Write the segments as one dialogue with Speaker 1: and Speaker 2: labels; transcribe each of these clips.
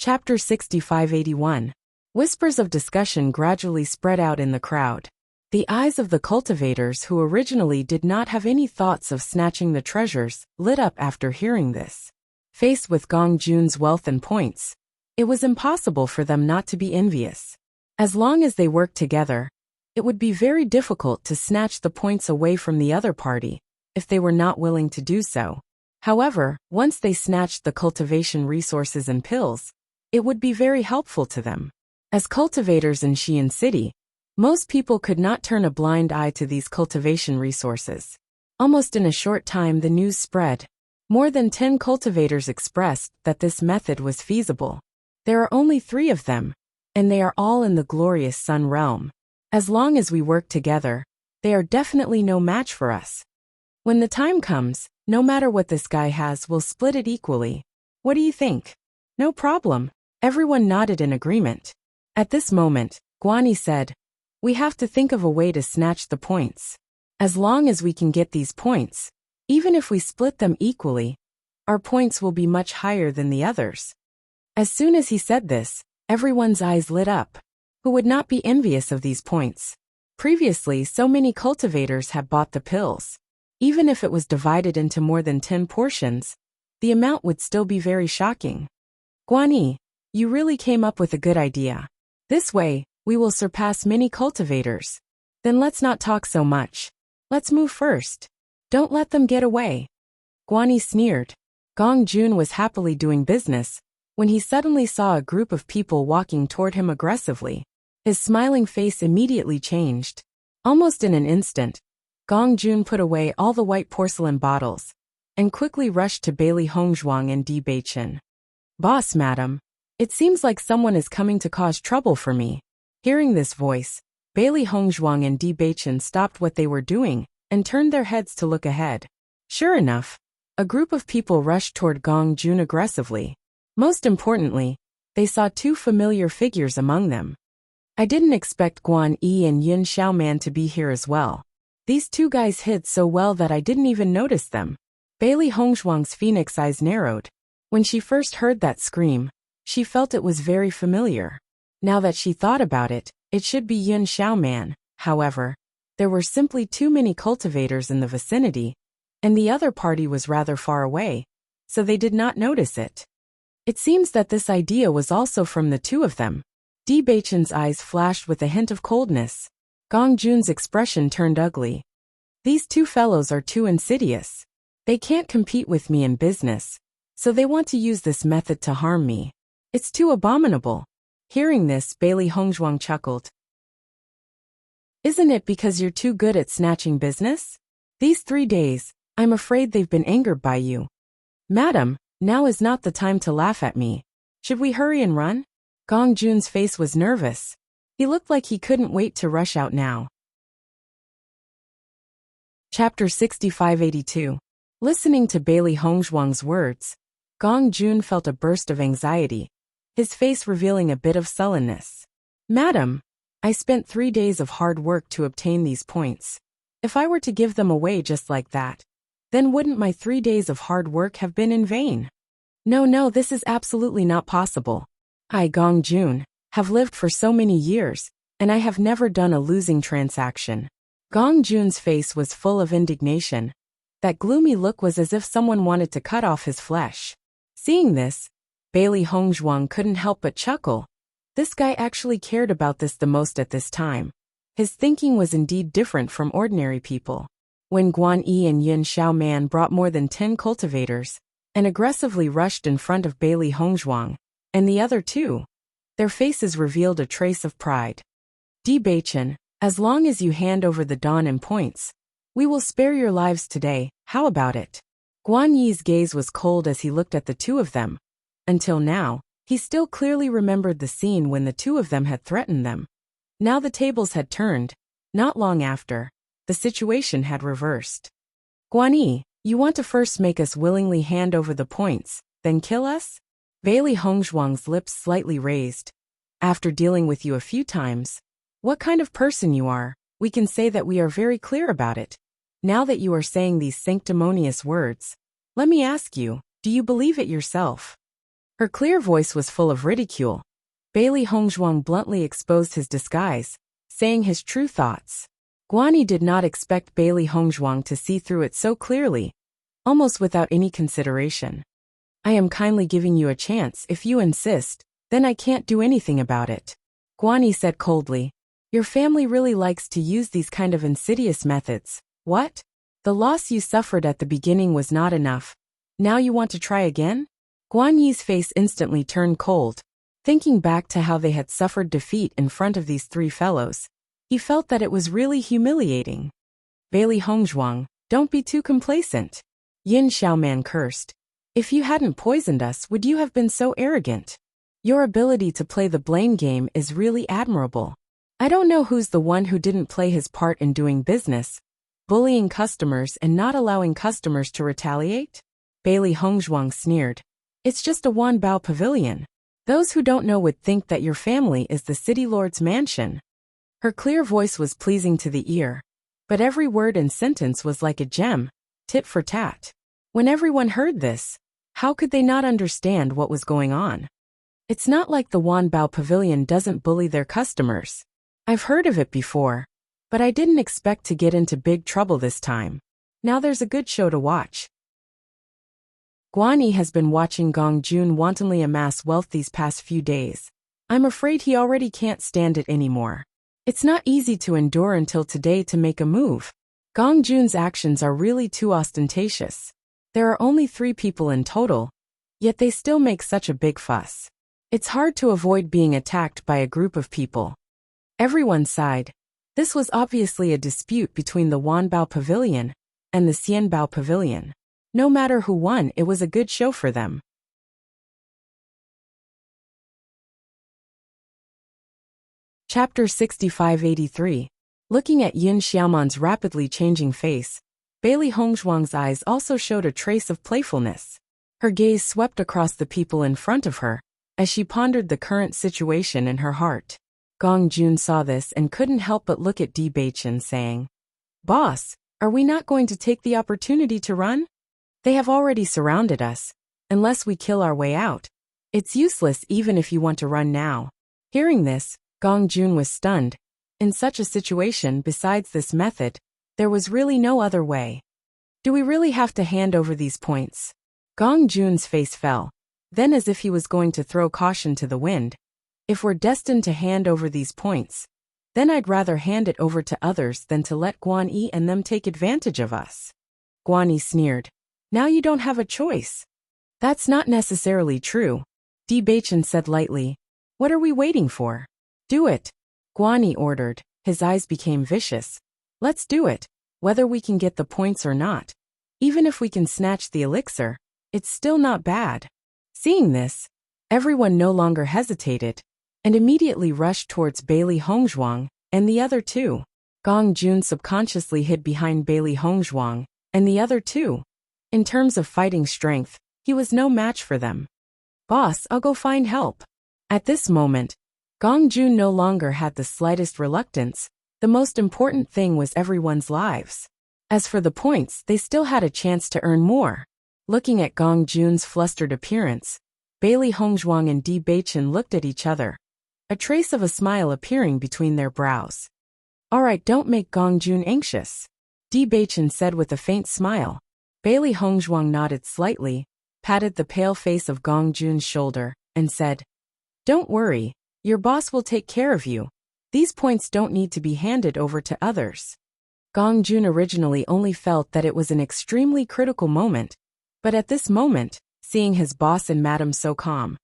Speaker 1: Chapter 6581. Whispers of discussion gradually spread out in the crowd. The eyes of the cultivators who originally did not have any thoughts of snatching the treasures lit up after hearing this. Faced with Gong Jun's wealth and points, it was impossible for them not to be envious. As long as they worked together, it would be very difficult to snatch the points away from the other party, if they were not willing to do so. However, once they snatched the cultivation resources and pills, it would be very helpful to them. As cultivators in Xi'an City, most people could not turn a blind eye to these cultivation resources. Almost in a short time the news spread. More than 10 cultivators expressed that this method was feasible. There are only 3 of them, and they are all in the glorious Sun realm. As long as we work together, they are definitely no match for us. When the time comes, no matter what this guy has, we'll split it equally. What do you think? No problem. Everyone nodded in agreement. At this moment, Geni said, "We have to think of a way to snatch the points. As long as we can get these points, even if we split them equally, our points will be much higher than the others." As soon as he said this, everyone's eyes lit up. Who would not be envious of these points? Previously, so many cultivators had bought the pills. Even if it was divided into more than 10 portions, the amount would still be very shocking. Geni, you really came up with a good idea. This way, we will surpass many cultivators. Then let's not talk so much. Let's move first. Don't let them get away. Geni sneered. Gong Jun was happily doing business when he suddenly saw a group of people walking toward him aggressively. His smiling face immediately changed. Almost in an instant, Gong Jun put away all the white porcelain bottles and quickly rushed to Bailey Hongzhuang and Di Beichen. "Boss, madam, it seems like someone is coming to cause trouble for me." Hearing this voice, Bailey Hongzhuang and Di Beichen stopped what they were doing and turned their heads to look ahead. Sure enough, a group of people rushed toward Gong Jun aggressively. Most importantly, they saw 2 familiar figures among them. I didn't expect Guan Yi and Yin Xiaoman to be here as well. These 2 guys hid so well that I didn't even notice them. Bailey Hongzhuang's phoenix eyes narrowed. When she first heard that scream, she felt it was very familiar. Now that she thought about it, it should be Yin Xiaoman. However, there were simply too many cultivators in the vicinity, and the other party was rather far away, so they did not notice it. It seems that this idea was also from the 2 of them. Di Beichen's eyes flashed with a hint of coldness. Gong Jun's expression turned ugly. These 2 fellows are too insidious. They can't compete with me in business, so they want to use this method to harm me. It's too abominable. Hearing this, Bailey Hongzhuang chuckled. Isn't it because you're too good at snatching business? These 3 days, I'm afraid they've been angered by you. Madam, now is not the time to laugh at me. Should we hurry and run? Gong Jun's face was nervous. He looked like he couldn't wait to rush out now. Chapter 6582. Listening to Bailey Hongzhuang's words, Gong Jun felt a burst of anxiety, his face revealing a bit of sullenness. Madam, I spent 3 days of hard work to obtain these points. If I were to give them away just like that, then wouldn't my 3 days of hard work have been in vain? No, this is absolutely not possible. I, Gong Jun, have lived for so many years, and I have never done a losing transaction. Gong Jun's face was full of indignation. That gloomy look was as if someone wanted to cut off his flesh. Seeing this, Bailey Hongzhuang couldn't help but chuckle. This guy actually cared about this the most at this time. His thinking was indeed different from ordinary people. When Guan Yi and Yin Xiaoman brought more than 10 cultivators and aggressively rushed in front of Bailey Hongzhuang and the other 2, their faces revealed a trace of pride. Di Beichen, as long as you hand over the dawn and points, we will spare your lives today. How about it? Guan Yi's gaze was cold as he looked at the 2 of them. Until now, he still clearly remembered the scene when the 2 of them had threatened them. Now the tables had turned. Not long after, the situation had reversed. Guan Yi, you want to first make us willingly hand over the points, then kill us? Bailey Hongzhuang's lips slightly raised. After dealing with you a few times, what kind of person you are, we can say that we are very clear about it. Now that you are saying these sanctimonious words, let me ask you, do you believe it yourself? Her clear voice was full of ridicule. Bailey Hongzhuang bluntly exposed his disguise, saying his true thoughts. Geni did not expect Bailey Hongzhuang to see through it so clearly, almost without any consideration. I am kindly giving you a chance. If you insist, then I can't do anything about it. Geni said coldly. Your family really likes to use these kind of insidious methods. What? The loss you suffered at the beginning was not enough. Now you want to try again? Guan Yi's face instantly turned cold. Thinking back to how they had suffered defeat in front of these three fellows, he felt that it was really humiliating. Bailey Hongzhuang, don't be too complacent. Yin Xiaoman cursed. If you hadn't poisoned us, would you have been so arrogant? Your ability to play the blame game is really admirable. I don't know who's the one who didn't play his part in doing business, bullying customers and not allowing customers to retaliate? Bailey Hongzhuang sneered. It's just a Wanbao pavilion. Those who don't know would think that your family is the city lord's mansion. Her clear voice was pleasing to the ear, but every word and sentence was like a gem, tit for tat. When everyone heard this, how could they not understand what was going on? It's not like the Wanbao pavilion doesn't bully their customers. I've heard of it before, but I didn't expect to get into big trouble this time. Now there's a good show to watch. Guan Yi has been watching Gong Jun wantonly amass wealth these past few days. I'm afraid he already can't stand it anymore. It's not easy to endure until today to make a move. Gong Jun's actions are really too ostentatious. There are only 3 people in total, yet they still make such a big fuss. It's hard to avoid being attacked by a group of people. Everyone sighed. This was obviously a dispute between the Wanbao Pavilion and the Xianbao Pavilion. No matter who won, it was a good show for them. Chapter 65-83. Looking at Yin Xiaoman's rapidly changing face, Bailey Hongzhuang's eyes also showed a trace of playfulness. Her gaze swept across the people in front of her, as she pondered the current situation in her heart. Gong Jun saw this and couldn't help but look at Di Beichen, saying, Boss, are we not going to take the opportunity to run? They have already surrounded us. Unless we kill our way out, it's useless even if you want to run now. Hearing this, Gong Jun was stunned. In such a situation, besides this method, there was really no other way. Do we really have to hand over these points? Gong Jun's face fell. Then, as if he was going to throw caution to the wind, if we're destined to hand over these points, then I'd rather hand it over to others than to let Guan Yi and them take advantage of us. Guan Yi sneered. Now you don't have a choice. That's not necessarily true, Di Beichen said lightly. What are we waiting for? Do it, Guan Yi ordered. His eyes became vicious. Let's do it, whether we can get the points or not. Even if we can snatch the elixir, it's still not bad. Seeing this, everyone no longer hesitated, and immediately rushed towards Bailey Hongzhuang and the other 2. Gong Jun subconsciously hid behind Bailey Hongzhuang and the other 2. In terms of fighting strength, he was no match for them. Boss, I'll go find help. At this moment, Gong Jun no longer had the slightest reluctance. The most important thing was everyone's lives. As for the points, they still had a chance to earn more. Looking at Gong Jun's flustered appearance, Bailey Hongzhuang and Di Beichen looked at each other, a trace of a smile appearing between their brows. All right, don't make Gong Jun anxious, Di Beichen said with a faint smile. Bailey Hongzhuang nodded slightly, patted the pale face of Gong Jun's shoulder, and said, Don't worry, your boss will take care of you. These points don't need to be handed over to others. Gong Jun originally only felt that it was an extremely critical moment, but at this moment, seeing his boss and madam so calm,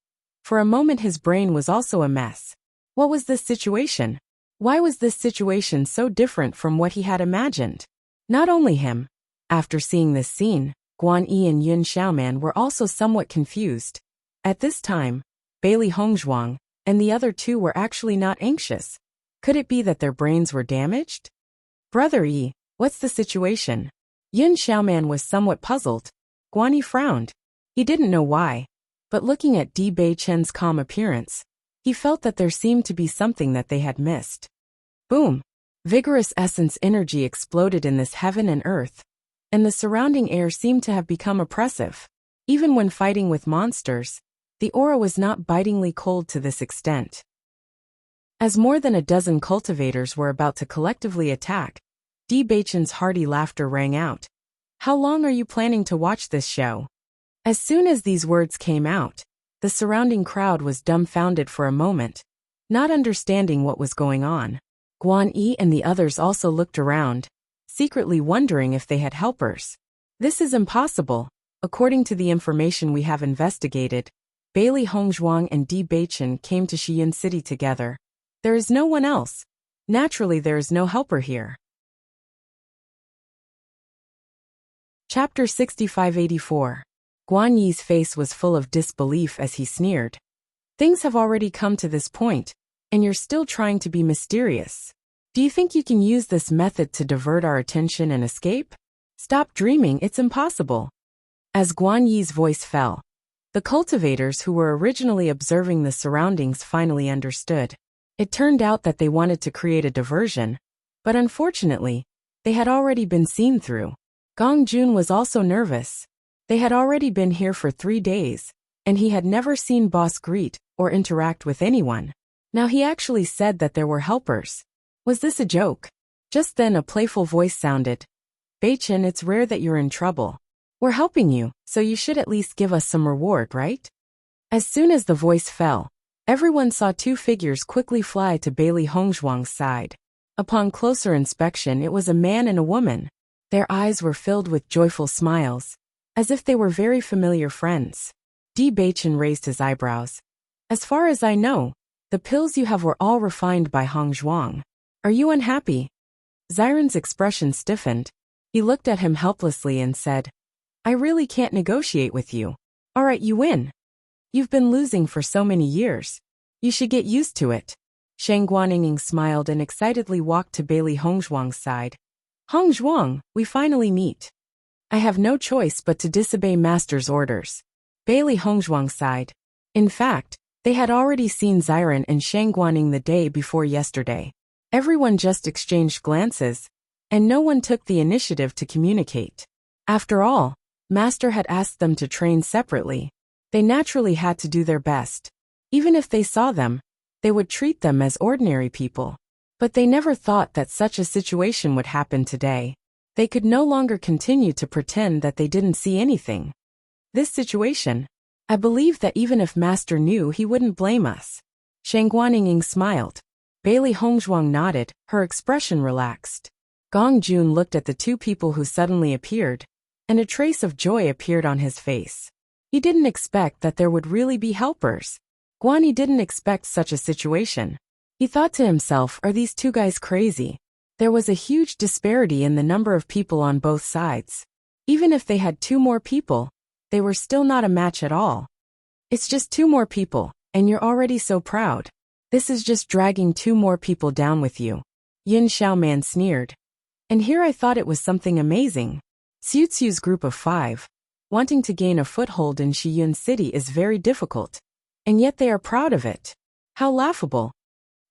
Speaker 1: for a moment his brain was also a mess. What was this situation? Why was this situation so different from what he had imagined? Not only him. After seeing this scene, Guan Yi and Yin Xiaoman were also somewhat confused. At this time, Bailey Hongzhuang and the other 2 were actually not anxious. Could it be that their brains were damaged? Brother Yi, what's the situation? Yin Xiaoman was somewhat puzzled. Guan Yi frowned. He didn't know why, but looking at Di Beichen's calm appearance, he felt that there seemed to be something that they had missed. Boom! Vigorous essence energy exploded in this heaven and earth, and the surrounding air seemed to have become oppressive. Even when fighting with monsters, The aura was not bitingly cold to this extent. As more than a dozen cultivators were about to collectively attack, Baichen's hearty laughter rang out. How long are you planning to watch this show? As soon as these words came out, the surrounding crowd was dumbfounded for a moment, not understanding what was going on. Geni and the others also looked around, secretly wondering if they had helpers. This is impossible. According to the information we have investigated, Bailey Hongzhuang and Baichen came to Shiyun City together. There is no one else. Naturally, there is no helper here. Chapter 6584. Guan Yi's face was full of disbelief as he sneered. Things have already come to this point, and you're still trying to be mysterious. Do you think you can use this method to divert our attention and escape? Stop dreaming, it's impossible. As Guan Yi's voice fell, the cultivators who were originally observing the surroundings finally understood. It turned out that they wanted to create a diversion, but unfortunately, they had already been seen through. Gong Jun was also nervous. They had already been here for 3 days, and he had never seen Boss greet or interact with anyone. Now he actually said that there were helpers. Was this a joke? Just then a playful voice sounded. Baichen, it's rare that you're in trouble. We're helping you, so you should at least give us some reward, right? As soon as the voice fell, everyone saw 2 figures quickly fly to Bailey Hongzhuang's side. Upon closer inspection, it was a man and a woman. Their eyes were filled with joyful smiles, as if they were very familiar friends. Baichen raised his eyebrows. As far as I know, the pills you have were all refined by Hongzhuang. Are you unhappy? Xiren's expression stiffened. He looked at him helplessly and said, I really can't negotiate with you. All right, you win. You've been losing for so many years. You should get used to it. Shang Guanning smiled and excitedly walked to Bailey Hongzhuang's side. Hongzhuang, we finally meet. I have no choice but to disobey Master's orders. Bailey Hongzhuang sighed. In fact, they had already seen Xiren and Shang Guanning the day before yesterday. Everyone just exchanged glances, and no one took the initiative to communicate. After all, Master had asked them to train separately. They naturally had to do their best. Even if they saw them, they would treat them as ordinary people. But they never thought that such a situation would happen today. They could no longer continue to pretend that they didn't see anything. This situation, I believe that even if Master knew, he wouldn't blame us. Shang Guanning smiled. Bailey Hongzhuang nodded, her expression relaxed. Gong Jun looked at the 2 people who suddenly appeared, and a trace of joy appeared on his face. He didn't expect that there would really be helpers. Guani didn't expect such a situation. He thought to himself, are these 2 guys crazy? There was a huge disparity in the number of people on both sides. Even if they had 2 more people, they were still not a match at all. It's just 2 more people, and you're already so proud. This is just dragging 2 more people down with you. Yin Xiaoman sneered. And here I thought it was something amazing. Xiuxiu's group of 5, wanting to gain a foothold in Shiyun City is very difficult. And yet they are proud of it. How laughable.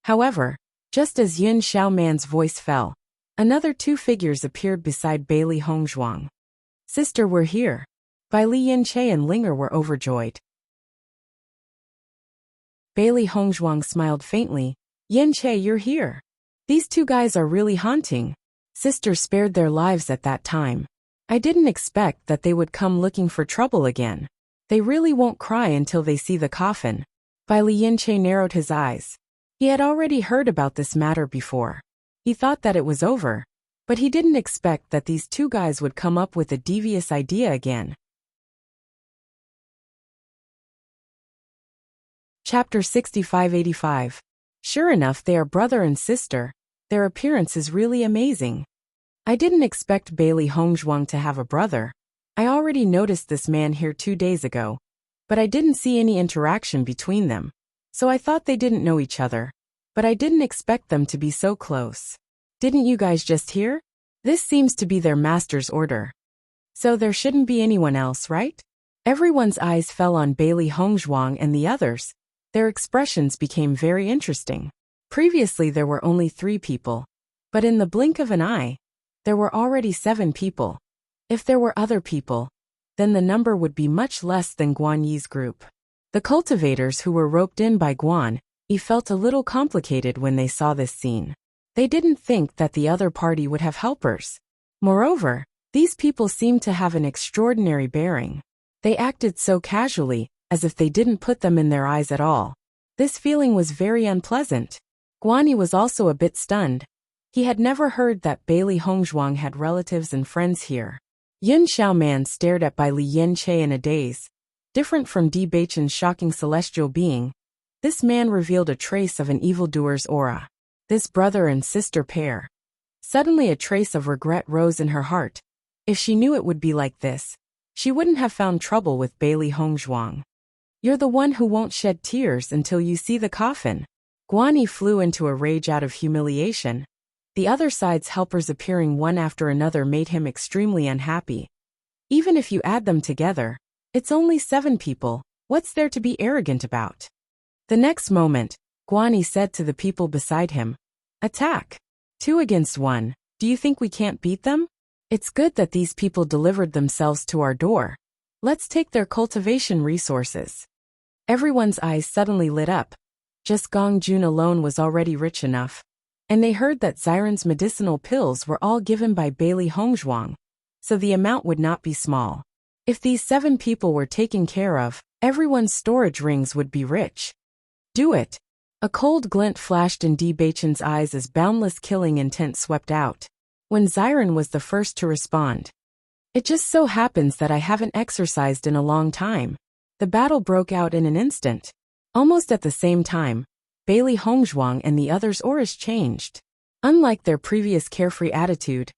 Speaker 1: However, just as Yin Xiaoman's voice fell, another 2 figures appeared beside Bailey Hongzhuang. Sister, we're here. Bai Li Yinche and Linger were overjoyed. Bailey Hongzhuang smiled faintly. Yinche, you're here. These 2 guys are really haunting. Sister spared their lives at that time. I didn't expect that they would come looking for trouble again. They really won't cry until they see the coffin. Bai Li Yinche narrowed his eyes. He had already heard about this matter before. He thought that it was over, but he didn't expect that these 2 guys would come up with a devious idea again. Chapter 6585. Sure enough, they are brother and sister. Their appearance is really amazing. I didn't expect Bailey Hongzhuang to have a brother. I already noticed this man here 2 days ago, but I didn't see any interaction between them. So I thought they didn't know each other, but I didn't expect them to be so close. Didn't you guys just hear? This seems to be their master's order. So there shouldn't be anyone else, right? Everyone's eyes fell on Bailey Hongzhuang and the others. Their expressions became very interesting. Previously there were only 3 people, but in the blink of an eye, there were already 7 people. If there were other people, then the number would be much less than Guan Yi's group. The cultivators who were roped in by Geni felt a little complicated when they saw this scene. They didn't think that the other party would have helpers. Moreover, these people seemed to have an extraordinary bearing. They acted so casually, as if they didn't put them in their eyes at all. This feeling was very unpleasant. Geni was also a bit stunned. He had never heard that Bailey Hongzhuang had relatives and friends here. Yun Xiaoman stared at Bai Li Yanche in a daze. Different from Di Baichen's shocking celestial being, this man revealed a trace of an evildoer's aura. This brother and sister pair. Suddenly a trace of regret rose in her heart. If she knew it would be like this, she wouldn't have found trouble with Bailey Hongzhuang. You're the one who won't shed tears until you see the coffin. Geni flew into a rage out of humiliation. The other side's helpers appearing one after another made him extremely unhappy. Even if you add them together, it's only 7 people, what's there to be arrogant about? The next moment, Geni said to the people beside him, "Attack! 2 against 1, do you think we can't beat them? It's good that these people delivered themselves to our door. Let's take their cultivation resources." Everyone's eyes suddenly lit up. Just Gong Jun alone was already rich enough. And they heard that Xiren's medicinal pills were all given by Bailey Hongzhuang, so the amount would not be small. If these 7 people were taken care of, everyone's storage rings would be rich. Do it. A cold glint flashed in Di Baichen's eyes as boundless killing intent swept out. When Xiren was the first to respond. It just so happens that I haven't exercised in a long time. The battle broke out in an instant. Almost at the same time, Bailey Hongzhuang and the others' auras changed. Unlike their previous carefree attitude,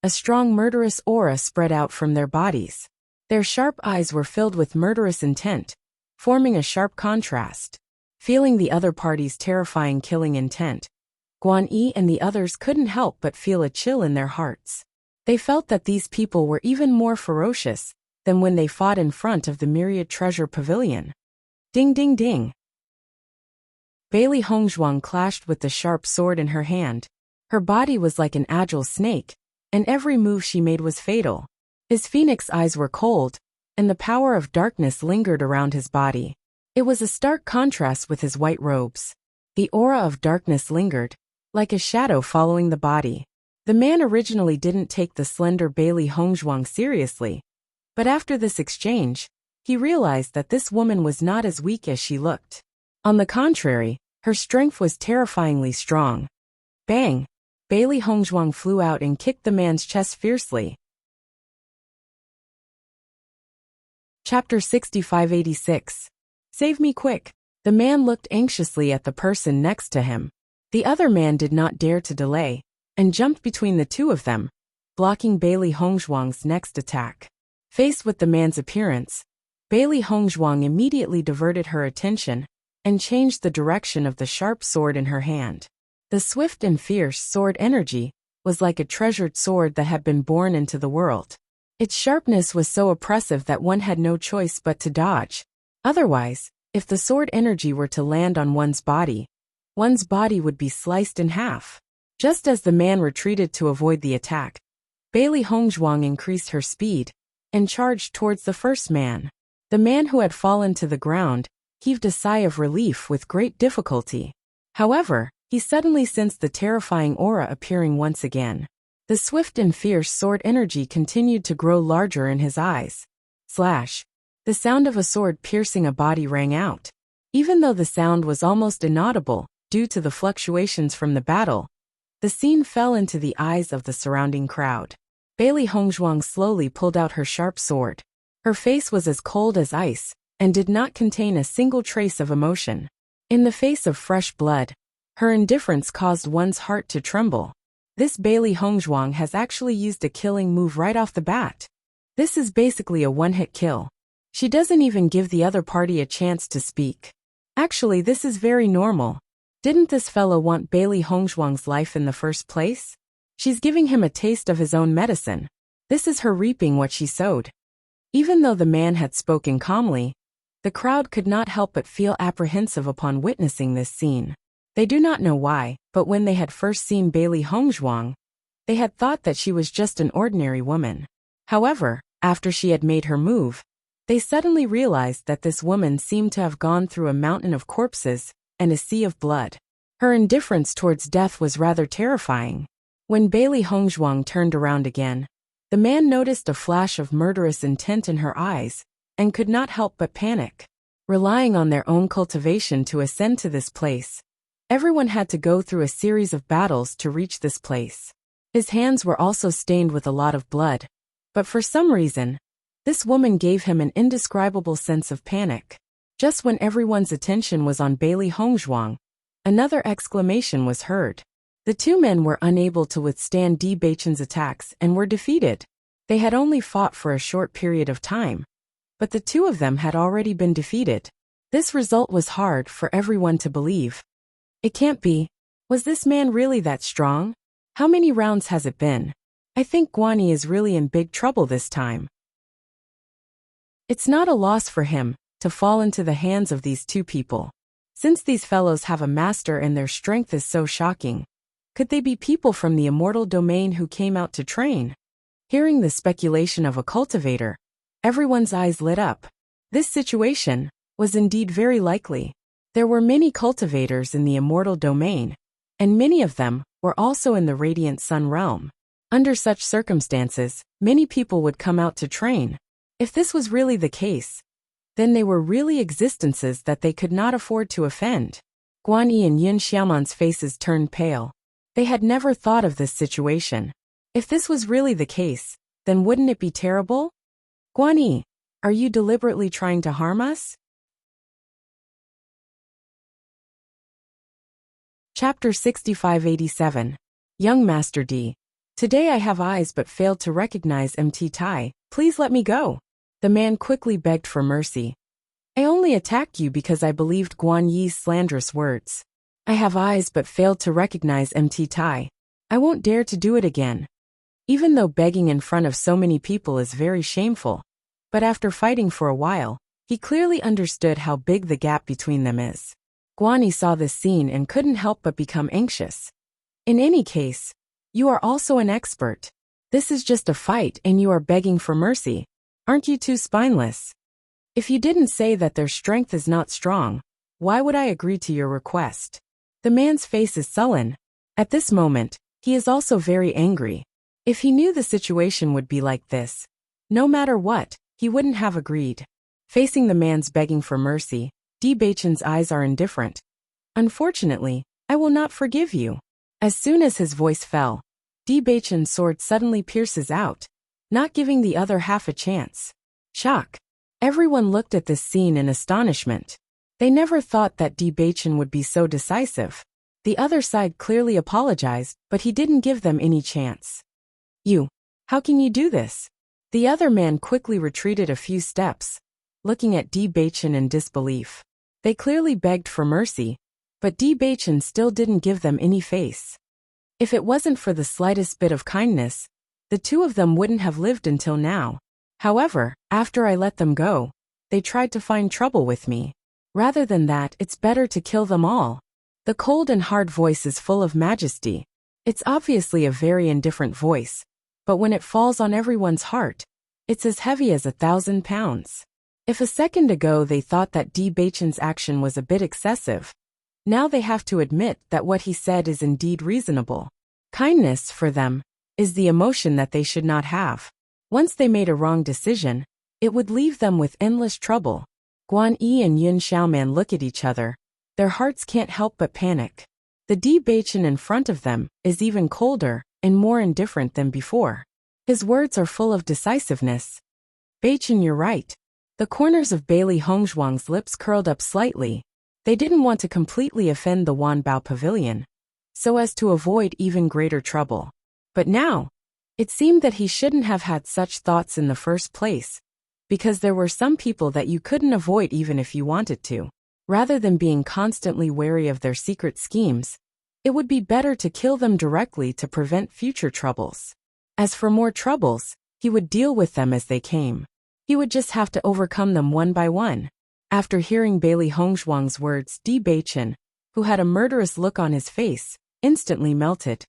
Speaker 1: a strong murderous aura spread out from their bodies. Their sharp eyes were filled with murderous intent, forming a sharp contrast. Feeling the other party's terrifying killing intent, Geni and the others couldn't help but feel a chill in their hearts. They felt that these people were even more ferocious than when they fought in front of the Myriad Treasure Pavilion. Ding ding ding. Bailey Hongzhuang clashed with the sharp sword in her hand. Her body was like an agile snake, and every move she made was fatal. His phoenix eyes were cold, and the power of darkness lingered around his body. It was a stark contrast with his white robes. The aura of darkness lingered, like a shadow following the body. The man originally didn't take the slender Bailey Hongzhuang seriously, but after this exchange, he realized that this woman was not as weak as she looked. On the contrary, her strength was terrifyingly strong. Bang! Bailey Hongzhuang flew out and kicked the man's chest fiercely. Chapter 6586. Save me quick. The man looked anxiously at the person next to him. The other man did not dare to delay, and jumped between the two of them, blocking Bailey Hongzhuang's next attack. Faced with the man's appearance, Bailey Hongzhuang immediately diverted her attention and changed the direction of the sharp sword in her hand. The swift and fierce sword energy was like a treasured sword that had been born into the world. Its sharpness was so oppressive that one had no choice but to dodge. Otherwise, if the sword energy were to land on one's body would be sliced in half. Just as the man retreated to avoid the attack, Bailey Hongzhuang increased her speed and charged towards the first man. The man who had fallen to the ground heaved a sigh of relief with great difficulty. However, he suddenly sensed the terrifying aura appearing once again. The swift and fierce sword energy continued to grow larger in his eyes. Slash! The sound of a sword piercing a body rang out. Even though the sound was almost inaudible due to the fluctuations from the battle, the scene fell into the eyes of the surrounding crowd. Bailey Hongzhuang slowly pulled out her sharp sword. Her face was as cold as ice, and did not contain a single trace of emotion. In the face of fresh blood, her indifference caused one's heart to tremble. This Bailey Hongzhuang has actually used a killing move right off the bat. This is basically a one-hit kill. She doesn't even give the other party a chance to speak. Actually, this is very normal. Didn't this fellow want Bailey Hongzhuang's life in the first place? She's giving him a taste of his own medicine. This is her reaping what she sowed. Even though the man had spoken calmly, the crowd could not help but feel apprehensive upon witnessing this scene. They do not know why, but when they had first seen Bailey Hongzhuang, they had thought that she was just an ordinary woman. However, after she had made her move, They suddenly realized that this woman seemed to have gone through a mountain of corpses and a sea of blood. Her indifference towards death was rather terrifying. When Bailey Hongzhuang turned around again, the man noticed a flash of murderous intent in her eyes and could not help but panic. Relying on their own cultivation to ascend to this place, everyone had to go through a series of battles to reach this place. His hands were also stained with a lot of blood, but for some reason, this woman gave him an indescribable sense of panic. Just when everyone's attention was on Bailey Hongzhuang, another exclamation was heard. The two men were unable to withstand Di Beichen's attacks and were defeated. They had only fought for a short period of time, but the two of them had already been defeated. This result was hard for everyone to believe. It can't be. Was this man really that strong? How many rounds has it been? I think Geni is really in big trouble this time. It's not a loss for him to fall into the hands of these two people. Since these fellows have a master and their strength is so shocking, could they be people from the immortal domain who came out to train? Hearing the speculation of a cultivator, everyone's eyes lit up. This situation was indeed very likely. There were many cultivators in the immortal domain, and many of them were also in the radiant sun realm. Under such circumstances, many people would come out to train. If this was really the case, then they were really existences that they could not afford to offend. Geni and Yin Xiaoman's faces turned pale. They had never thought of this situation. If this was really the case, then wouldn't it be terrible? Geni, are you deliberately trying to harm us? Chapter 6587. Young Master D. Today I have eyes but failed to recognize DestinyThe. Please let me go. The man quickly begged for mercy. I only attacked you because I believed Guan Yi's slanderous words. I have eyes but failed to recognize DestinyThe. I won't dare to do it again. Even though begging in front of so many people is very shameful, but after fighting for a while, he clearly understood how big the gap between them is. Geni saw this scene and couldn't help but become anxious. In any case, you are also an expert. This is just a fight and you are begging for mercy. Aren't you too spineless? If you didn't say that their strength is not strong, why would I agree to your request? The man's face is sullen. At this moment, he is also very angry. If he knew the situation would be like this, no matter what, he wouldn't have agreed. Facing the man's begging for mercy, Di Beichen's eyes are indifferent. Unfortunately, I will not forgive you. As soon as his voice fell, Di Beichen's sword suddenly pierces out, not giving the other half a chance. Shock. Everyone looked at this scene in astonishment. They never thought that Di Beichen would be so decisive. The other side clearly apologized, but he didn't give them any chance. How can you do this? The other man quickly retreated a few steps, looking at Di Beichen in disbelief. They clearly begged for mercy, but Di Beichen still didn't give them any face. If it wasn't for the slightest bit of kindness, the two of them wouldn't have lived until now. However, after I let them go, they tried to find trouble with me. Rather than that, it's better to kill them all. The cold and hard voice is full of majesty. It's obviously a very indifferent voice, but when it falls on everyone's heart, it's as heavy as 1,000 pounds. If a second ago they thought that Di Beichen's action was a bit excessive, now they have to admit that what he said is indeed reasonable. Kindness, for them, is the emotion that they should not have. Once they made a wrong decision, it would leave them with endless trouble. Guan Yi and Yin Xiaoman look at each other. Their hearts can't help but panic. The Di Beichen in front of them is even colder and more indifferent than before. His words are full of decisiveness. Beichen, you're right. The corners of Bailey Hongzhuang's lips curled up slightly. They didn't want to completely offend the Wanbao Pavilion, so as to avoid even greater trouble. But now, it seemed that he shouldn't have had such thoughts in the first place, because there were some people that you couldn't avoid even if you wanted to. Rather than being constantly wary of their secret schemes, it would be better to kill them directly to prevent future troubles. As for more troubles, he would deal with them as they came. He would just have to overcome them one by one. After hearing Bailey Hongzhuang's words, Di Beichen, who had a murderous look on his face, instantly melted.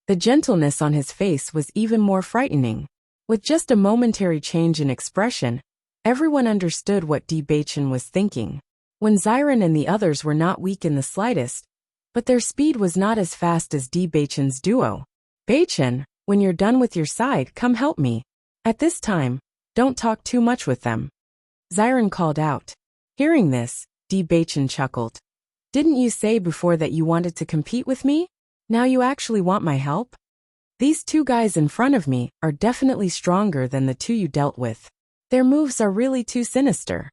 Speaker 1: The gentleness on his face was even more frightening. With just a momentary change in expression, everyone understood what Baichin was thinking. When Xiren and the others were not weak in the slightest, but their speed was not as fast as Baichin's duo. Baichin, when you're done with your side, come help me. At this time, don't talk too much with them. Xiren called out. Hearing this, Baichin chuckled. Didn't you say before that you wanted to compete with me? Now you actually want my help? These two guys in front of me are definitely stronger than the two you dealt with. Their moves are really too sinister.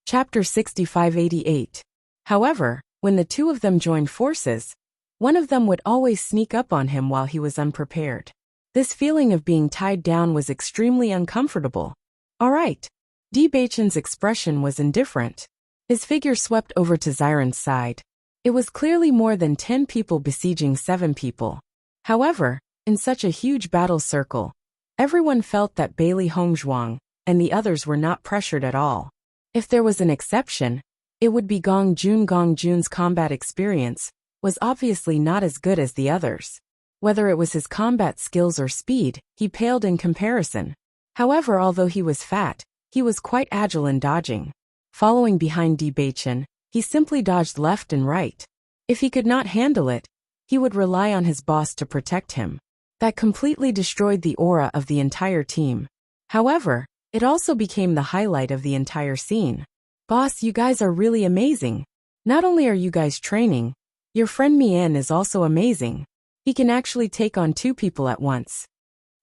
Speaker 1: Chapter 6588. However, when the two of them joined forces, one of them would always sneak up on him while he was unprepared. This feeling of being tied down was extremely uncomfortable. All right. Baichin's expression was indifferent. His figure swept over to Xiren's side. It was clearly more than 10 people besieging 7 people. However, in such a huge battle circle, everyone felt that Bailey Hongzhuang and the others were not pressured at all. If there was an exception, it would be Gong Jun. Gong Jun's combat experience was obviously not as good as the others. Whether it was his combat skills or speed, he paled in comparison. However, although he was fat, he was quite agile in dodging. Following behind Baichin, he simply dodged left and right. If he could not handle it, he would rely on his boss to protect him. That completely destroyed the aura of the entire team. However, it also became the highlight of the entire scene. Boss, you guys are really amazing. Not only are you guys training, your friend Mien is also amazing. He can actually take on 2 people at once.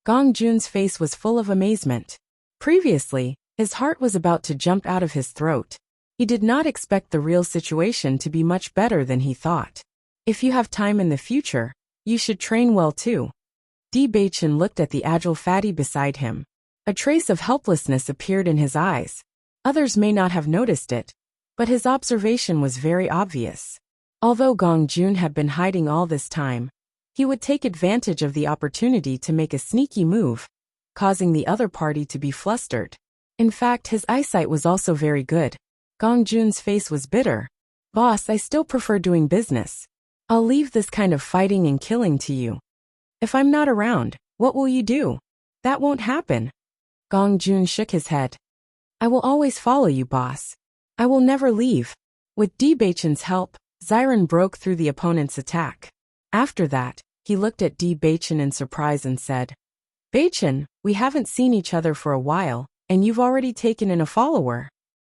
Speaker 1: Gong Jun's face was full of amazement. Previously, his heart was about to jump out of his throat. He did not expect the real situation to be much better than he thought. If you have time in the future, you should train well too. Baichin looked at the agile fatty beside him. A trace of helplessness appeared in his eyes. Others may not have noticed it, but his observation was very obvious. Although Gong Jun had been hiding all this time, he would take advantage of the opportunity to make a sneaky move, causing the other party to be flustered. In fact, his eyesight was also very good. Gong Jun's face was bitter. Boss, I still prefer doing business. I'll leave this kind of fighting and killing to you. If I'm not around, what will you do? That won't happen. Gong Jun shook his head. I will always follow you, boss. I will never leave. With Baichin's help, Xiren broke through the opponent's attack. After that, he looked at Baichin in surprise and said, Baichin, we haven't seen each other for a while, and you've already taken in a follower.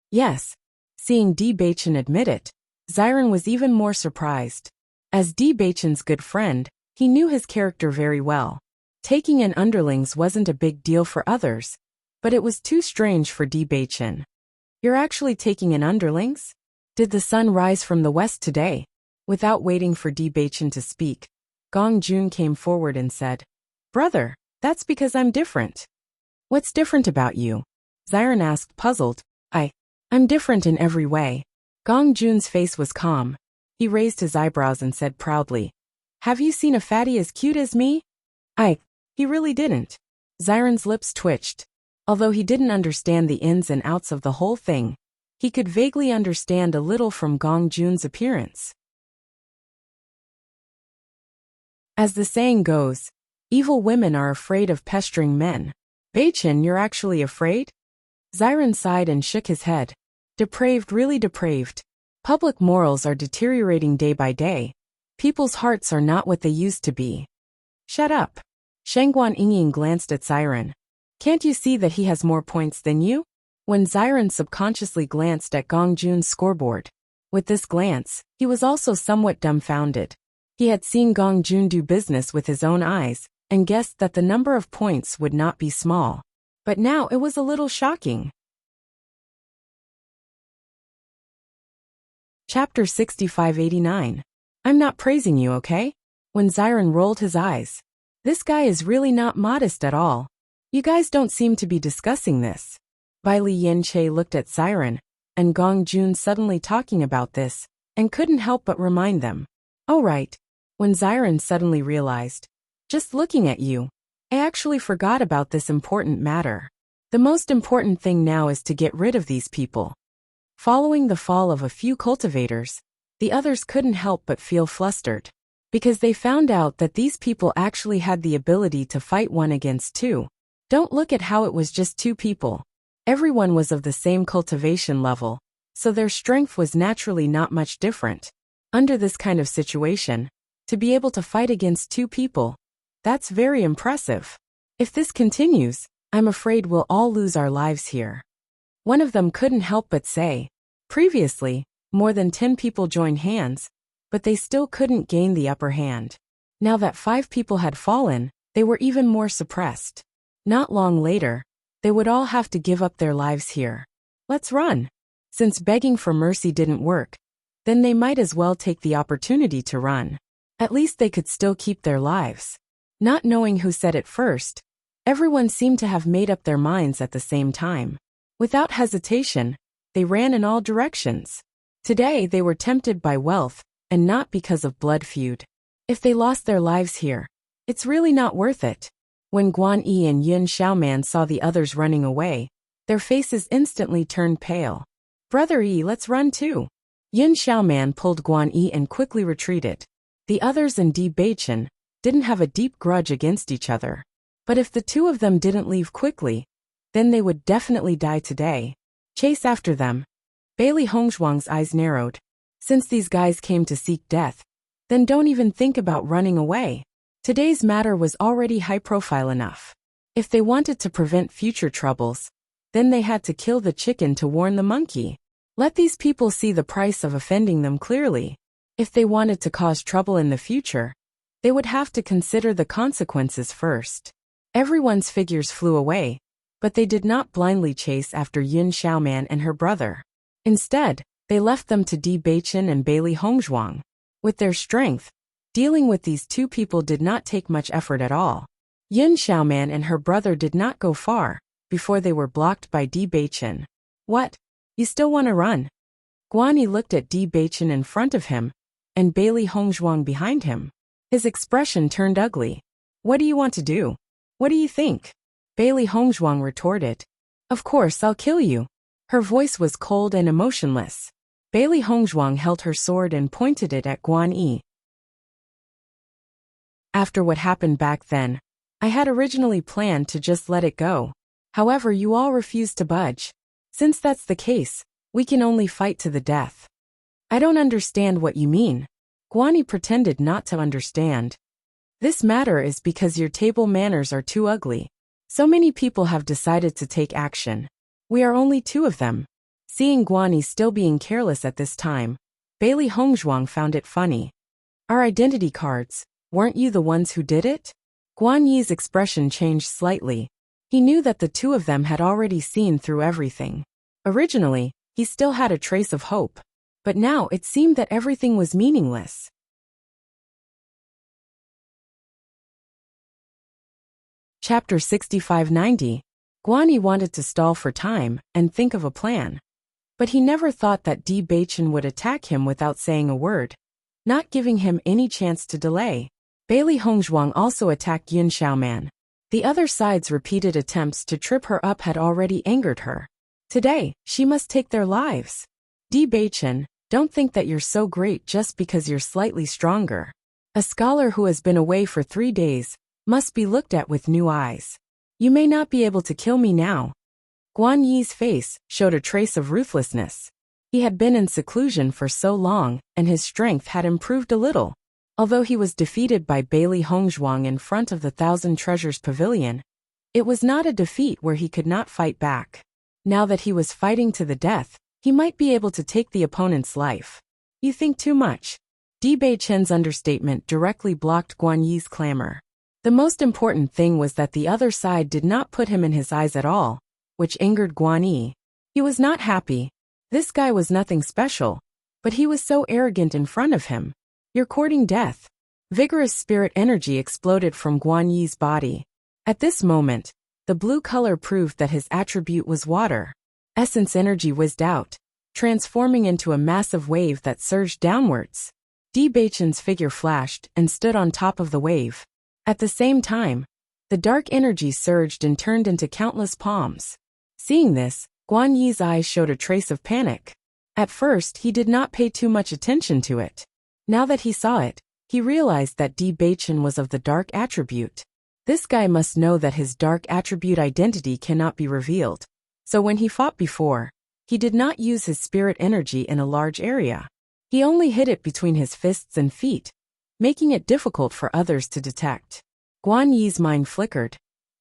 Speaker 1: Yes. Seeing Baichin admit it, Xiren was even more surprised. As Baichin's good friend, he knew his character very well. Taking in underlings wasn't a big deal for others, but it was too strange for Baichin. You're actually taking in underlings? Did the sun rise from the west today? Without waiting for Baichin to speak, Gong Jun came forward and said, Brother, that's because I'm different. What's different about you? Xiren asked, puzzled. I'm different in every way. Gong Jun's face was calm. He raised his eyebrows and said proudly, Have you seen a fatty as cute as me? He really didn't. Xiren's lips twitched. Although he didn't understand the ins and outs of the whole thing, he could vaguely understand a little from Gong Jun's appearance. As the saying goes, evil women are afraid of pestering men. Baichin, you're actually afraid? Xiren sighed and shook his head. Depraved, really depraved. Public morals are deteriorating day by day. People's hearts are not what they used to be. Shut up. Shangguan Yingying glanced at Xiren. Can't you see that he has more points than you? When Xiren subconsciously glanced at Gong Jun's scoreboard. With this glance, he was also somewhat dumbfounded. He had seen Gong Jun do business with his own eyes, and guessed that the number of points would not be small. But now it was a little shocking. Chapter 6589. I'm not praising you, okay? When Xiren rolled his eyes. This guy is really not modest at all. You guys don't seem to be discussing this. Bailey Yanche looked at Xiren, and Gong Jun suddenly talking about this, and couldn't help but remind them. Oh right. When Xiren suddenly realized. Just looking at you. I actually forgot about this important matter. The most important thing now is to get rid of these people. Following the fall of a few cultivators, the others couldn't help but feel flustered. because they found out that these people actually had the ability to fight 1 against 2. Don't look at how it was just 2 people. Everyone was of the same cultivation level, so their strength was naturally not much different. Under this kind of situation, to be able to fight against 2 people, that's very impressive. If this continues, I'm afraid we'll all lose our lives here. One of them couldn't help but say. Previously, more than 10 people joined hands, but they still couldn't gain the upper hand. Now that 5 people had fallen, they were even more suppressed. Not long later, they would all have to give up their lives here. Let's run. Since begging for mercy didn't work, then they might as well take the opportunity to run. At least they could still keep their lives. Not knowing who said it first, everyone seemed to have made up their minds at the same time. Without hesitation, they ran in all directions. Today they were tempted by wealth, and not because of blood feud. If they lost their lives here, it's really not worth it. When Guan Yi and Yun Xiaoman saw the others running away, their faces instantly turned pale. Brother Yi, let's run too. Yun Xiaoman pulled Guan Yi and quickly retreated. The others and Di Beichen didn't have a deep grudge against each other. But if the 2 of them didn't leave quickly, then they would definitely die today. Chase after them. Bailey Hongzhuang's eyes narrowed. Since these guys came to seek death, then don't even think about running away. Today's matter was already high-profile enough. If they wanted to prevent future troubles, then they had to kill the chicken to warn the monkey. Let these people see the price of offending them clearly. If they wanted to cause trouble in the future, they would have to consider the consequences first. Everyone's figures flew away, but they did not blindly chase after Yun Xiaoman and her brother. Instead, they left them to Di Beichen and Bailey Hongzhuang. With their strength, dealing with these 2 people did not take much effort at all. Yun Xiaoman and her brother did not go far before they were blocked by Di Beichen. What? You still want to run? Guan Yi looked at Di Beichen in front of him, and Bailey Hongzhuang behind him. His expression turned ugly. What do you want to do? What do you think? Bailey Hongzhuang retorted. Of course I'll kill you. Her voice was cold and emotionless. Bailey Hongzhuang held her sword and pointed it at Guan Yi. After what happened back then, I had originally planned to just let it go. However, you all refused to budge. Since that's the case, we can only fight to the death. I don't understand what you mean. Guan Yi pretended not to understand. This matter is because your table manners are too ugly. So many people have decided to take action. We are only 2 of them. Seeing Guan Yi still being careless at this time, Bailey Hongzhuang found it funny. Our identity cards, weren't you the ones who did it? Guan Yi's expression changed slightly. He knew that the 2 of them had already seen through everything. Originally, he still had a trace of hope, but now it seemed that everything was meaningless. Chapter 6590. Guan Yi wanted to stall for time and think of a plan. But he never thought that Di Beichen would attack him without saying a word, not giving him any chance to delay. Bailey Hongzhuang also attacked Yun Xiaoman. The other side's repeated attempts to trip her up had already angered her. Today, she must take their lives. Di Beichen, don't think that you're so great just because you're slightly stronger. A scholar who has been away for 3 days must be looked at with new eyes. You may not be able to kill me now. Guan Yi's face showed a trace of ruthlessness. He had been in seclusion for so long, and his strength had improved a little. Although he was defeated by Bailey Hongzhuang in front of the Thousand Treasures Pavilion, it was not a defeat where he could not fight back. Now that he was fighting to the death, he might be able to take the opponent's life. You think too much. Di Beichen's understatement directly blocked Guan Yi's clamor. The most important thing was that the other side did not put him in his eyes at all, which angered Guan Yi. He was not happy. This guy was nothing special, but he was so arrogant in front of him. You're courting death. Vigorous spirit energy exploded from Guan Yi's body. At this moment, the blue color proved that his attribute was water. Essence energy whizzed out, transforming into a massive wave that surged downwards. Di Beichen's figure flashed and stood on top of the wave. At the same time, the dark energy surged and turned into countless palms. Seeing this, Guan Yi's eyes showed a trace of panic. At first, he did not pay too much attention to it. Now that he saw it, He realized that Di Baichen was of the dark attribute. This guy must know that his dark attribute identity cannot be revealed. So when he fought before, he did not use his spirit energy in a large area. He only hid it between his fists and feet, making it difficult for others to detect. Guan Yi's mind flickered,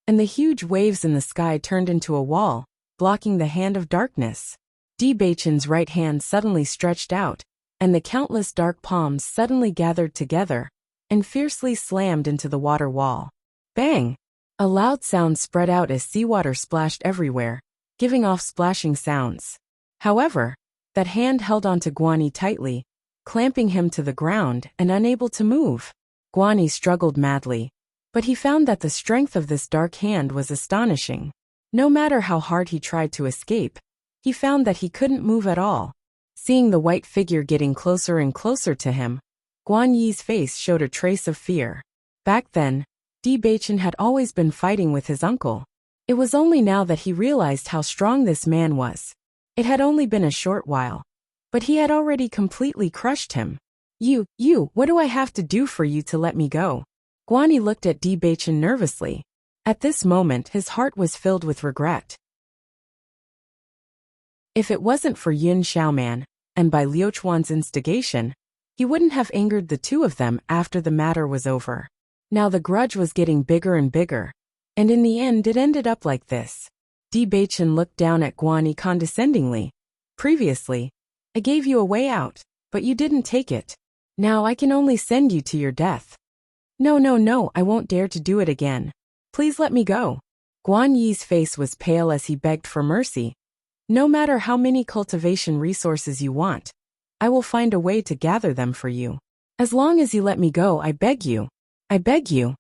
Speaker 1: and the huge waves in the sky turned into a wall, blocking the hand of darkness. Di Baichen's right hand suddenly stretched out, and the countless dark palms suddenly gathered together and fiercely slammed into the water wall. Bang! A loud sound spread out as seawater splashed everywhere, giving off splashing sounds. However, that hand held onto Guan Yi tightly, clamping him to the ground and unable to move. Guan Yi struggled madly, but he found that the strength of this dark hand was astonishing. No matter how hard he tried to escape, he found that he couldn't move at all. Seeing the white figure getting closer and closer to him, Guan Yi's face showed a trace of fear. Back then, Di Baichen had always been fighting with his uncle. It was only now that he realized how strong this man was. It had only been a short while, but he had already completely crushed him. What do I have to do for you to let me go? Guan Yi looked at Di Baichen nervously. At this moment his heart was filled with regret. If it wasn't for Yun Xiaoman, and by Liu Chuan's instigation, he wouldn't have angered the two of them after the matter was over. Now the grudge was getting bigger and bigger, and in the end it ended up like this. Di Baichen looked down at Guan Yi condescendingly. Previously, I gave you a way out, but you didn't take it. Now I can only send you to your death. No, I won't dare to do it again. Please let me go. Guan Yi's face was pale as he begged for mercy. No matter how many cultivation resources you want, I will find a way to gather them for you. As long as you let me go, I beg you. I beg you.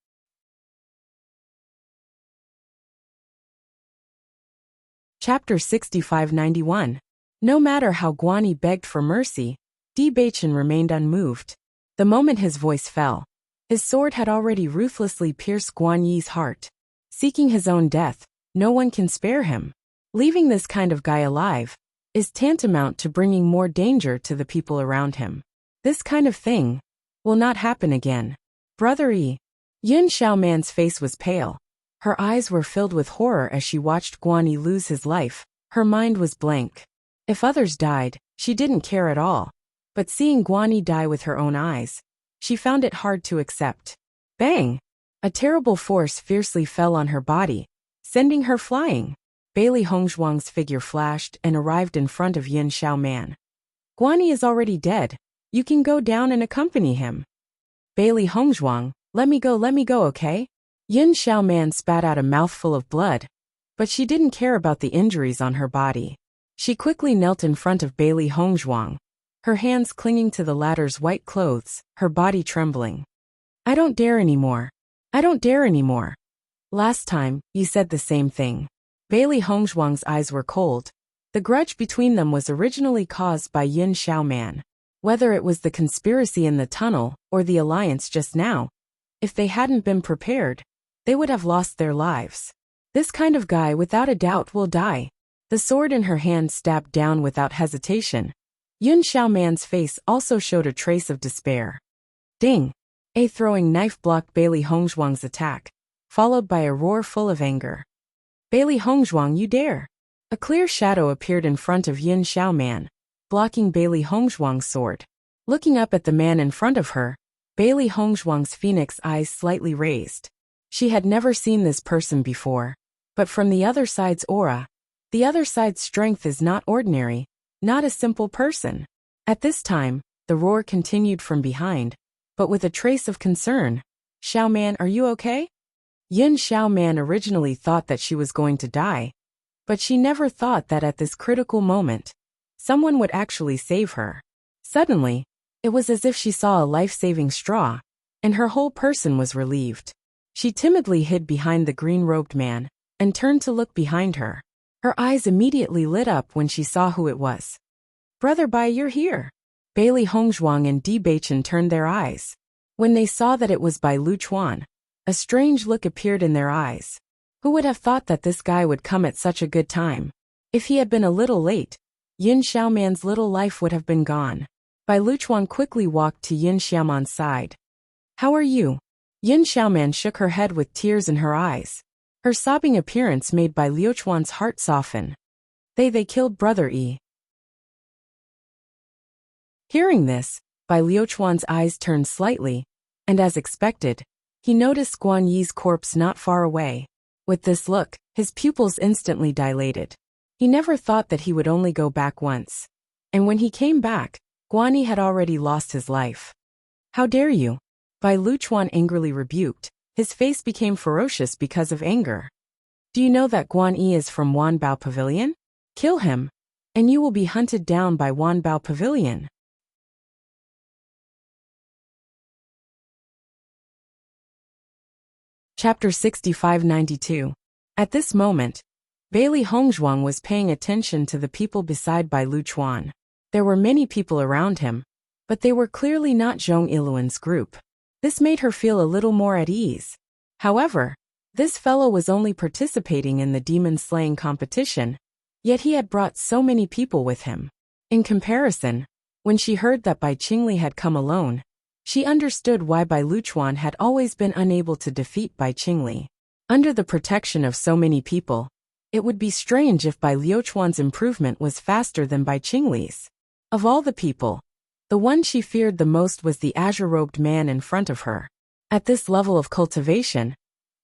Speaker 1: Chapter 6591. No matter how Guan Yi begged for mercy, Di Baichen remained unmoved. The moment his voice fell, his sword had already ruthlessly pierced Guan Yi's heart. Seeking his own death, no one can spare him. Leaving this kind of guy alive is tantamount to bringing more danger to the people around him. This kind of thing will not happen again. Brother Yi. Yun Xiaoman's face was pale. Her eyes were filled with horror as she watched Guan Yi lose his life. Her mind was blank. If others died, she didn't care at all. But seeing Guan Yi die with her own eyes, she found it hard to accept. Bang! A terrible force fiercely fell on her body, sending her flying. Bailey Hongzhuang's figure flashed and arrived in front of Yun Xiaoman. Guan Yi is already dead. You can go down and accompany him. Bailey Hongzhuang, let me go, okay? Yun Xiaoman spat out a mouthful of blood, but she didn't care about the injuries on her body. She quickly knelt in front of Bailey Hongzhuang, her hands clinging to the latter's white clothes, her body trembling. I don't dare anymore. Last time, you said the same thing. Bailey Hongzhuang's eyes were cold. The grudge between them was originally caused by Yun Xiaoman. Whether it was the conspiracy in the tunnel or the alliance just now, if they hadn't been prepared, they would have lost their lives. This kind of guy without a doubt will die. The sword in her hand stabbed down without hesitation. Yun Xiaoman's face also showed a trace of despair. Ding! A throwing knife blocked Bailey Hongzhuang's attack, followed by a roar full of anger. Bailey Hongzhuang, you dare! A clear shadow appeared in front of Yun Xiaoman, blocking Bailey Hongzhuang's sword. Looking up at the man in front of her, Bailey Hongzhuang's phoenix eyes slightly raised. She had never seen this person before, but from the other side's aura, the other side's strength is not ordinary, not a simple person. At this time, the roar continued from behind, but with a trace of concern. Xiaoman, are you okay? Yun Xiaoman originally thought that she was going to die, but she never thought that at this critical moment, someone would actually save her. Suddenly, it was as if she saw a life-saving straw, and her whole person was relieved. She timidly hid behind the green-robed man, and turned to look behind her. Her eyes immediately lit up when she saw who it was. Brother Bai, you're here. Bailey Hongzhuang and Di Baichen turned their eyes. When they saw that it was Bai Liu Chuan, a strange look appeared in their eyes. Who would have thought that this guy would come at such a good time? If he had been a little late, Yun Xiaoman's little life would have been gone. Bai Liu Chuan quickly walked to Yun Xiaoman's side. How are you? Yin Xiaoman shook her head with tears in her eyes. Her sobbing appearance made Bai Liuchuan's heart soften. They killed Brother Yi. Hearing this, Bai Liuchuan's eyes turned slightly, and as expected, he noticed Guan Yi's corpse not far away. With this look, his pupils instantly dilated. He never thought that he would only go back once. And when he came back, Guan Yi had already lost his life. How dare you? Bai Liuchuan angrily rebuked. His face became ferocious because of anger. Do you know that Guan Yi is from Wanbao Pavilion? Kill him, and you will be hunted down by Wanbao Pavilion. Chapter 6592. At this moment, Bailey Hongzhuang was paying attention to the people beside Bai Liuchuan. There were many people around him, but they were clearly not Zhong Iluan's group. This made her feel a little more at ease. However, this fellow was only participating in the demon-slaying competition, yet he had brought so many people with him. In comparison, when she heard that Bai Qingli had come alone, she understood why Bai Liuchuan had always been unable to defeat Bai Qingli. Under the protection of so many people, it would be strange if Bai Liuchuan's improvement was faster than Bai Qingli's. Of all the people, the one she feared the most was the azure-robed man in front of her. At this level of cultivation,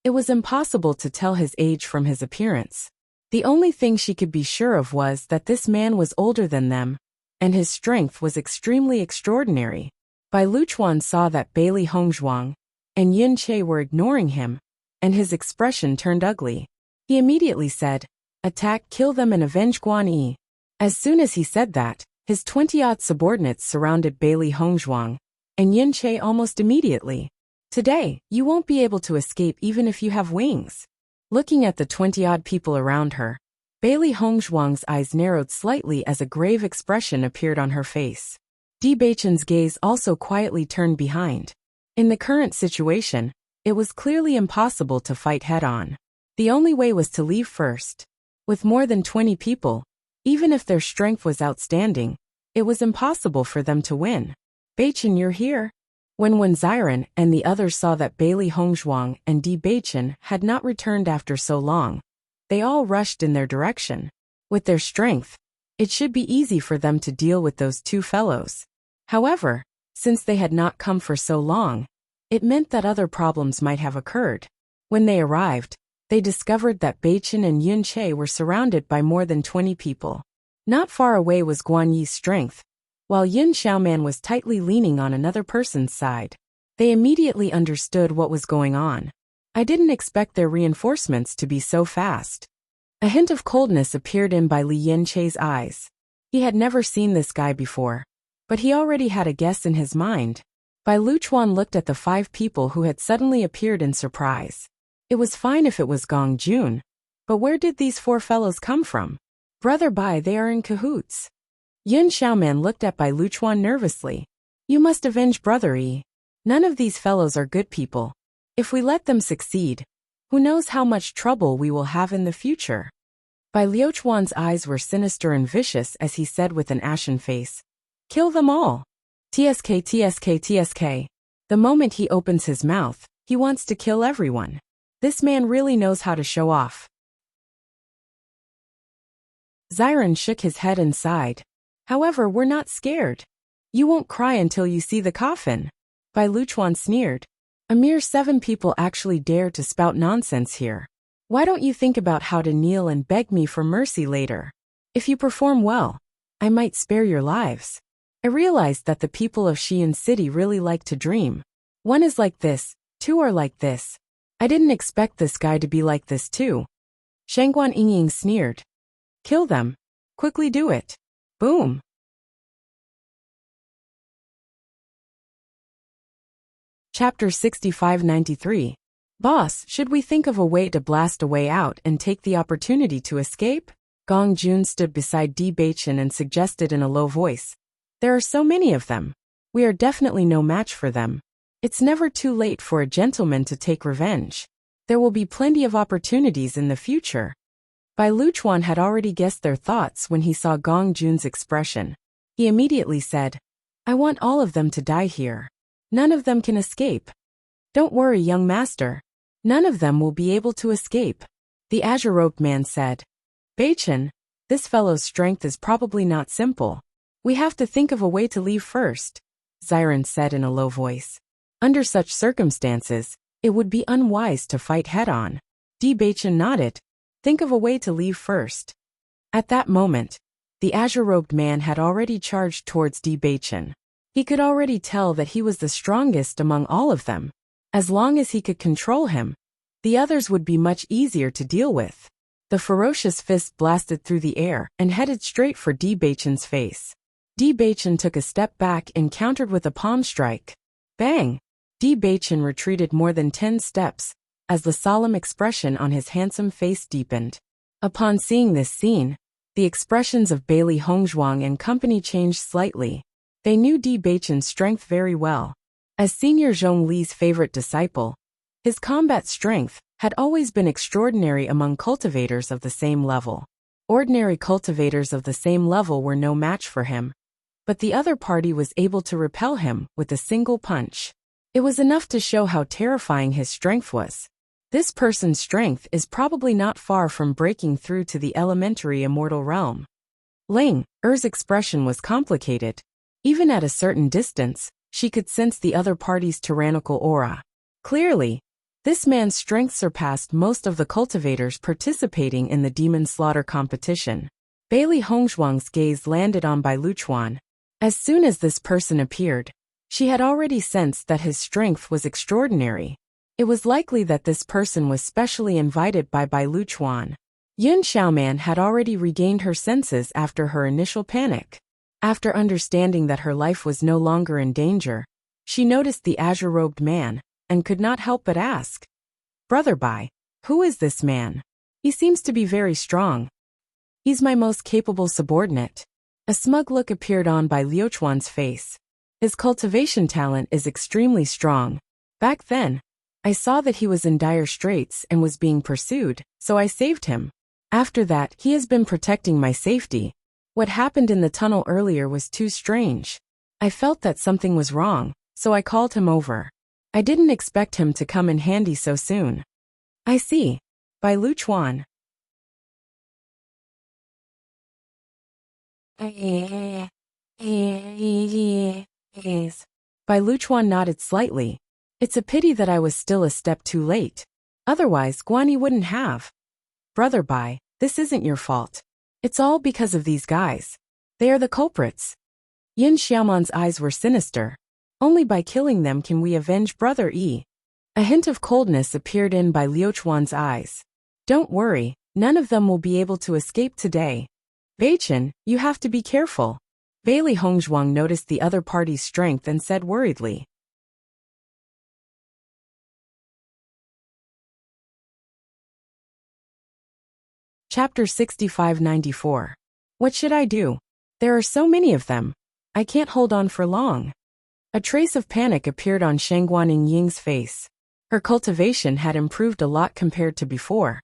Speaker 1: it was impossible to tell his age from his appearance. The only thing she could be sure of was that this man was older than them, and his strength was extremely extraordinary. Bai Liuchuan saw that Bailey Hongzhuang and Yin Che were ignoring him, and his expression turned ugly. He immediately said, "Attack, kill them and avenge Guan Yi." As soon as he said that, his 20-odd subordinates surrounded Bailey Hongzhuang and Yin Che almost immediately. Today, you won't be able to escape even if you have wings. Looking at the 20-odd people around her, Bailey Hongzhuang's eyes narrowed slightly as a grave expression appeared on her face. Di Beichen's gaze also quietly turned behind. In the current situation, it was clearly impossible to fight head-on. The only way was to leave first. With more than 20 people, even if their strength was outstanding, it was impossible for them to win. Beichen, you're here. When Ziran and the others saw that Bailey Hongzhuang and Di Beichen had not returned after so long, they all rushed in their direction. With their strength, it should be easy for them to deal with those two fellows. However, since they had not come for so long, it meant that other problems might have occurred. When they arrived, they discovered that Beichen and Yun Che were surrounded by more than 20 people. Not far away was Guan Yi's strength, while Yin Xiaoman was tightly leaning on another person's side. They immediately understood what was going on. I didn't expect their reinforcements to be so fast. A hint of coldness appeared in Bai Li Yin Che's eyes. He had never seen this guy before, but he already had a guess in his mind. Bai Liuchuan looked at the 5 people who had suddenly appeared in surprise. It was fine if it was Gong Jun, but where did these 4 fellows come from? Brother Bai, they are in cahoots. Yin Xiaoman looked at Bai Liuchuan nervously. You must avenge Brother Yi. None of these fellows are good people. If we let them succeed, who knows how much trouble we will have in the future? Bai Liuchuan's eyes were sinister and vicious as he said with an ashen face, Kill them all. TSK, TSK, TSK. The moment he opens his mouth, he wants to kill everyone. This man really knows how to show off. Ziran shook his head and sighed. However, we're not scared. You won't cry until you see the coffin. Bai Liuchuan sneered. A mere 7 people actually dare to spout nonsense here. Why don't you think about how to kneel and beg me for mercy later? If you perform well, I might spare your lives. I realized that the people of Xi'an City really like to dream. 1 is like this, 2 are like this. I didn't expect this guy to be like this too. Shangguan Yingying sneered. Kill them. Quickly do it. Boom. Chapter 6593. Boss, should we think of a way to blast a way out and take the opportunity to escape? Gong Jun stood beside Di Beichen and suggested in a low voice. There are so many of them. We are definitely no match for them. It's never too late for a gentleman to take revenge. There will be plenty of opportunities in the future. Bai Liuchuan had already guessed their thoughts when he saw Gong Jun's expression. He immediately said, I want all of them to die here. None of them can escape. Don't worry, young master. None of them will be able to escape. The azure-robed man said. Beichen, this fellow's strength is probably not simple. We have to think of a way to leave first, Xiren said in a low voice. Under such circumstances, it would be unwise to fight head-on. Beichen nodded. Think of a way to leave first. At that moment, the azure-robed man had already charged towards Beichen. He could already tell that he was the strongest among all of them. As long as he could control him, the others would be much easier to deal with. The ferocious fist blasted through the air and headed straight for Beichen's face. Beichen took a step back and countered with a palm strike. Bang! Beichen retreated more than 10 steps, as the solemn expression on his handsome face deepened. Upon seeing this scene, the expressions of Bailey Hongzhuang and company changed slightly. They knew Beichen's strength very well. As Senior Zhongli's favorite disciple, his combat strength had always been extraordinary among cultivators of the same level. Ordinary cultivators of the same level were no match for him, but the other party was able to repel him with a single punch. It was enough to show how terrifying his strength was. This person's strength is probably not far from breaking through to the elementary immortal realm. Ling Er's expression was complicated. Even at a certain distance, she could sense the other party's tyrannical aura. Clearly, this man's strength surpassed most of the cultivators participating in the demon slaughter competition. Bailey Hongzhuang's gaze landed on Bai Luchuan. As soon as this person appeared, she had already sensed that his strength was extraordinary. It was likely that this person was specially invited by Bai Luchuan. Yun Xiaoman had already regained her senses after her initial panic. After understanding that her life was no longer in danger, she noticed the azure-robed man, and could not help but ask, Brother Bai, who is this man? He seems to be very strong. He's my most capable subordinate. A smug look appeared on Bai Luchuan's face. His cultivation talent is extremely strong. Back then, I saw that he was in dire straits and was being pursued, so I saved him. After that, he has been protecting my safety. What happened in the tunnel earlier was too strange. I felt that something was wrong, so I called him over. I didn't expect him to come in handy so soon. I see. Bai Luchuan. Bai Luchuan nodded slightly. It's a pity that I was still a step too late. Otherwise, Guani wouldn't have. Brother Bai, this isn't your fault. It's all because of these guys. They are the culprits. Yin Xiaoman's eyes were sinister. Only by killing them can we avenge Brother Yi. A hint of coldness appeared in Bai Luchuan's eyes. Don't worry, none of them will be able to escape today. Beichen, you have to be careful. Bailey Hongzhuang noticed the other party's strength and said worriedly. Chapter 6594. What should I do? There are so many of them. I can't hold on for long. A trace of panic appeared on Shangguaning Ying's face. Her cultivation had improved a lot compared to before.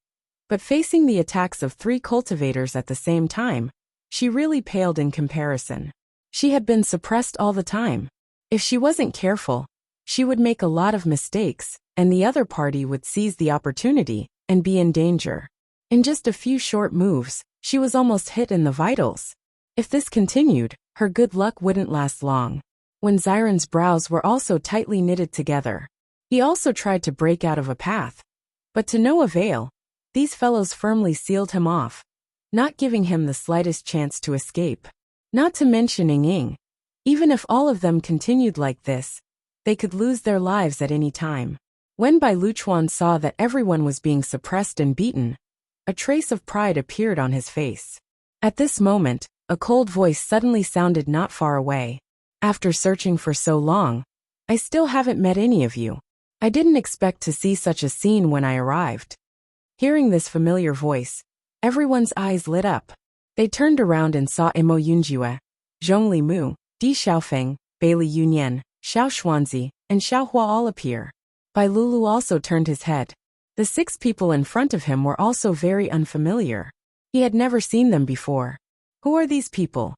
Speaker 1: But facing the attacks of 3 cultivators at the same time, she really paled in comparison. She had been suppressed all the time. If she wasn't careful, she would make a lot of mistakes, and the other party would seize the opportunity and be in danger. In just a few short moves, she was almost hit in the vitals. If this continued, her good luck wouldn't last long. When Xiren's brows were also tightly knitted together, he also tried to break out of a path. But to no avail, these fellows firmly sealed him off, not giving him the slightest chance to escape. Not to mention Ying. Even if all of them continued like this, they could lose their lives at any time. When Bai Luchuan saw that everyone was being suppressed and beaten, a trace of pride appeared on his face. At this moment, a cold voice suddenly sounded not far away. After searching for so long, I still haven't met any of you. I didn't expect to see such a scene when I arrived. Hearing this familiar voice, everyone's eyes lit up. They turned around and saw Imo Yunjue, Zhongli Mu, Di Xiaofeng, Bailey Yunyan, Xiao Xuanzi, and Xiao Hua all appear. Bai Lulu also turned his head. The 6 people in front of him were also very unfamiliar. He had never seen them before. Who are these people?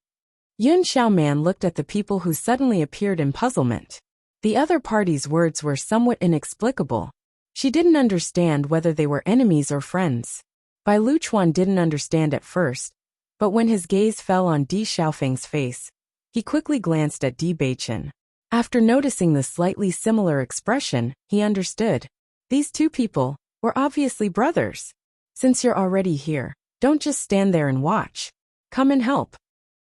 Speaker 1: Yun Xiaoman looked at the people who suddenly appeared in puzzlement. The other party's words were somewhat inexplicable. She didn't understand whether they were enemies or friends. Bai Luchuan didn't understand at first, but when his gaze fell on Di Xiaofeng's face, he quickly glanced at Di Beichen. After noticing the slightly similar expression, he understood. These two people were obviously brothers. Since you're already here, don't just stand there and watch. Come and help.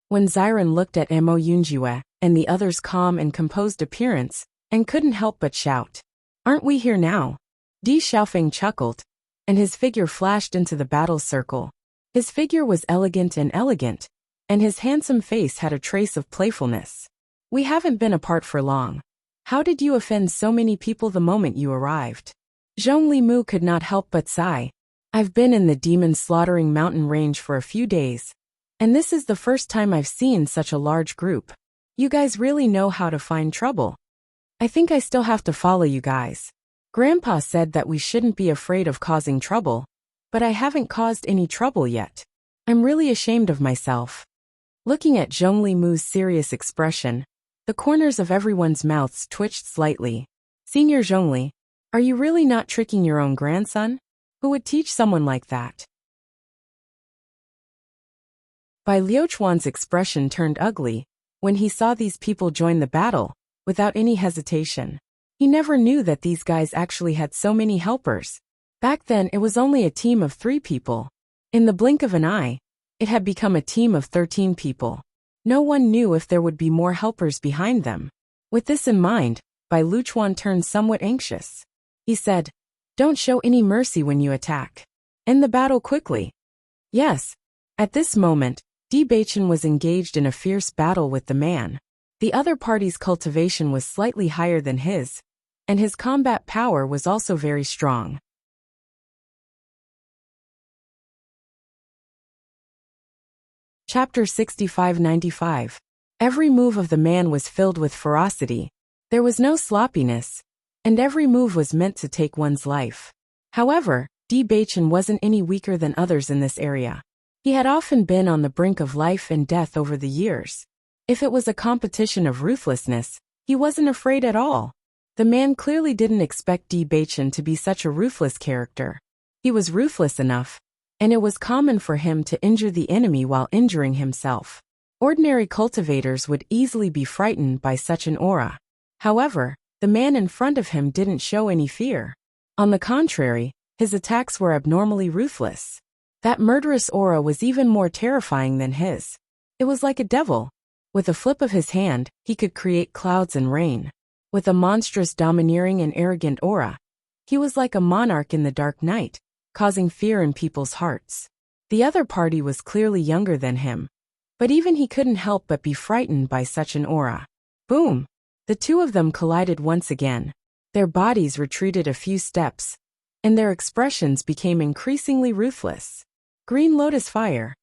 Speaker 1: When Xiren looked at Mo Yunjue and the other's calm and composed appearance, and couldn't help but shout, "Aren't we here now?" Di Xiaofeng chuckled, and his figure flashed into the battle circle. His figure was elegant, and his handsome face had a trace of playfulness. "We haven't been apart for long. How did you offend so many people the moment you arrived?" Zhongli Mu could not help but sigh. "I've been in the demon slaughtering mountain range for a few days, and this is the first time I've seen such a large group. You guys really know how to find trouble. I think I still have to follow you guys. Grandpa said that we shouldn't be afraid of causing trouble, but I haven't caused any trouble yet. I'm really ashamed of myself." Looking at Zhongli Mu's serious expression, the corners of everyone's mouths twitched slightly. "Senior Zhongli, are you really not tricking your own grandson? Who would teach someone like that?" Bai Liuchuan's expression turned ugly when he saw these people join the battle, without any hesitation. He never knew that these guys actually had so many helpers. Back then it was only a team of 3 people. In the blink of an eye, it had become a team of 13 people. No one knew if there would be more helpers behind them. With this in mind, Bai Luchuan turned somewhat anxious. He said, "Don't show any mercy when you attack. End the battle quickly." Yes. At this moment, Di Beichen was engaged in a fierce battle with the man. The other party's cultivation was slightly higher than his, and his combat power was also very strong. Chapter 65-95. Every move of the man was filled with ferocity. There was no sloppiness, and every move was meant to take one's life. However, Di Beichen wasn't any weaker than others in this area. He had often been on the brink of life and death over the years. If it was a competition of ruthlessness, he wasn't afraid at all. The man clearly didn't expect Di Beichen to be such a ruthless character. He was ruthless enough, and it was common for him to injure the enemy while injuring himself. Ordinary cultivators would easily be frightened by such an aura. However, the man in front of him didn't show any fear. On the contrary, his attacks were abnormally ruthless. That murderous aura was even more terrifying than his. It was like a devil. With a flip of his hand, he could create clouds and rain. With a monstrous, domineering and arrogant aura, he was like a monarch in the dark night, causing fear in people's hearts. The other party was clearly younger than him, but even he couldn't help but be frightened by such an aura. Boom! The two of them collided once again. Their bodies retreated a few steps, and their expressions became increasingly ruthless. Green lotus fire.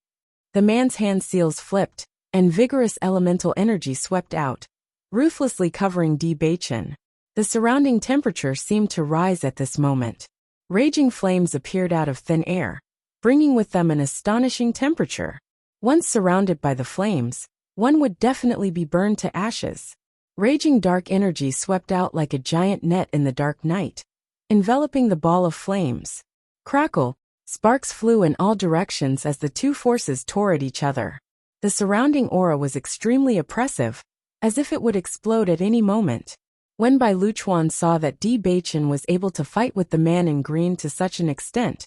Speaker 1: The man's hand seals flipped, and vigorous elemental energy swept out, ruthlessly covering Di Beichen. The surrounding temperature seemed to rise at this moment. Raging flames appeared out of thin air, bringing with them an astonishing temperature. Once surrounded by the flames, one would definitely be burned to ashes. Raging dark energy swept out like a giant net in the dark night, enveloping the ball of flames. Crackle, sparks flew in all directions as the two forces tore at each other. The surrounding aura was extremely oppressive, as if it would explode at any moment. When Bai Luchuan saw that Di Beichen was able to fight with the man in green to such an extent,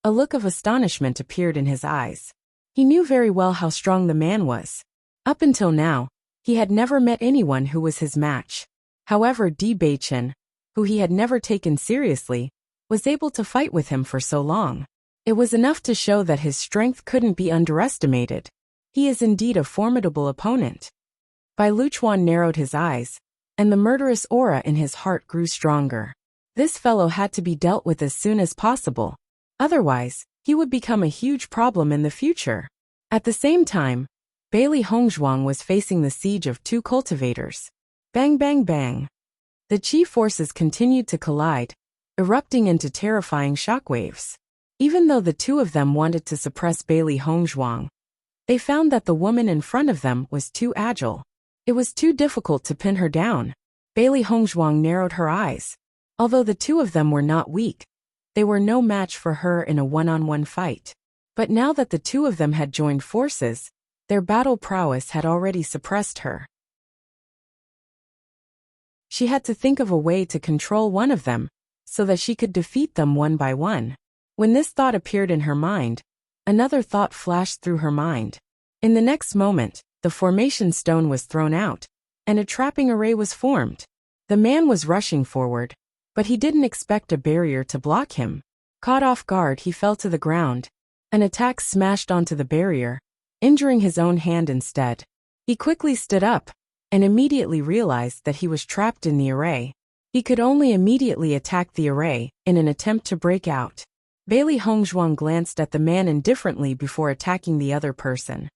Speaker 1: a look of astonishment appeared in his eyes. He knew very well how strong the man was. Up until now, he had never met anyone who was his match. However, Di Beichen, who he had never taken seriously, was able to fight with him for so long. It was enough to show that his strength couldn't be underestimated. He is indeed a formidable opponent. Bai Luchuan narrowed his eyes, and the murderous aura in his heart grew stronger. This fellow had to be dealt with as soon as possible. Otherwise, he would become a huge problem in the future. At the same time, Bailey Hongzhuang was facing the siege of two cultivators. Bang bang bang. The chi forces continued to collide, erupting into terrifying shockwaves. Even though the two of them wanted to suppress Bailey Hongzhuang, they found that the woman in front of them was too agile. It was too difficult to pin her down. Bailey Hongzhuang narrowed her eyes. Although the two of them were not weak, they were no match for her in a one-on-one fight. But now that the two of them had joined forces, their battle prowess had already suppressed her. She had to think of a way to control one of them, so that she could defeat them one by one. When this thought appeared in her mind, another thought flashed through her mind. In the next moment, the formation stone was thrown out, and a trapping array was formed. The man was rushing forward, but he didn't expect a barrier to block him. Caught off guard, he fell to the ground. An attack smashed onto the barrier, injuring his own hand instead. He quickly stood up, and immediately realized that he was trapped in the array. He could only immediately attack the array, in an attempt to break out. Bailey Hongzhuang glanced at the man indifferently before attacking the other person.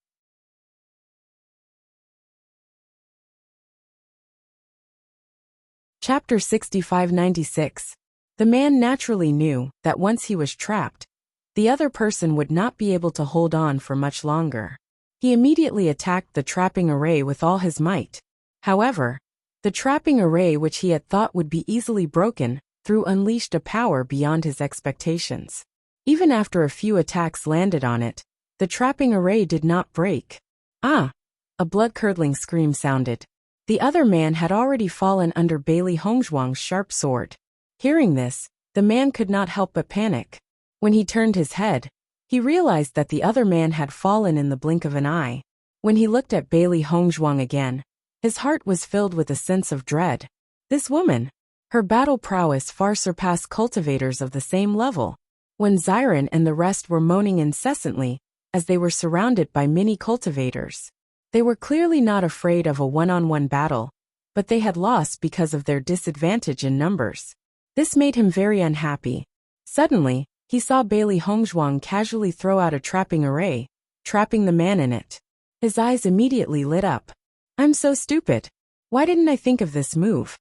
Speaker 1: Chapter 65-96. The man naturally knew that once he was trapped, the other person would not be able to hold on for much longer. He immediately attacked the trapping array with all his might. However, the trapping array, which he had thought would be easily broken, unleashed a power beyond his expectations. Even after a few attacks landed on it, the trapping array did not break. Ah! A blood-curdling scream sounded. The other man had already fallen under Bailey Hongzhuang's sharp sword. Hearing this, the man could not help but panic. When he turned his head, he realized that the other man had fallen in the blink of an eye. When he looked at Bailey Hongzhuang again, his heart was filled with a sense of dread. This woman, her battle prowess far surpassed cultivators of the same level. When Xiren and the rest were moaning incessantly, as they were surrounded by many cultivators. They were clearly not afraid of a one-on-one battle, but they had lost because of their disadvantage in numbers. This made him very unhappy. Suddenly, he saw Bailey Hongzhuang casually throw out a trapping array, trapping the man in it. His eyes immediately lit up. I'm so stupid. Why didn't I think of this move?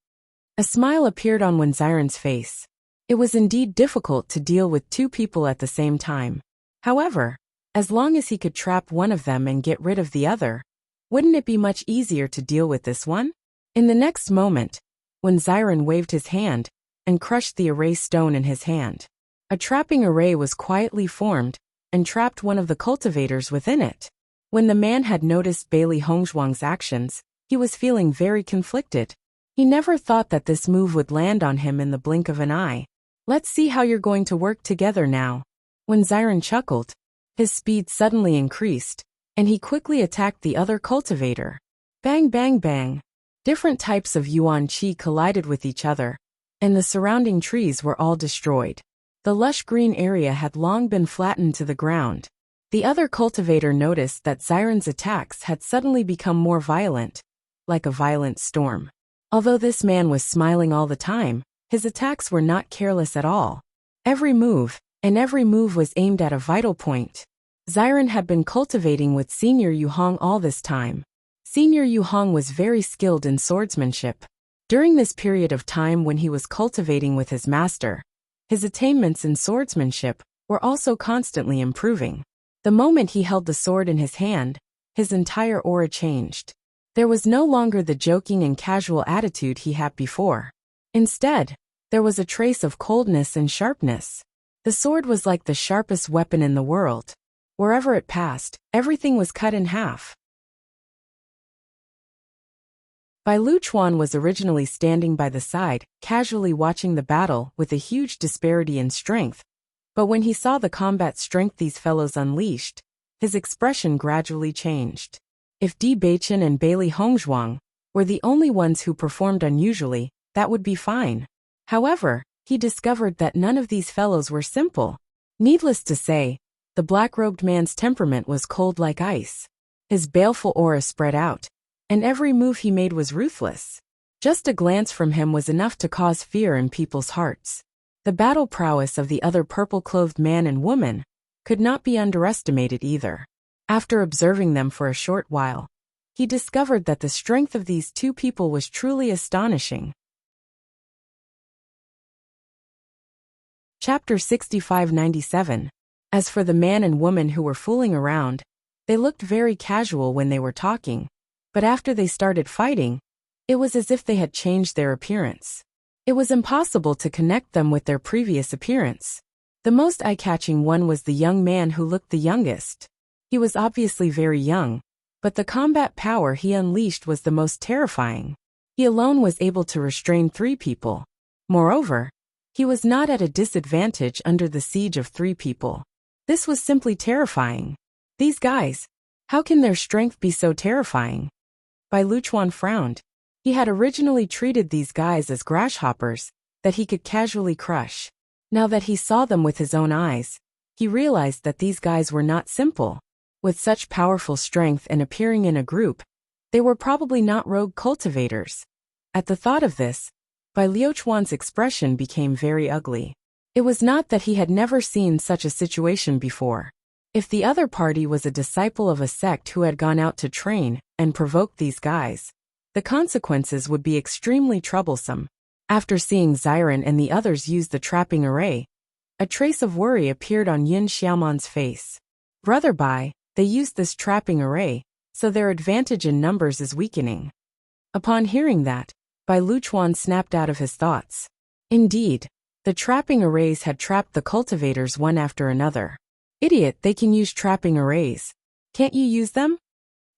Speaker 1: A smile appeared on Xiren's face. It was indeed difficult to deal with two people at the same time. However, as long as he could trap one of them and get rid of the other, wouldn't it be much easier to deal with this one? In the next moment, when Xiren waved his hand and crushed the array stone in his hand, a trapping array was quietly formed and trapped one of the cultivators within it. When the man had noticed Bailey Hongzhuang's actions, he was feeling very conflicted. He never thought that this move would land on him in the blink of an eye. Let's see how you're going to work together now. When Xiren chuckled, his speed suddenly increased, and he quickly attacked the other cultivator. Bang bang bang. Different types of yuan qi collided with each other, and the surrounding trees were all destroyed. The lush green area had long been flattened to the ground. The other cultivator noticed that Xiren's attacks had suddenly become more violent, like a violent storm. Although this man was smiling all the time, his attacks were not careless at all. Every move was aimed at a vital point. Xiren had been cultivating with Senior Yu Hong all this time. Senior Yu Hong was very skilled in swordsmanship. During this period of time when he was cultivating with his master, his attainments in swordsmanship were also constantly improving. The moment he held the sword in his hand, his entire aura changed. There was no longer the joking and casual attitude he had before. Instead, there was a trace of coldness and sharpness. The sword was like the sharpest weapon in the world. Wherever it passed, everything was cut in half. Bai Luchuan was originally standing by the side, casually watching the battle with a huge disparity in strength. But when he saw the combat strength these fellows unleashed, his expression gradually changed. If Di Beichen and Bailey Hongzhuang were the only ones who performed unusually, that would be fine. However, he discovered that none of these fellows were simple. Needless to say, the black-robed man's temperament was cold like ice. His baleful aura spread out, and every move he made was ruthless. Just a glance from him was enough to cause fear in people's hearts. The battle prowess of the other purple-clothed man and woman could not be underestimated either. After observing them for a short while, he discovered that the strength of these two people was truly astonishing. Chapter 65-97. As for the man and woman who were fooling around, they looked very casual when they were talking, but after they started fighting, It was as if they had changed their appearance. It was impossible to connect them with their previous appearance. The most eye-catching one was the young man who looked the youngest. He was obviously very young, but the combat power he unleashed was the most terrifying. He alone was able to restrain 3 people. Moreover, he was not at a disadvantage under the siege of 3 people. This was simply terrifying. These guys, how can their strength be so terrifying? Bai Luchuan frowned. He had originally treated these guys as grasshoppers that he could casually crush. Now that he saw them with his own eyes, he realized that these guys were not simple. With such powerful strength and appearing in a group, they were probably not rogue cultivators. At the thought of this, Bai Luchuan's expression became very ugly. It was not that he had never seen such a situation before. If the other party was a disciple of a sect who had gone out to train and provoke these guys, the consequences would be extremely troublesome. After seeing Xiren and the others use the trapping array, a trace of worry appeared on Yin Xiaoman's face. Brother Bai, they used this trapping array, so their advantage in numbers is weakening. Upon hearing that, Bai Luchuan snapped out of his thoughts. Indeed, the trapping arrays had trapped the cultivators one after another. Idiot, they can use trapping arrays. Can't you use them?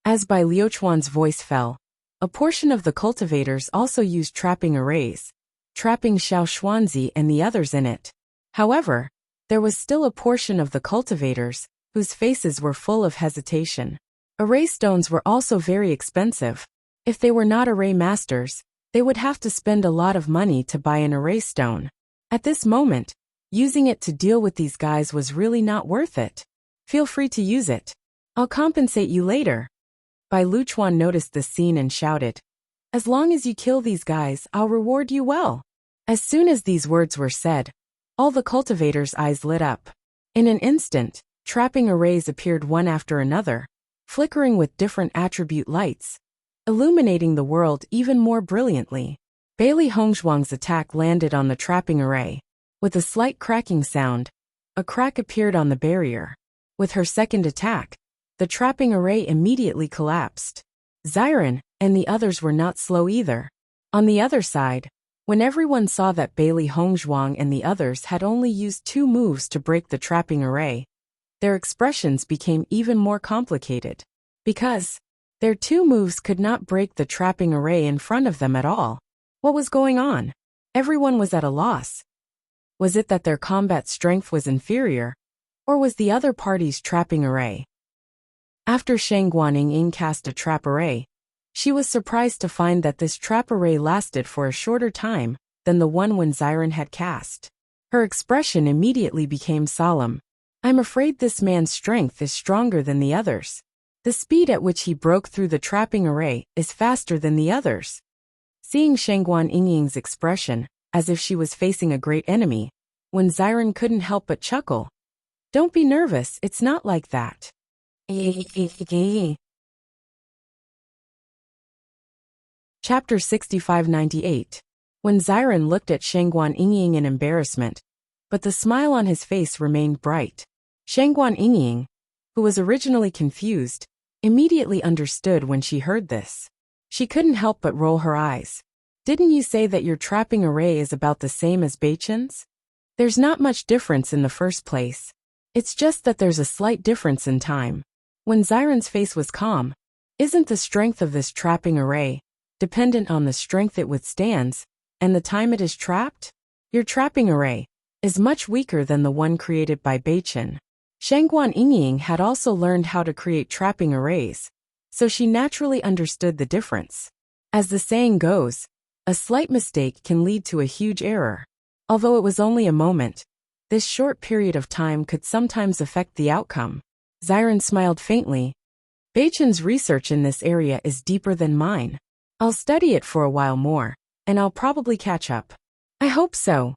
Speaker 1: As Bai Luchuan's voice fell, a portion of the cultivators also used trapping arrays, trapping Xiao Xuanzi and the others in it. However, there was still a portion of the cultivators whose faces were full of hesitation. Array stones were also very expensive. If they were not array masters, they would have to spend a lot of money to buy an array stone. At this moment, using it to deal with these guys was really not worth it. Feel free to use it. I'll compensate you later. Bai Luchuan noticed this scene and shouted, "As long as you kill these guys, I'll reward you well." As soon as these words were said, all the cultivators' eyes lit up. In an instant, trapping arrays appeared one after another, flickering with different attribute lights, illuminating the world even more brilliantly. Bailey Hongzhuang's attack landed on the trapping array. With a slight cracking sound, a crack appeared on the barrier. With her second attack, the trapping array immediately collapsed. Xiren and the others were not slow either. On the other side, when everyone saw that Bailey Hongzhuang and the others had only used 2 moves to break the trapping array, their expressions became even more complicated. Because their 2 moves could not break the trapping array in front of them at all. What was going on? Everyone was at a loss. Was it that their combat strength was inferior, or was the other party's trapping array? After Shang Guanying cast a trap array, she was surprised to find that this trap array lasted for a shorter time than the one when Xiren had cast. Her expression immediately became solemn. I'm afraid this man's strength is stronger than the others. The speed at which he broke through the trapping array is faster than the others. Seeing Shang Guanying's expression, as if she was facing a great enemy, when Xiren couldn't help but chuckle. Don't be nervous, it's not like that. Chapter 6598. When Xiren looked at Shang Guanying in embarrassment, but the smile on his face remained bright. Shang Guanying, who was originally confused, immediately understood when she heard this. She couldn't help but roll her eyes. Didn't you say that your trapping array is about the same as Beichen's? There's not much difference in the first place. It's just that there's a slight difference in time. When Xiren's face was calm, isn't the strength of this trapping array dependent on the strength it withstands and the time it is trapped? Your trapping array is much weaker than the one created by Beichen. Shang Guanying had also learned how to create trapping arrays, so she naturally understood the difference. As the saying goes, a slight mistake can lead to a huge error. Although it was only a moment, this short period of time could sometimes affect the outcome. Xiren smiled faintly. Beichen's research in this area is deeper than mine. I'll study it for a while more, and I'll probably catch up. I hope so.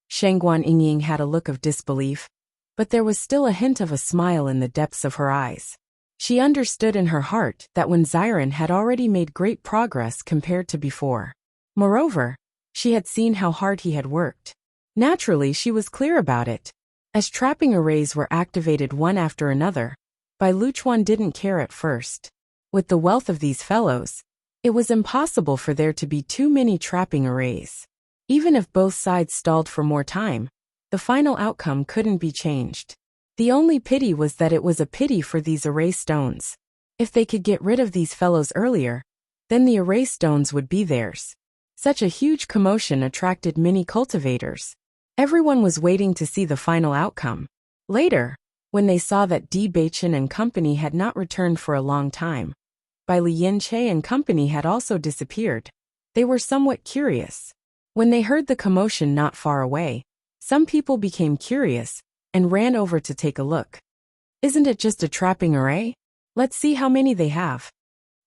Speaker 1: Shang Guanying had a look of disbelief, but there was still a hint of a smile in the depths of her eyes. She understood in her heart that when Xiren had already made great progress compared to before. Moreover, she had seen how hard he had worked. Naturally, she was clear about it. As trapping arrays were activated one after another, Bai Luchuan didn't care at first. With the wealth of these fellows, It was impossible for there to be too many trapping arrays. Even if both sides stalled for more time, the final outcome couldn't be changed. The only pity was that it was a pity for these array stones. If they could get rid of these fellows earlier, then the array stones would be theirs. Such a huge commotion attracted many cultivators. Everyone was waiting to see the final outcome. Later, when they saw that DestinyThe and company had not returned for a long time, Enchanting and company had also disappeared, they were somewhat curious. When they heard the commotion not far away, some people became curious and ran over to take a look. Isn't it just a trapping array? Let's see how many they have.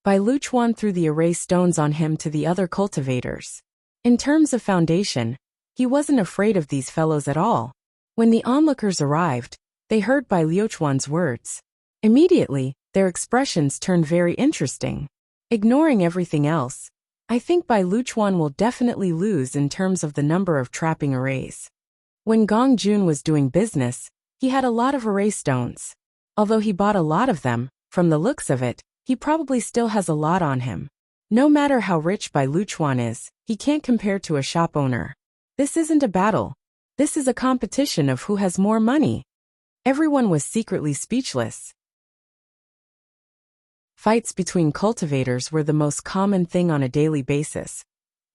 Speaker 1: Luchuan threw the array stones on him to the other cultivators. In terms of foundation, he wasn't afraid of these fellows at all. When the onlookers arrived, they heard Luchuan's words. Immediately, their expressions turned very interesting. Ignoring everything else, I think Luchuan will definitely lose in terms of the number of trapping arrays. When Gongjun was doing business, he had a lot of array stones. Although he bought a lot of them, from the looks of it, he probably still has a lot on him. No matter how rich Luchuan is, he can't compare to a shop owner. This isn't a battle. This is a competition of who has more money. Everyone was secretly speechless. Fights between cultivators were the most common thing on a daily basis.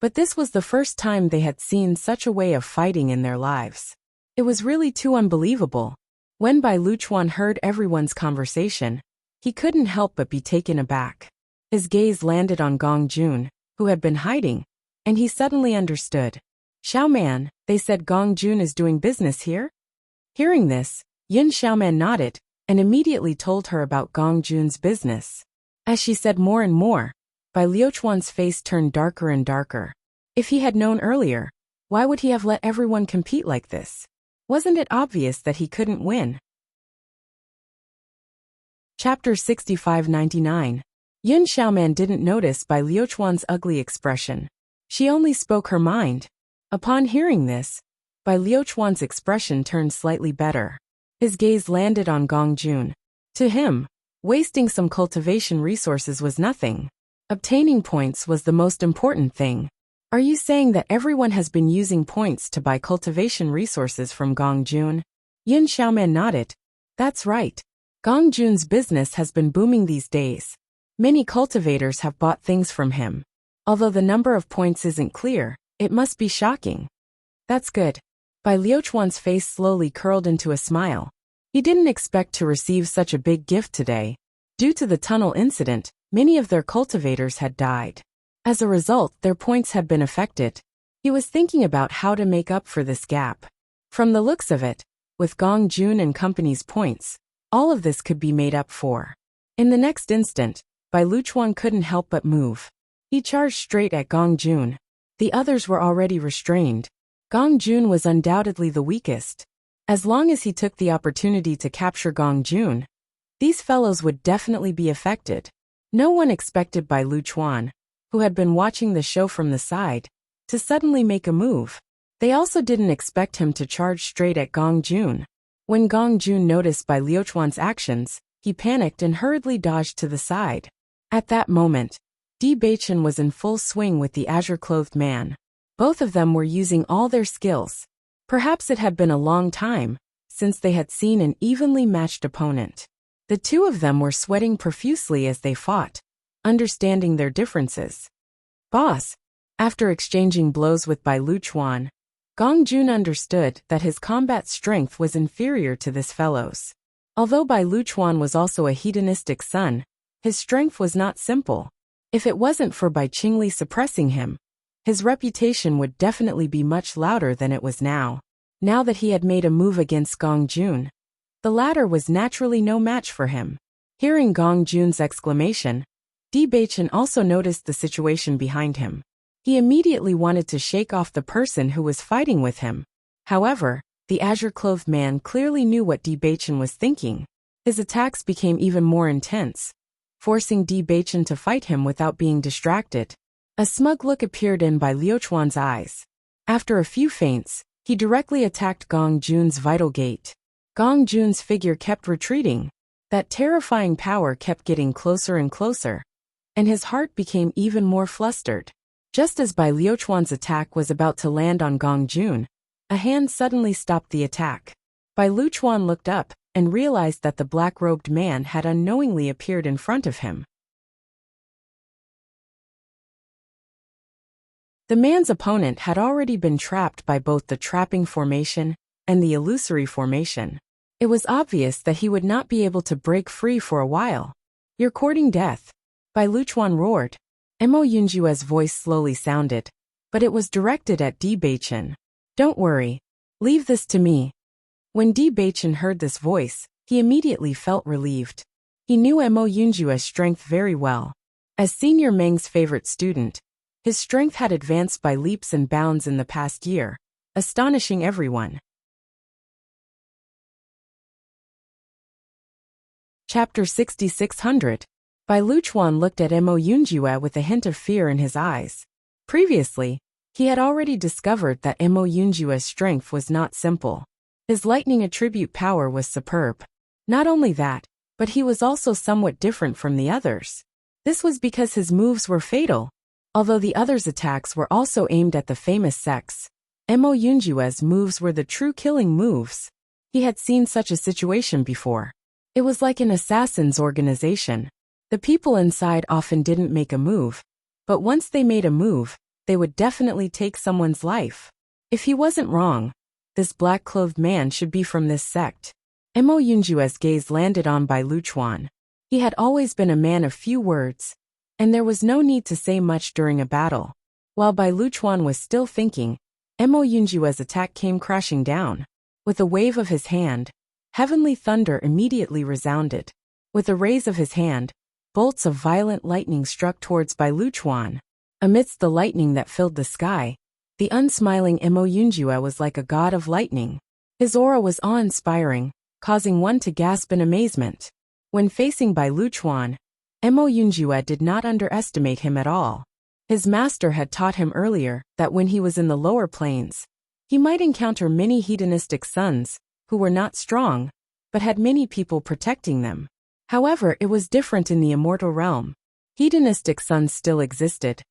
Speaker 1: But this was the first time they had seen such a way of fighting in their lives. It was really too unbelievable. When Luchuan heard everyone's conversation, he couldn't help but be taken aback. His gaze landed on Gongjun, who had been hiding, and he suddenly understood. Xiaoman, they said Gongjun is doing business here? Hearing this, Xiaoman nodded, and immediately told her about Gongjun's business. As she said more and more, Luchuan's face turned darker and darker. If he had known earlier, why would he have let everyone compete like this? Wasn't it obvious that he couldn't win? Chapter 6599. Xiaoman didn't notice Luchuan's ugly expression. She only spoke her mind. Upon hearing this, Luchuan's expression turned slightly better. His gaze landed on Gongjun. To him, wasting some cultivation resources was nothing. Obtaining points was the most important thing. Are you saying that everyone has been using points to buy cultivation resources from Gongjun? Xiaoman nodded. That's right. Gongjun's business has been booming these days. Many cultivators have bought things from him. Although the number of points isn't clear, it must be shocking. That's good. Luchuan's face slowly curled into a smile. He didn't expect to receive such a big gift today. Due to the tunnel incident, many of their cultivators had died. As a result, their points had been affected. He was thinking about how to make up for this gap. From the looks of it, with Gongjun and company's points, all of this could be made up for. In the next instant, Luchuan couldn't help but move. He charged straight at Gongjun. The others were already restrained. Gongjun was undoubtedly the weakest. As long as he took the opportunity to capture Gongjun, these fellows would definitely be affected. No one expected Luchuan, who had been watching the show from the side, to suddenly make a move. They also didn't expect him to charge straight at Gongjun. When Gongjun noticed Luchuan's actions, he panicked and hurriedly dodged to the side. At that moment, DestinyThe was in full swing with the azure-clothed man. Both of them were using all their skills. Perhaps it had been a long time since they had seen an evenly matched opponent. The two of them were sweating profusely as they fought, understanding their differences. Boss, after exchanging blows with Luchuan, Gongjun understood that his combat strength was inferior to this fellow's. Although Luchuan was also a hedonistic son, his strength was not simple. If it wasn't for Qingli suppressing him, his reputation would definitely be much louder than it was now. Now that he had made a move against Gongjun, the latter was naturally no match for him. Hearing Gongjun's exclamation, DestinyThe also noticed the situation behind him. He immediately wanted to shake off the person who was fighting with him. However, the azure-clothed man clearly knew what DestinyThe was thinking. His attacks became even more intense, forcing DestinyThe to fight him without being distracted. A smug look appeared in Luchuan's eyes. After a few feints, he directly attacked Gongjun's vital gate. Gongjun's figure kept retreating. That terrifying power kept getting closer and closer. and his heart became even more flustered. Just as Bai Liuchuan's attack was about to land on Gong Jun, a hand suddenly stopped the attack. Bai Liuchuan looked up and realized that the black-robed man had unknowingly appeared in front of him. The man's opponent had already been trapped by both the trapping formation and the illusory formation. It was obvious that he would not be able to break free for a while. "You're courting death," Bai Liuchuan roared. Mo Yunjue's voice slowly sounded, but it was directed at Di Beichen. "Don't worry. Leave this to me." When Di Beichen heard this voice, he immediately felt relieved. He knew Mo Yunjue's strength very well. As Senior Meng's favorite student, his strength had advanced by leaps and bounds in the past year, astonishing everyone. Chapter 6600. Bai Liuchuan looked at Mo Yunjue with a hint of fear in his eyes. Previously, he had already discovered that Mo Yunjue's strength was not simple. His lightning attribute power was superb. Not only that, but he was also somewhat different from the others. This was because his moves were fatal. Although the others' attacks were also aimed at the famous sex, Mo Yunjue's moves were the true killing moves. He had seen such a situation before. It was like an assassin's organization. The people inside often didn't make a move, but once they made a move, they would definitely take someone's life. If he wasn't wrong, this black-clothed man should be from this sect. Mo Yunjue's gaze landed on Bai Liuchuan. He had always been a man of few words, and there was no need to say much during a battle. While Bai Liuchuan was still thinking, Mo Yunjue's attack came crashing down. With a wave of his hand, heavenly thunder immediately resounded. With a raise of his hand, bolts of violent lightning struck towards Bai Liuchuan. Amidst the lightning that filled the sky, the unsmiling Mo Yunjue was like a god of lightning. His aura was awe-inspiring, causing one to gasp in amazement. When facing Bai Liuchuan, Mo Yunjue did not underestimate him at all. His master had taught him earlier that when he was in the lower planes, he might encounter many hedonistic sons, who were not strong, but had many people protecting them. However, it was different in the immortal realm. Hedonistic sons still existed,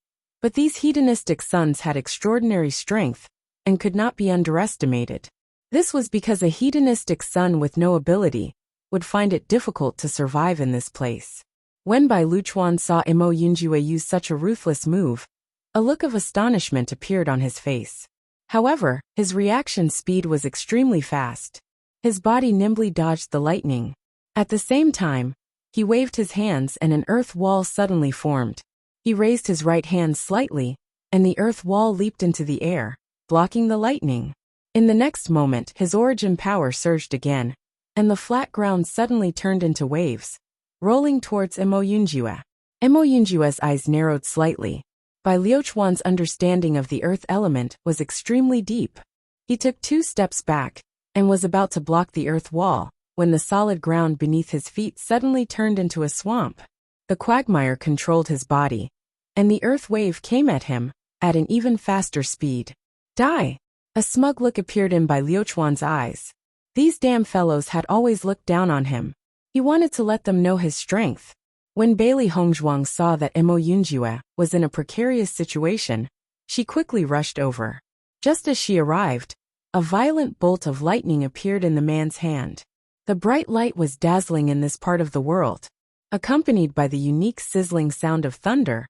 Speaker 1: but these hedonistic sons had extraordinary strength and could not be underestimated. This was because a hedonistic son with no ability would find it difficult to survive in this place. When Bai Liuchuan saw Mo Yunjue use such a ruthless move, a look of astonishment appeared on his face. However, his reaction speed was extremely fast. His body nimbly dodged the lightning. At the same time, he waved his hands and an earth wall suddenly formed. He raised his right hand slightly, and the earth wall leaped into the air, blocking the lightning. In the next moment, his origin power surged again, and the flat ground suddenly turned into waves, rolling towards Mo Yunjue. Mo Yunjue's eyes narrowed slightly. Bai Liuchuan's understanding of the earth element was extremely deep. He took 2 steps back, and was about to block the earth wall, when the solid ground beneath his feet suddenly turned into a swamp. The quagmire controlled his body, and the earth wave came at him, at an even faster speed. Die! A smug look appeared in Bai Liuchuan's eyes. These damn fellows had always looked down on him. He wanted to let them know his strength. When Bailey Hongzhuang saw that Mo Yunjue was in a precarious situation, she quickly rushed over. Just as she arrived, a violent bolt of lightning appeared in the man's hand. The bright light was dazzling in this part of the world. Accompanied by the unique sizzling sound of thunder,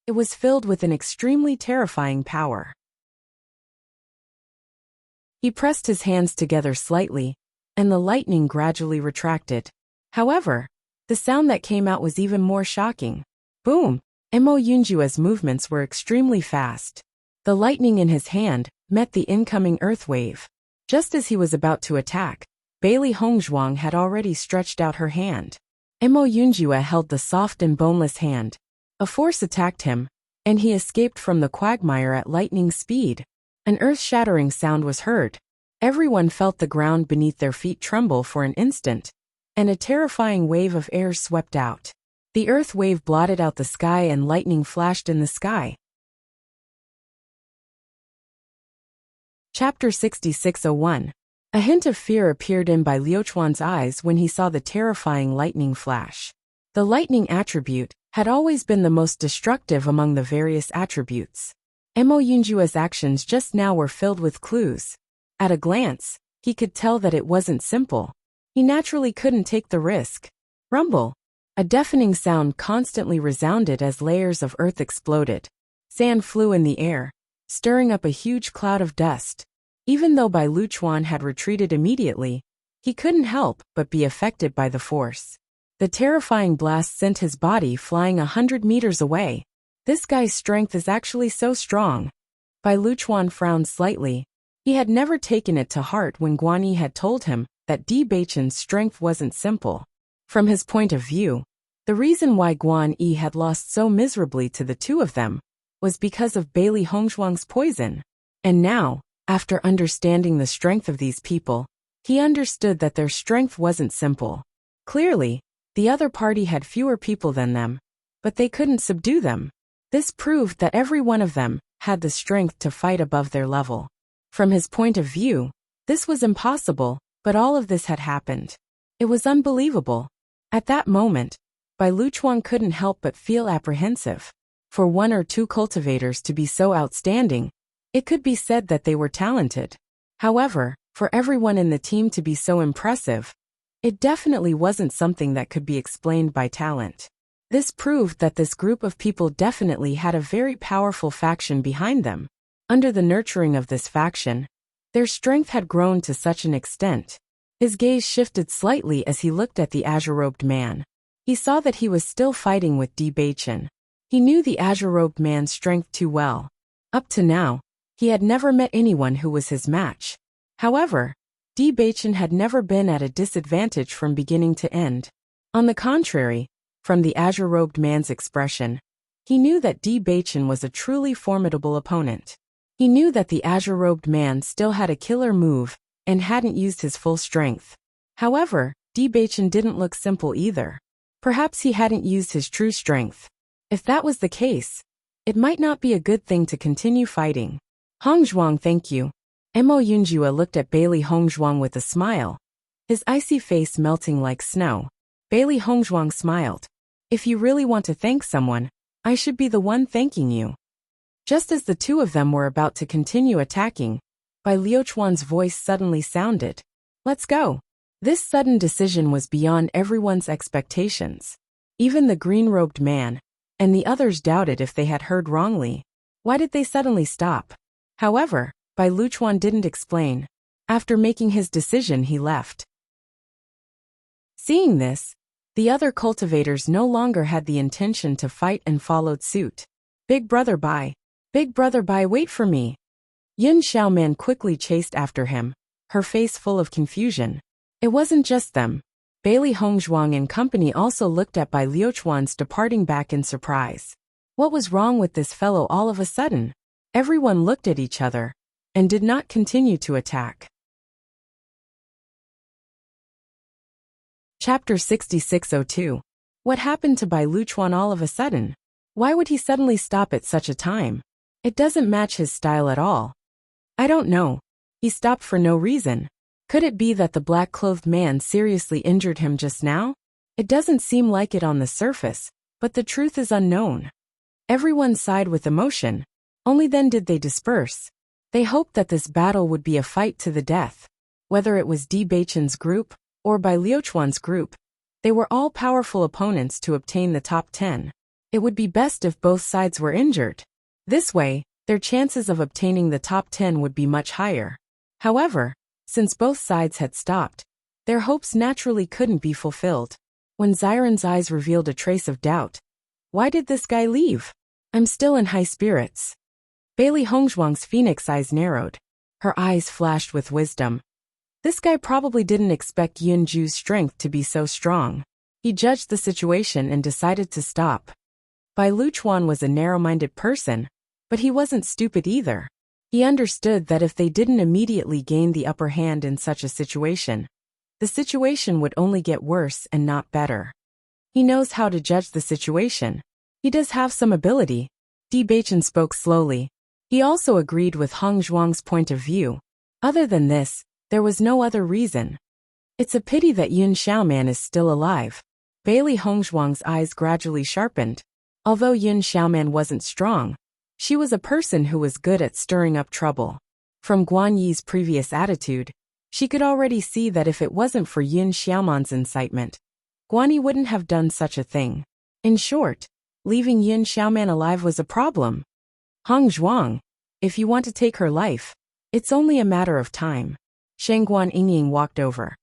Speaker 1: it was filled with an extremely terrifying power. He pressed his hands together slightly, and the lightning gradually retracted. However, the sound that came out was even more shocking. Boom! Mo Yunjue's movements were extremely fast. The lightning in his hand met the incoming earth wave. Just as he was about to attack, Bailey Hongzhuang had already stretched out her hand. Mo Yunjue held the soft and boneless hand. A force attacked him, and he escaped from the quagmire at lightning speed. An earth-shattering sound was heard. Everyone felt the ground beneath their feet tremble for an instant, and a terrifying wave of air swept out. The earth wave blotted out the sky and lightning flashed in the sky. Chapter 6601. A hint of fear appeared in Bai Liuchuan's eyes when he saw the terrifying lightning flash. The lightning attribute had always been the most destructive among the various attributes. Mo Yunjua's actions just now were filled with clues. At a glance, he could tell that it wasn't simple. He naturally couldn't take the risk. Rumble. A deafening sound constantly resounded as layers of earth exploded. Sand flew in the air, stirring up a huge cloud of dust. Even though Bai Luchuan had retreated immediately, he couldn't help but be affected by the force. The terrifying blast sent his body flying 100 meters away. This guy's strength is actually so strong. Bai Luchuan frowned slightly. He had never taken it to heart when Geni had told him that Di Beichen's strength wasn't simple. From his point of view, the reason why Geni had lost so miserably to the two of them was because of Bailey Hongzhuang's poison. And now, after understanding the strength of these people, he understood that their strength wasn't simple. Clearly, the other party had fewer people than them, but they couldn't subdue them. This proved that every one of them had the strength to fight above their level. From his point of view, this was impossible, but all of this had happened. It was unbelievable. At that moment, Bai Luchuan couldn't help but feel apprehensive. For one or two cultivators to be so outstanding, it could be said that they were talented. However, for everyone in the team to be so impressive, it definitely wasn't something that could be explained by talent. This proved that this group of people definitely had a very powerful faction behind them. Under the nurturing of this faction, their strength had grown to such an extent. His gaze shifted slightly as he looked at the azure-robed man. He saw that he was still fighting with Di Beichen. He knew the azure-robed man's strength too well. Up to now, he had never met anyone who was his match. However, Di Beichen had never been at a disadvantage from beginning to end. On the contrary, from the azure-robed man's expression, he knew that Di Beichen was a truly formidable opponent. He knew that the azure-robed man still had a killer move and hadn't used his full strength. However, Di Beichen didn't look simple either. Perhaps he hadn't used his true strength. If that was the case, it might not be a good thing to continue fighting. Hongzhuang, thank you. Mo Yunjua looked at Bailey Hongzhuang with a smile, his icy face melting like snow. Bailey Hongzhuang smiled. If you really want to thank someone, I should be the one thanking you. Just as the two of them were about to continue attacking, Bai Liuchuan's voice suddenly sounded. Let's go. This sudden decision was beyond everyone's expectations. Even the green-robed man and the others doubted if they had heard wrongly. Why did they suddenly stop? However, Bai Luchuan didn't explain. After making his decision, he left. Seeing this, the other cultivators no longer had the intention to fight and followed suit. Big Brother Bai, wait for me. Yin Xiaoman quickly chased after him, her face full of confusion. It wasn't just them. Bailey Hongzhuang and company also looked at Bai Liuchuan's departing back in surprise. What was wrong with this fellow all of a sudden? Everyone looked at each other and did not continue to attack. Chapter 6602. What happened to Bai Luchuan all of a sudden? Why would he suddenly stop at such a time? It doesn't match his style at all. I don't know. He stopped for no reason. Could it be that the black-clothed man seriously injured him just now? It doesn't seem like it on the surface, but the truth is unknown. Everyone sighed with emotion. Only then did they disperse. They hoped that this battle would be a fight to the death. Whether it was Di Beichen's group or Bai Liuchuan's group, they were all powerful opponents to obtain the top 10. It would be best if both sides were injured. This way, their chances of obtaining the top 10 would be much higher. However, since both sides had stopped, their hopes naturally couldn't be fulfilled. When Xiren's eyes revealed a trace of doubt, why did this guy leave? I'm still in high spirits. Bailey Hongzhuang's phoenix eyes narrowed. Her eyes flashed with wisdom. This guy probably didn't expect Yunju's strength to be so strong. He judged the situation and decided to stop. Bai Luchuan was a narrow-minded person, but he wasn't stupid either. He understood that if they didn't immediately gain the upper hand in such a situation, the situation would only get worse and not better. He knows how to judge the situation. He does have some ability. Di Beichen spoke slowly. He also agreed with Hongzhuang's point of view. Other than this, there was no other reason. It's a pity that Yin Xiaoman is still alive. Bailey Hongzhuang's eyes gradually sharpened. Although Yun Xiaoman wasn't strong, she was a person who was good at stirring up trouble. From Guan Yi's previous attitude, she could already see that if it wasn't for Yun Xiaoman's incitement, Guan Yi wouldn't have done such a thing. In short, leaving Yun Xiaoman alive was a problem. Hongzhuang, if you want to take her life, it's only a matter of time. Shengguan Yingying walked over.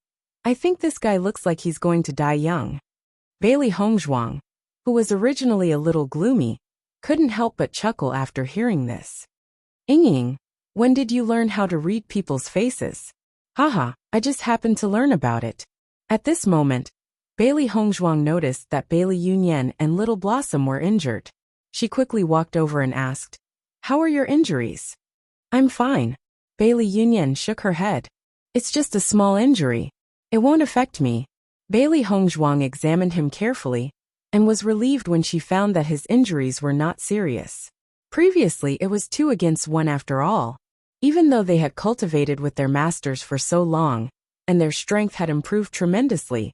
Speaker 1: I think this guy looks like he's going to die young. Bailey Hongzhuang, who was originally a little gloomy, couldn't help but chuckle after hearing this. Yingying, when did you learn how to read people's faces? Haha, I just happened to learn about it. At this moment, Bailey Hongzhuang noticed that Bailey Yunyan and Little Blossom were injured. She quickly walked over and asked, how are your injuries? I'm fine. Bailey Yunyan shook her head. It's just a small injury. It won't affect me. Bailey Hongzhuang examined him carefully and was relieved when she found that his injuries were not serious. Previously, it was 2-1 after all. Even though they had cultivated with their masters for so long, and their strength had improved tremendously,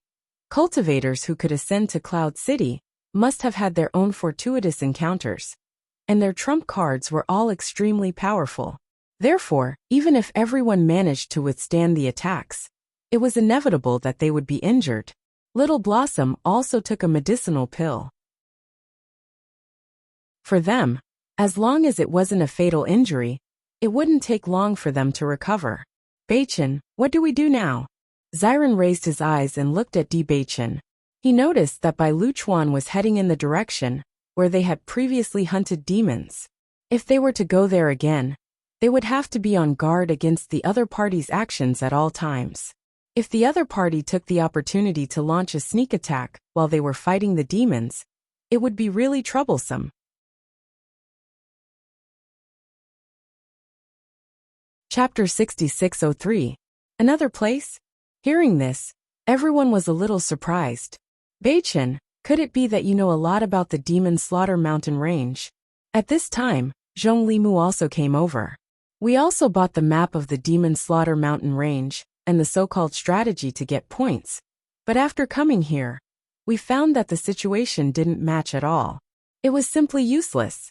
Speaker 1: cultivators who could ascend to Cloud City must have had their own fortuitous encounters, and their trump cards were all extremely powerful. Therefore, even if everyone managed to withstand the attacks, it was inevitable that they would be injured. Little Blossom also took a medicinal pill. For them, as long as it wasn't a fatal injury, it wouldn't take long for them to recover. Beichen, what do we do now? Xiren raised his eyes and looked at Di Beichen. He noticed that Bai Luchuan was heading in the direction where they had previously hunted demons. If they were to go there again, they would have to be on guard against the other party's actions at all times. If the other party took the opportunity to launch a sneak attack while they were fighting the demons, it would be really troublesome. Chapter 6603. Another place? Hearing this, everyone was a little surprised. Beichen, could it be that you know a lot about the Demon Slaughter Mountain Range? At this time, Zhong Limu also came over. We also bought the map of the Demon Slaughter Mountain Range and the so-called strategy to get points. But after coming here, we found that the situation didn't match at all. It was simply useless.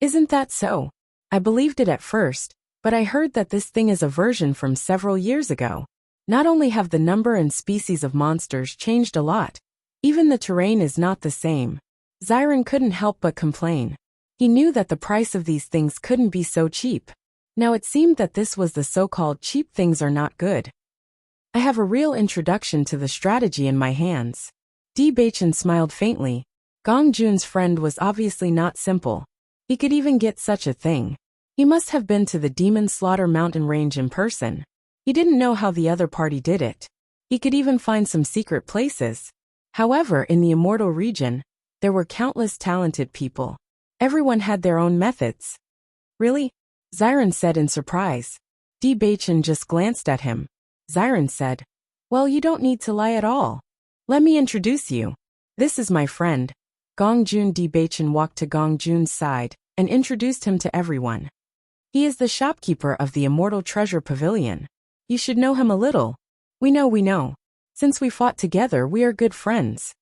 Speaker 1: Isn't that so? I believed it at first, but I heard that this thing is a version from several years ago. Not only have the number and species of monsters changed a lot, even the terrain is not the same. Xiren couldn't help but complain. He knew that the price of these things couldn't be so cheap. Now it seemed that this was the so-called cheap things are not good. I have a real introduction to the strategy in my hands. Di Beichen smiled faintly. Gong Jun's friend was obviously not simple. He could even get such a thing. He must have been to the Demon Slaughter Mountain Range in person. He didn't know how the other party did it. He could even find some secret places. However, in the Immortal region, there were countless talented people. Everyone had their own methods. Really? Xiren said in surprise. Di Beichen just glanced at him. Xiren said, well, you don't need to lie at all. Let me introduce you. This is my friend. Gong Jun. Di Beichen walked to Gong Jun's side and introduced him to everyone. He is the shopkeeper of the Immortal Treasure Pavilion. You should know him a little. We know. Since we fought together, we are good friends.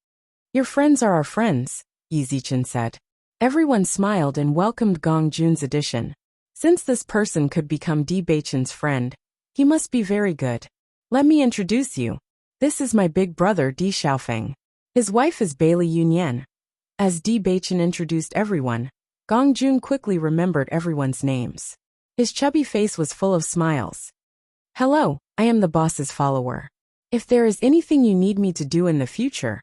Speaker 1: Your friends are our friends, Yi Zichen said. Everyone smiled and welcomed Gong Jun's addition. Since this person could become Di Beichen's friend, he must be very good. Let me introduce you. This is my big brother Di Xiaofeng. His wife is Bailey Yunyan. As Di Beichen introduced everyone, Gong Jun quickly remembered everyone's names. His chubby face was full of smiles. Hello, I am the boss's follower. If there is anything you need me to do in the future,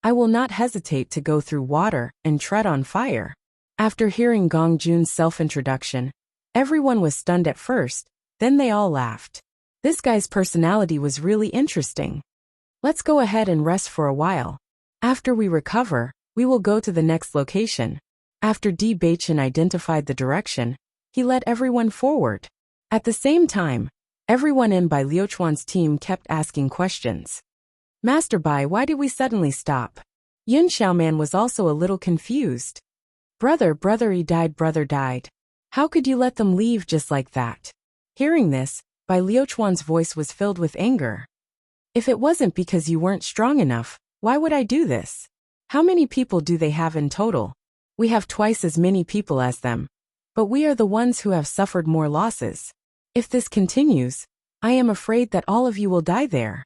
Speaker 1: I will not hesitate to go through water and tread on fire. After hearing Gong Jun's self-introduction, everyone was stunned at first, then they all laughed. This guy's personality was really interesting. Let's go ahead and rest for a while. After we recover, we will go to the next location. After Di Beichen identified the direction, he led everyone forward. At the same time, everyone in Bai Liuchuan's team kept asking questions. Master Bai, why did we suddenly stop? Yun Xiaoman was also a little confused. Brother died. How could you let them leave just like that? Hearing this, Bai Liuchuan's voice was filled with anger. If it wasn't because you weren't strong enough, Why would I do this? How many people do they have in total? We have twice as many people as them. But we are the ones who have suffered more losses. If this continues, I am afraid that all of you will die there.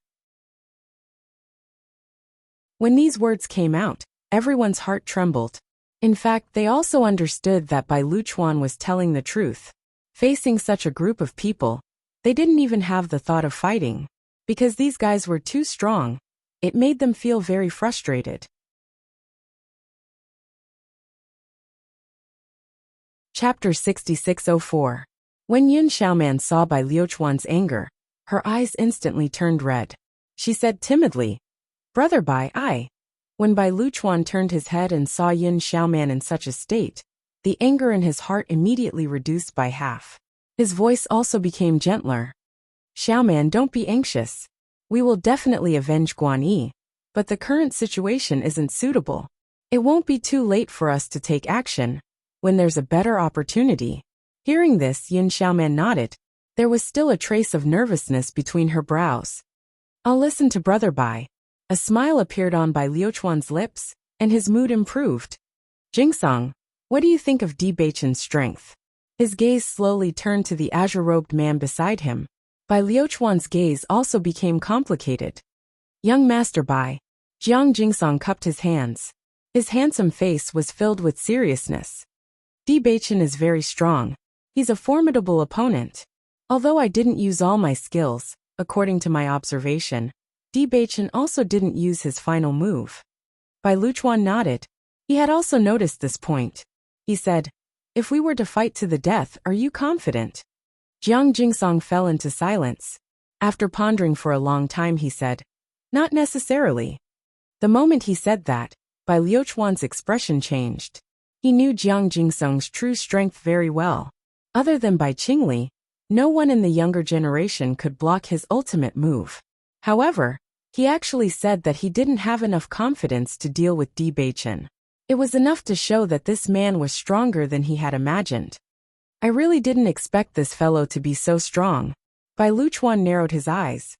Speaker 1: When these words came out, everyone's heart trembled. In fact, they also understood that Bai Luchuan was telling the truth. Facing such a group of people, they didn't even have the thought of fighting. Because these guys were too strong, it made them feel very frustrated. Chapter 6604. When Yun Xiaoman saw Bai Luchuan's anger, her eyes instantly turned red. She said timidly, "Brother Bai." When Bai Luchuan turned his head and saw Yun Xiaoman in such a state, the anger in his heart immediately reduced by half. His voice also became gentler. "Xiaoman, don't be anxious. We will definitely avenge Geni, but the current situation isn't suitable. It won't be too late for us to take action when there's a better opportunity." Hearing this, Yun Xiaoman nodded. There was still a trace of nervousness between her brows. "I'll listen to Brother Bai." A smile appeared on Bai Luchuan's lips, and his mood improved. "Jingsong, what do you think of Di Beichen's strength?" His gaze slowly turned to the azure-robed man beside him. Bai Luchuan's gaze also became complicated. "Young Master Bai." Jiang Jingsong cupped his hands. His handsome face was filled with seriousness. "Di Beichen is very strong. He's a formidable opponent. Although I didn't use all my skills, according to my observation, Di Beichen also didn't use his final move." Bai Luchuan nodded. He had also noticed this point. He said, "If we were to fight to the death, are you confident?" Jiang Jingsong fell into silence. After pondering for a long time, he said, "Not necessarily." The moment he said that, Bai Luchuan's expression changed. He knew Jiang Jingsong's true strength very well. Other than Bai Qingli, no one in the younger generation could block his ultimate move. However, he actually said that he didn't have enough confidence to deal with Di Beichen. It was enough to show that this man was stronger than he had imagined. "I really didn't expect this fellow to be so strong." Bai Luchuan narrowed his eyes.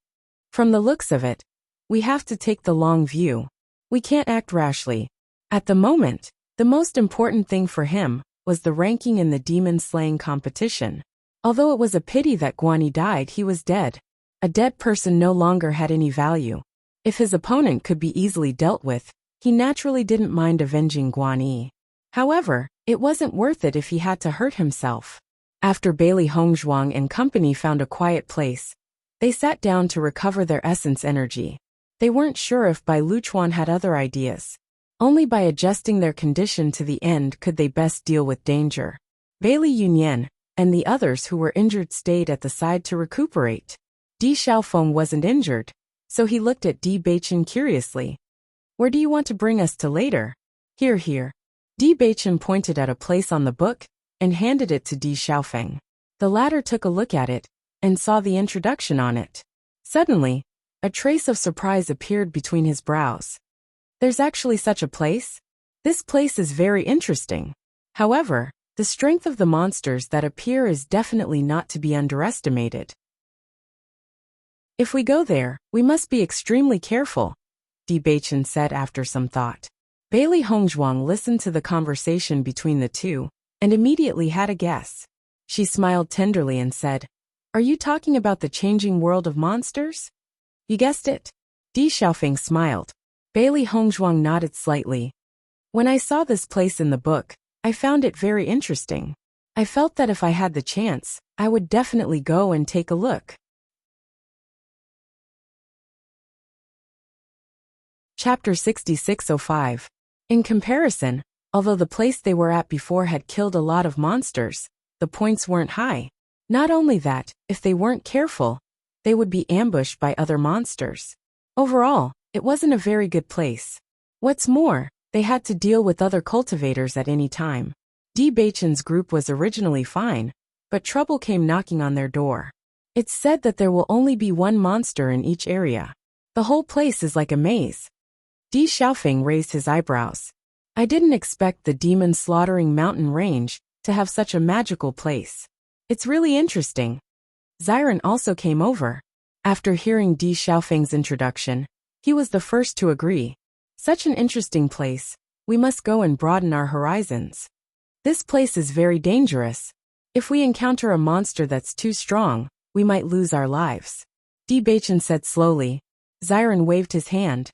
Speaker 1: "From the looks of it, we have to take the long view. We can't act rashly." At the moment, the most important thing for him was the ranking in the demon-slaying competition. Although it was a pity that Geni died, he was dead. A dead person no longer had any value. If his opponent could be easily dealt with, he naturally didn't mind avenging Geni. However, it wasn't worth it if he had to hurt himself. After Bailey Hongzhuang and company found a quiet place, they sat down to recover their essence energy. They weren't sure if Bai Luchuan had other ideas. Only by adjusting their condition to the end could they best deal with danger. Bailey Yunyan and the others who were injured stayed at the side to recuperate. Di Xiaofeng wasn't injured, so he looked at Di Beichen curiously. "Where do you want to bring us to later?" Here. Di Beichen pointed at a place on the book and handed it to Di Xiaofeng. The latter took a look at it and saw the introduction on it. Suddenly, a trace of surprise appeared between his brows. "There's actually such a place? This place is very interesting. However, the strength of the monsters that appear is definitely not to be underestimated. If we go there, we must be extremely careful," Di Beichen said after some thought. Bailey Hongzhuang listened to the conversation between the two and immediately had a guess. She smiled tenderly and said, "Are you talking about the changing world of monsters?" "You guessed it." Di Xiaofeng smiled. Bailey Hongzhuang nodded slightly. "When I saw this place in the book, I found it very interesting. I felt that if I had the chance, I would definitely go and take a look." Chapter 6605. In comparison, although the place they were at before had killed a lot of monsters, the points weren't high. Not only that, if they weren't careful, they would be ambushed by other monsters. Overall, it wasn't a very good place. What's more, they had to deal with other cultivators at any time. Di Beichen's group was originally fine, but trouble came knocking on their door. It's said that there will only be one monster in each area. The whole place is like a maze. Di Xiaofeng raised his eyebrows. "I didn't expect the demon-slaughtering mountain range to have such a magical place. It's really interesting." Xiren also came over. After hearing Di Xiaofeng's introduction, he was the first to agree. Such an interesting place. We must go and broaden our horizons. This place is very dangerous. If we encounter a monster that's too strong, we might lose our lives. Debachin said slowly. Xiren waved his hand.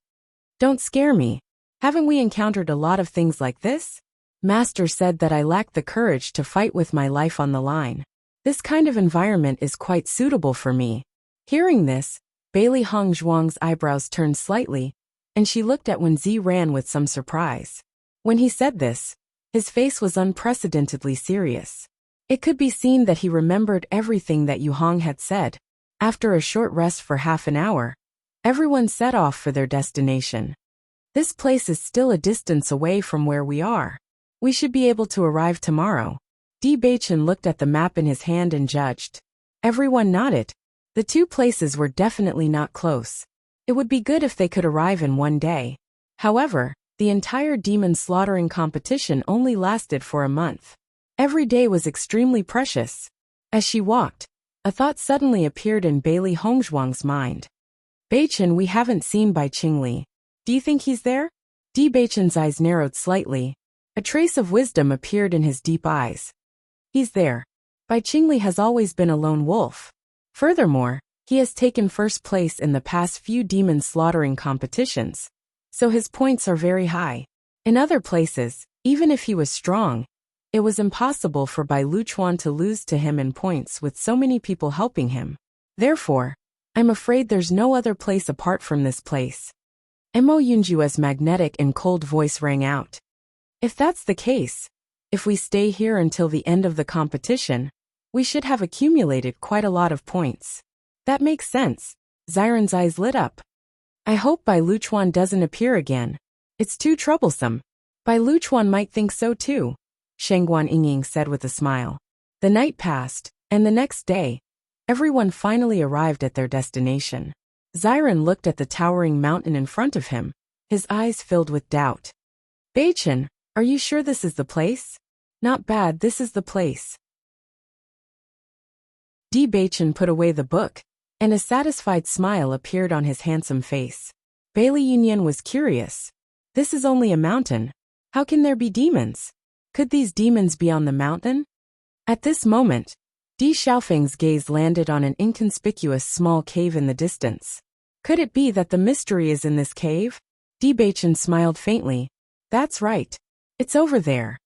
Speaker 1: Don't scare me. Haven't we encountered a lot of things like this? Master said that I lacked the courage to fight with my life on the line. This kind of environment is quite suitable for me. Hearing this, Bailey Hongzhuang's eyebrows turned slightly, and she looked at Wen Ziran with some surprise. When he said this, his face was unprecedentedly serious. It could be seen that he remembered everything that Yu Hong had said. After a short rest for half an hour, everyone set off for their destination. This place is still a distance away from where we are. We should be able to arrive tomorrow. Debachin looked at the map in his hand and judged. Everyone nodded. The two places were definitely not close. It would be good if they could arrive in one day. However, the entire demon slaughtering competition only lasted for a month. Every day was extremely precious. As she walked, a thought suddenly appeared in Bailey Hongzhuang's mind. Beichin, we haven't seen Bai Qingli. Do you think he's there? Debaichin's eyes narrowed slightly. A trace of wisdom appeared in his deep eyes. He's there. Bai Qingli has always been a lone wolf. Furthermore, he has taken first place in the past few demon slaughtering competitions, so his points are very high. In other places, even if he was strong, it was impossible for Bai Luchuan to lose to him in points with so many people helping him. Therefore, I'm afraid there's no other place apart from this place. Mo Yunjua's magnetic and cold voice rang out. If that's the case, if we stay here until the end of the competition, we should have accumulated quite a lot of points. That makes sense. Xiren's eyes lit up. I hope Bai Luchuan doesn't appear again. It's too troublesome. Bai Luchuan might think so too, Shengguan Yingying said with a smile. The night passed, and the next day, everyone finally arrived at their destination. Xiren looked at the towering mountain in front of him, his eyes filled with doubt. Beichin, are you sure this is the place? Not bad, this is the place. Beichin put away the book, and a satisfied smile appeared on his handsome face. Bailey Yunyan was curious. This is only a mountain. How can there be demons? Could these demons be on the mountain? At this moment, Di Xiaofeng's gaze landed on an inconspicuous small cave in the distance. Could it be that the mystery is in this cave? Debaichin smiled faintly. That's right. It's over there.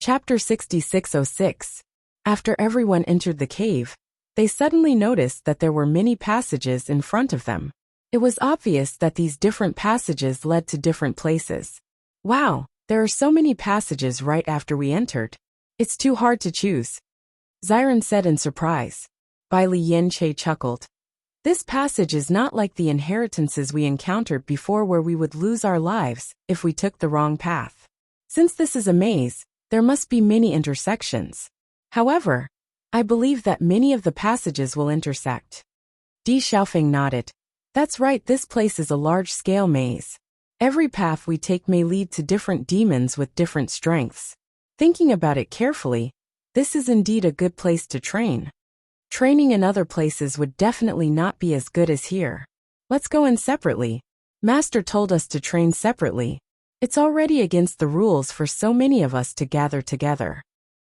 Speaker 1: Chapter 6606. After everyone entered the cave, they suddenly noticed that there were many passages in front of them. It was obvious that these different passages led to different places. Wow, there are so many passages right after we entered. It's too hard to choose, Xiren said in surprise. Bai Li Yanche chuckled. This passage is not like the inheritances we encountered before where we would lose our lives if we took the wrong path. Since this is a maze, there must be many intersections. However, I believe that many of the passages will intersect. Di Xiaofeng nodded. That's right, this place is a large-scale maze. Every path we take may lead to different demons with different strengths. Thinking about it carefully, this is indeed a good place to train. Training in other places would definitely not be as good as here. Let's go in separately. Master told us to train separately. It's already against the rules for so many of us to gather together.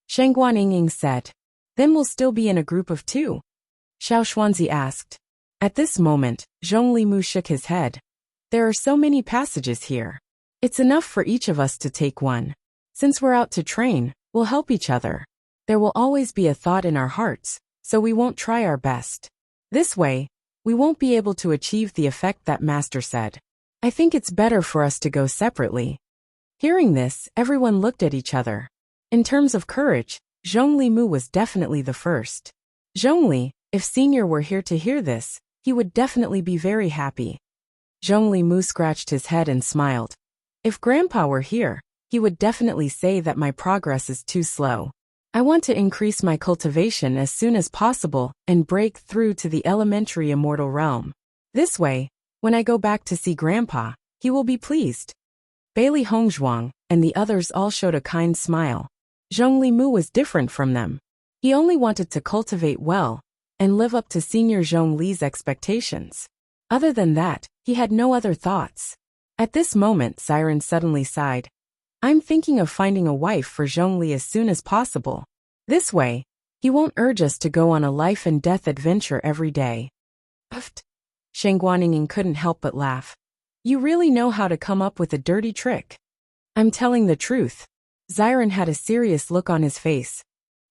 Speaker 1: Shengguan Yingying said. Then we'll still be in a group of two? Xiao Xuanzi asked. At this moment, Zhong Limu shook his head. There are so many passages here. It's enough for each of us to take one. Since we're out to train, we'll help each other. There will always be a thought in our hearts, so we won't try our best. This way, we won't be able to achieve the effect that Master said. I think it's better for us to go separately. Hearing this, everyone looked at each other. In terms of courage, Zhongli Mu was definitely the first. Zhongli, if Senior were here to hear this, he would definitely be very happy. Zhongli Mu scratched his head and smiled. If Grandpa were here, he would definitely say that my progress is too slow. I want to increase my cultivation as soon as possible and break through to the elementary immortal realm. This way, when I go back to see Grandpa, he will be pleased. Bailey Hongzhuang and the others all showed a kind smile. Zhongli Mu was different from them. He only wanted to cultivate well, and live up to Senior Zhongli's expectations. Other than that, he had no other thoughts. At this moment, Siren suddenly sighed. I'm thinking of finding a wife for Zhongli as soon as possible. This way, he won't urge us to go on a life and death adventure every day. Uft. Shen Guanning couldn't help but laugh. You really know how to come up with a dirty trick. I'm telling the truth. Siren had a serious look on his face.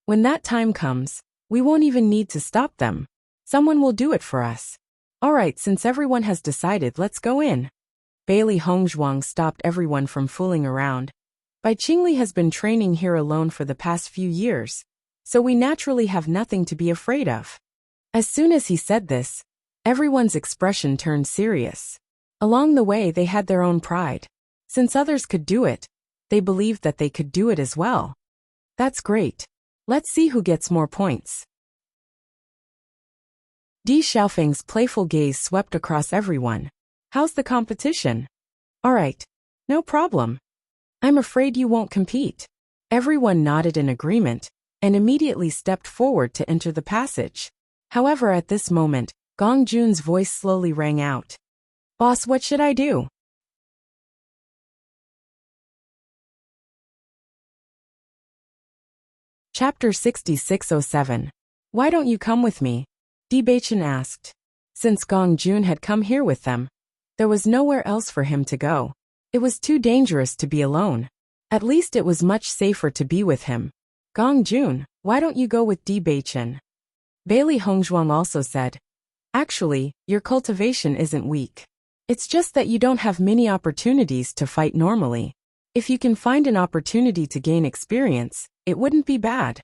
Speaker 1: When that time comes, we won't even need to stop them. Someone will do it for us. Alright, since everyone has decided, let's go in. Bailey Hongzhuang stopped everyone from fooling around. Bai Qingli has been training here alone for the past few years, so we naturally have nothing to be afraid of. As soon as he said this, everyone's expression turned serious. Along the way they had their own pride. Since others could do it, they believed that they could do it as well. That's great. Let's see who gets more points. Di Xiaofeng's playful gaze swept across everyone. How's the competition? Alright. No problem. I'm afraid you won't compete. Everyone nodded in agreement, and immediately stepped forward to enter the passage. However, at this moment, Gong Jun's voice slowly rang out. Boss, what should I do? Chapter 6607. Why don't you come with me? Di Baichen asked. Since Gong Jun had come here with them, there was nowhere else for him to go. It was too dangerous to be alone. At least it was much safer to be with him. Gong Jun, why don't you go with Di Baichen? Bailey Hongzhuang also said. Actually, your cultivation isn't weak. It's just that you don't have many opportunities to fight normally. If you can find an opportunity to gain experience, it wouldn't be bad.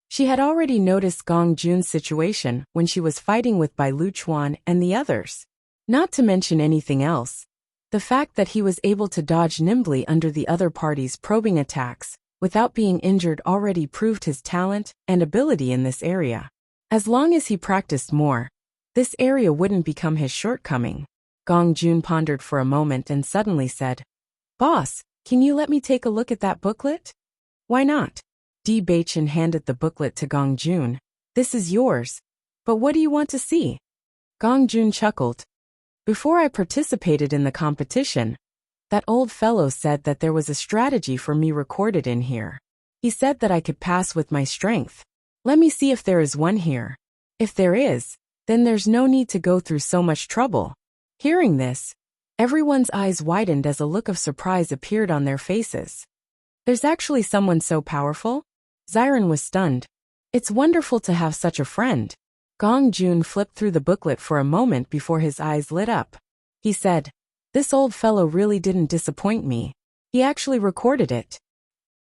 Speaker 1: She had already noticed Gong Jun's situation when she was fighting with Bai Luchuan and the others. Not to mention anything else. The fact that he was able to dodge nimbly under the other party's probing attacks without being injured already proved his talent and ability in this area. As long as he practiced more, this area wouldn't become his shortcoming. Gong Jun pondered for a moment and suddenly said, Boss, can you let me take a look at that booklet? Why not? Di Baichen handed the booklet to Gong Jun. This is yours. But what do you want to see? Gong Jun chuckled. Before I participated in the competition, that old fellow said that there was a strategy for me recorded in here. He said that I could pass with my strength. Let me see if there is one here. If there is, then there's no need to go through so much trouble. Hearing this, everyone's eyes widened as a look of surprise appeared on their faces. There's actually someone so powerful? Siren was stunned. It's wonderful to have such a friend. Gong Jun flipped through the booklet for a moment before his eyes lit up. He said, This old fellow really didn't disappoint me. He actually recorded it.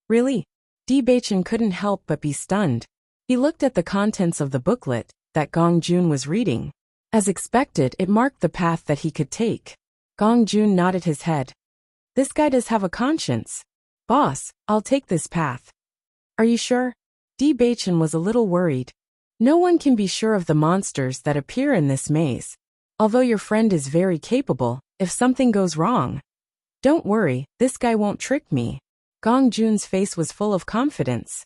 Speaker 1: Really? Di Baichen couldn't help but be stunned. He looked at the contents of the booklet that Gong Jun was reading. As expected, it marked the path that he could take. Gong Jun nodded his head. This guy does have a conscience. Boss, I'll take this path. Are you sure? Di Baichen was a little worried. No one can be sure of the monsters that appear in this maze. Although your friend is very capable, if something goes wrong. Don't worry, this guy won't trick me. Gong Jun's face was full of confidence.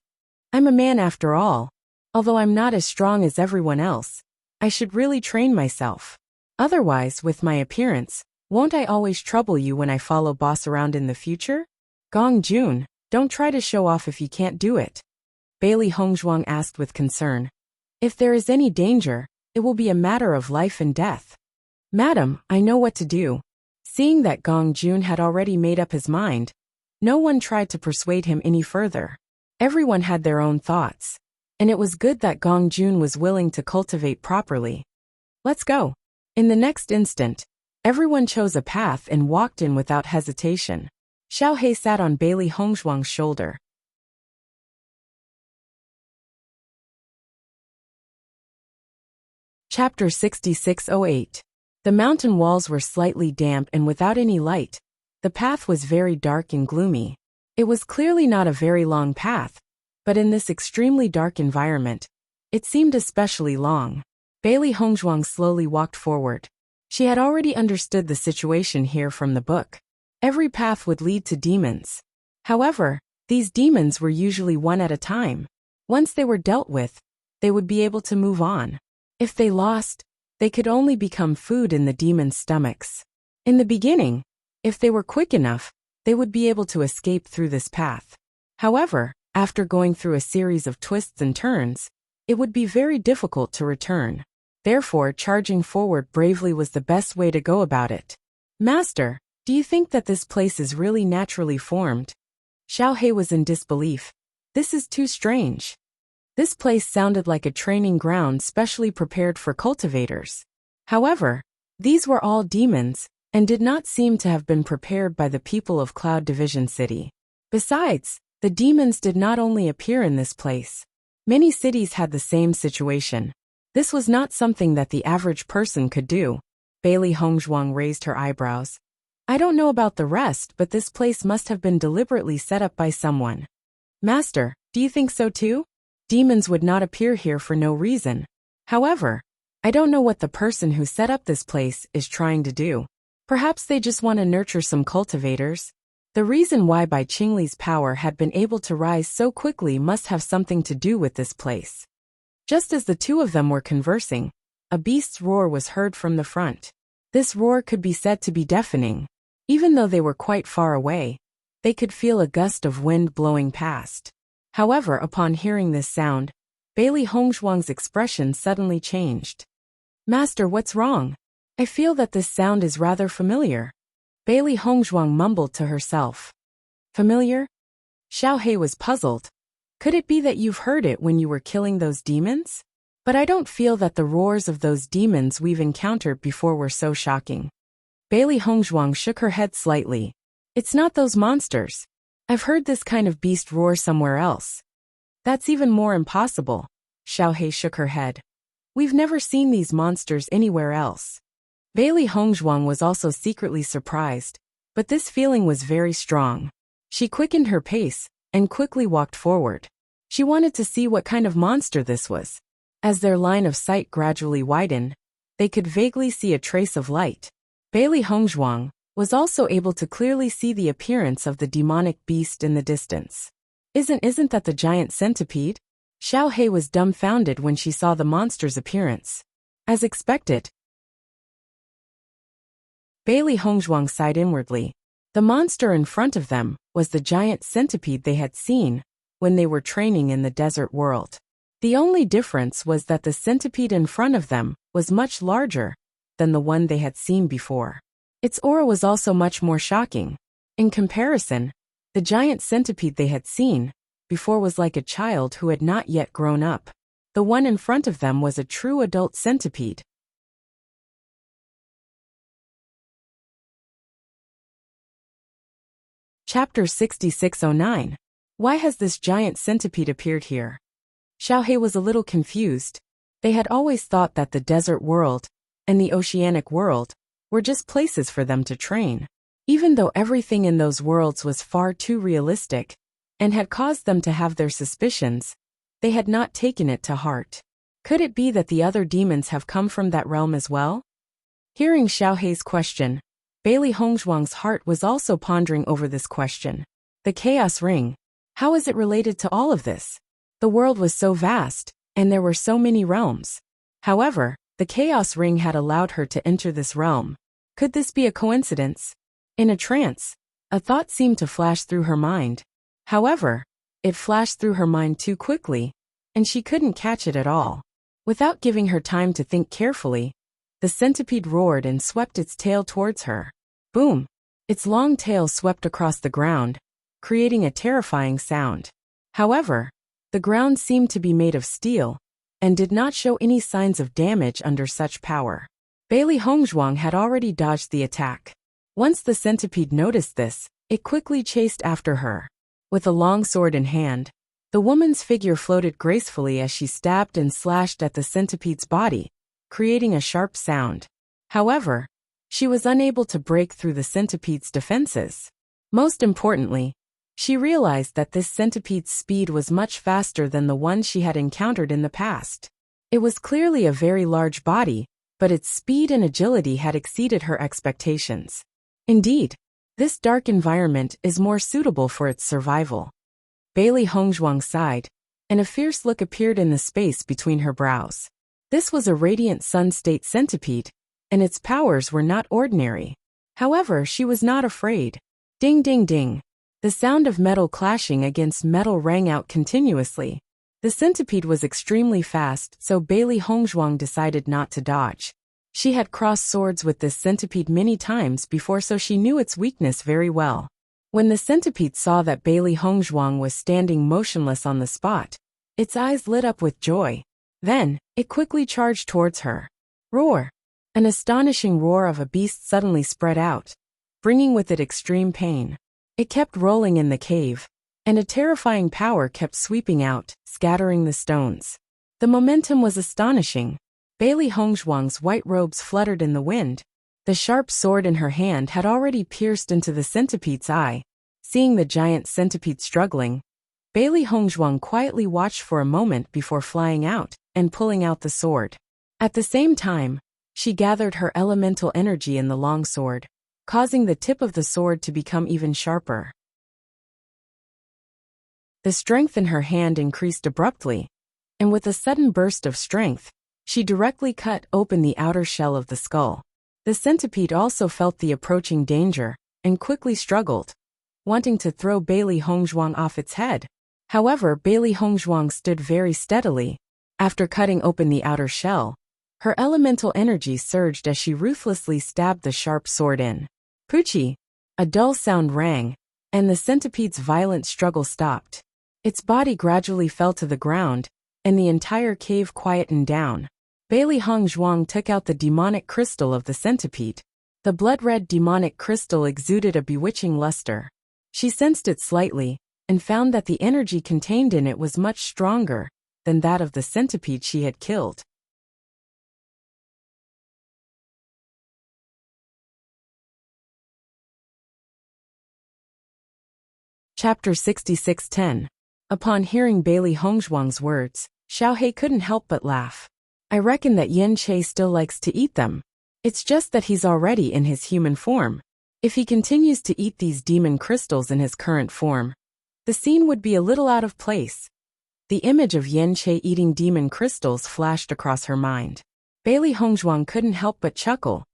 Speaker 1: I'm a man after all. Although I'm not as strong as everyone else, I should really train myself. Otherwise, with my appearance, won't I always trouble you when I follow boss around in the future? Gong Jun, don't try to show off if you can't do it. Bailey Hongzhuang asked with concern. If there is any danger, it will be a matter of life and death. Madam, I know what to do. Seeing that Gong Jun had already made up his mind, no one tried to persuade him any further. Everyone had their own thoughts, and it was good that Gong Jun was willing to cultivate properly. Let's go. In the next instant, everyone chose a path and walked in without hesitation. Xiao He sat on Bailey Hongzhuang's shoulder. Chapter 6608. The mountain walls were slightly damp and without any light. The path was very dark and gloomy. It was clearly not a very long path, but in this extremely dark environment, it seemed especially long. Bailey Hongzhuang slowly walked forward. She had already understood the situation here from the book. Every path would lead to demons. However, these demons were usually one at a time. Once they were dealt with, they would be able to move on. If they lost, they could only become food in the demons' stomachs. In the beginning, if they were quick enough, they would be able to escape through this path. However, after going through a series of twists and turns, it would be very difficult to return. Therefore, charging forward bravely was the best way to go about it. Master, do you think that this place is really naturally formed? Xiao He was in disbelief. This is too strange. This place sounded like a training ground specially prepared for cultivators. However, these were all demons, and did not seem to have been prepared by the people of Cloud Division City. Besides, the demons did not only appear in this place. Many cities had the same situation. This was not something that the average person could do. Bailey Hongzhuang raised her eyebrows. I don't know about the rest, but this place must have been deliberately set up by someone. Master, do you think so too? Demons would not appear here for no reason. However, I don't know what the person who set up this place is trying to do. Perhaps they just want to nurture some cultivators. The reason why Bai Qingli's power had been able to rise so quickly must have something to do with this place. Just as the two of them were conversing, a beast's roar was heard from the front. This roar could be said to be deafening. Even though they were quite far away, they could feel a gust of wind blowing past. However, upon hearing this sound, Bailey Hongzhuang's expression suddenly changed. Master, what's wrong? I feel that this sound is rather familiar. Bailey Hongzhuang mumbled to herself. Familiar? Xiao He was puzzled. Could it be that you've heard it when you were killing those demons? But I don't feel that the roars of those demons we've encountered before were so shocking. Bailey Hongzhuang shook her head slightly. It's not those monsters. I've heard this kind of beast roar somewhere else. That's even more impossible. Xiao He shook her head. We've never seen these monsters anywhere else. Bailey Hongzhuang was also secretly surprised, but this feeling was very strong. She quickened her pace and quickly walked forward. She wanted to see what kind of monster this was. As their line of sight gradually widened, they could vaguely see a trace of light. Bailey Hongzhuang was also able to clearly see the appearance of the demonic beast in the distance. Isn't that the giant centipede? Xiao He was dumbfounded when she saw the monster's appearance. As expected, Bailey Hongzhuang sighed inwardly. The monster in front of them was the giant centipede they had seen when they were training in the desert world. The only difference was that the centipede in front of them was much larger than the one they had seen before. Its aura was also much more shocking. In comparison, the giant centipede they had seen before was like a child who had not yet grown up. The one in front of them was a true adult centipede. Chapter 6609. Why has this giant centipede appeared here? Xiao He was a little confused. They had always thought that the desert world and the oceanic world were just places for them to train. Even though everything in those worlds was far too realistic and had caused them to have their suspicions, they had not taken it to heart. Could it be that the other demons have come from that realm as well? Hearing Xiao He's question, Bailey Hongzhuang's heart was also pondering over this question. The Chaos Ring. How is it related to all of this? The world was so vast, and there were so many realms. However, the Chaos Ring had allowed her to enter this realm. Could this be a coincidence? In a trance, a thought seemed to flash through her mind. However, it flashed through her mind too quickly, and she couldn't catch it at all. Without giving her time to think carefully, the centipede roared and swept its tail towards her. Boom! Its long tail swept across the ground, creating a terrifying sound. However, the ground seemed to be made of steel, and did not show any signs of damage under such power. Bailey Hongzhuang had already dodged the attack. Once the centipede noticed this, it quickly chased after her. With a long sword in hand, the woman's figure floated gracefully as she stabbed and slashed at the centipede's body, creating a sharp sound. However, she was unable to break through the centipede's defenses. Most importantly, she realized that this centipede's speed was much faster than the one she had encountered in the past. It was clearly a very large body, but its speed and agility had exceeded her expectations. Indeed, this dark environment is more suitable for its survival. Bailey Hongzhuang sighed, and a fierce look appeared in the space between her brows. This was a radiant sun-state centipede, and its powers were not ordinary. However, she was not afraid. Ding ding ding. The sound of metal clashing against metal rang out continuously. The centipede was extremely fast, so Bailey Hongzhuang decided not to dodge. She had crossed swords with this centipede many times before, so she knew its weakness very well. When the centipede saw that Bailey Hongzhuang was standing motionless on the spot, its eyes lit up with joy. Then, it quickly charged towards her. Roar! An astonishing roar of a beast suddenly spread out, bringing with it extreme pain. It kept rolling in the cave, and a terrifying power kept sweeping out, scattering the stones. The momentum was astonishing. Bailey Hongzhuang's white robes fluttered in the wind. The sharp sword in her hand had already pierced into the centipede's eye. Seeing the giant centipede struggling, Bailey Hongzhuang quietly watched for a moment before flying out and pulling out the sword. At the same time, she gathered her elemental energy in the long sword, causing the tip of the sword to become even sharper. The strength in her hand increased abruptly, and with a sudden burst of strength, she directly cut open the outer shell of the skull. The centipede also felt the approaching danger, and quickly struggled, wanting to throw Bailey Hongzhuang off its head. However, Bailey Hongzhuang stood very steadily. After cutting open the outer shell, her elemental energy surged as she ruthlessly stabbed the sharp sword in. Poochie! A dull sound rang, and the centipede's violent struggle stopped. Its body gradually fell to the ground, and the entire cave quietened down. Bailey Hongzhuang took out the demonic crystal of the centipede. The blood-red demonic crystal exuded a bewitching luster. She sensed it slightly, and found that the energy contained in it was much stronger than that of the centipede she had killed. Chapter 66:10. Upon hearing Bailey Hongzhuang's words, Xiaohei couldn't help but laugh. I reckon that Yen Che still likes to eat them. It's just that he's already in his human form. If he continues to eat these demon crystals in his current form, the scene would be a little out of place. The image of Yen Che eating demon crystals flashed across her mind. Bailey Hongzhuang couldn't help but chuckle.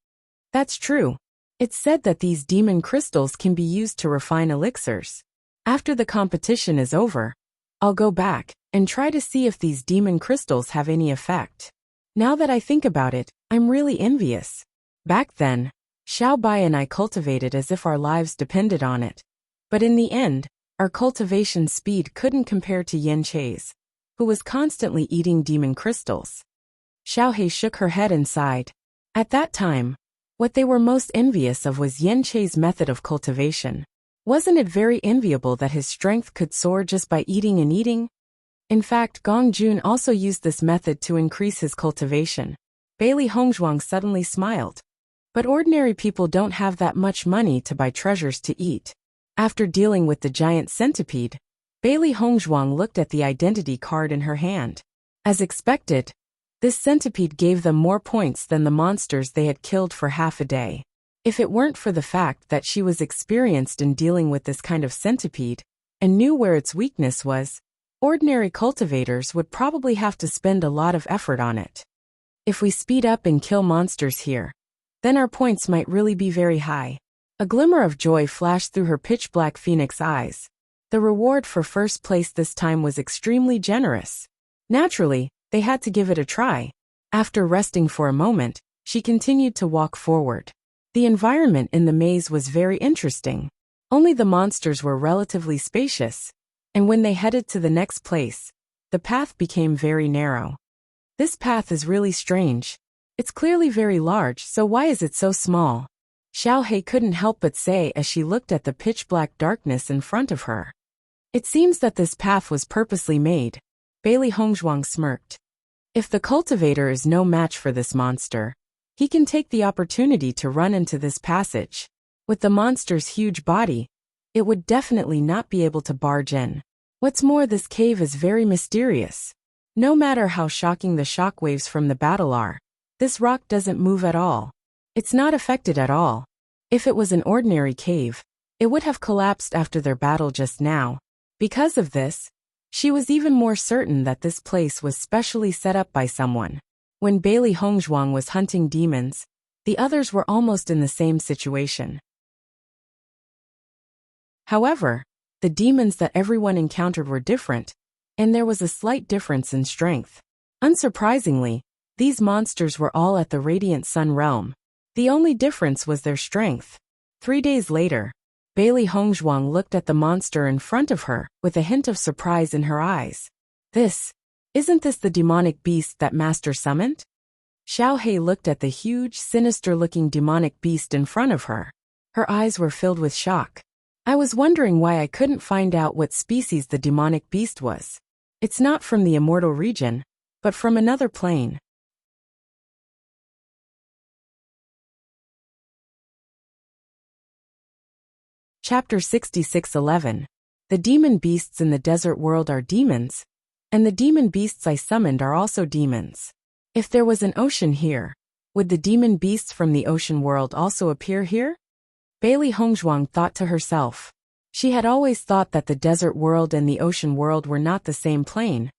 Speaker 1: That's true. It's said that these demon crystals can be used to refine elixirs. After the competition is over, I'll go back and try to see if these demon crystals have any effect. Now that I think about it, I'm really envious. Back then, Xiao Bai and I cultivated as if our lives depended on it. But in the end, our cultivation speed couldn't compare to Yen Che's, who was constantly eating demon crystals. Xiaohei shook her head and sighed. At that time, what they were most envious of was Yen Che's method of cultivation. Wasn't it very enviable that his strength could soar just by eating and eating? In fact, Gong Jun also used this method to increase his cultivation. Bailey Hongzhuang suddenly smiled. But ordinary people don't have that much money to buy treasures to eat. After dealing with the giant centipede, Bailey Hongzhuang looked at the identity card in her hand. As expected, this centipede gave them more points than the monsters they had killed for half a day. If it weren't for the fact that she was experienced in dealing with this kind of centipede, and knew where its weakness was, ordinary cultivators would probably have to spend a lot of effort on it. If we speed up and kill monsters here, then our points might really be very high. A glimmer of joy flashed through her pitch-black phoenix eyes. The reward for first place this time was extremely generous. Naturally, they had to give it a try. After resting for a moment, she continued to walk forward. The environment in the maze was very interesting. Only the monsters were relatively spacious, and when they headed to the next place, the path became very narrow. This path is really strange. It's clearly very large, so why is it so small? Xiaohei couldn't help but say as she looked at the pitch-black darkness in front of her. It seems that this path was purposely made. Bailey Hongzhuang smirked. If the cultivator is no match for this monster, he can take the opportunity to run into this passage. With the monster's huge body, it would definitely not be able to barge in. What's more, this cave is very mysterious. No matter how shocking the shockwaves from the battle are, this rock doesn't move at all. It's not affected at all. If it was an ordinary cave, it would have collapsed after their battle just now. Because of this, she was even more certain that this place was specially set up by someone. When Bailey Hongzhuang was hunting demons, the others were almost in the same situation. However, the demons that everyone encountered were different, and there was a slight difference in strength. Unsurprisingly, these monsters were all at the Radiant Sun realm. The only difference was their strength. 3 days later, Bailey Hongzhuang looked at the monster in front of her with a hint of surprise in her eyes. Isn't this the demonic beast that Master summoned? Xiao He looked at the huge, sinister-looking demonic beast in front of her. Her eyes were filled with shock. I was wondering why I couldn't find out what species the demonic beast was. It's not from the immortal region, but from another plane. Chapter 66:11. The demon beasts in the desert world are demons, and the demon beasts I summoned are also demons. If there was an ocean here, would the demon beasts from the ocean world also appear here? Bailey Hongzhuang thought to herself. She had always thought that the desert world and the ocean world were not the same plane,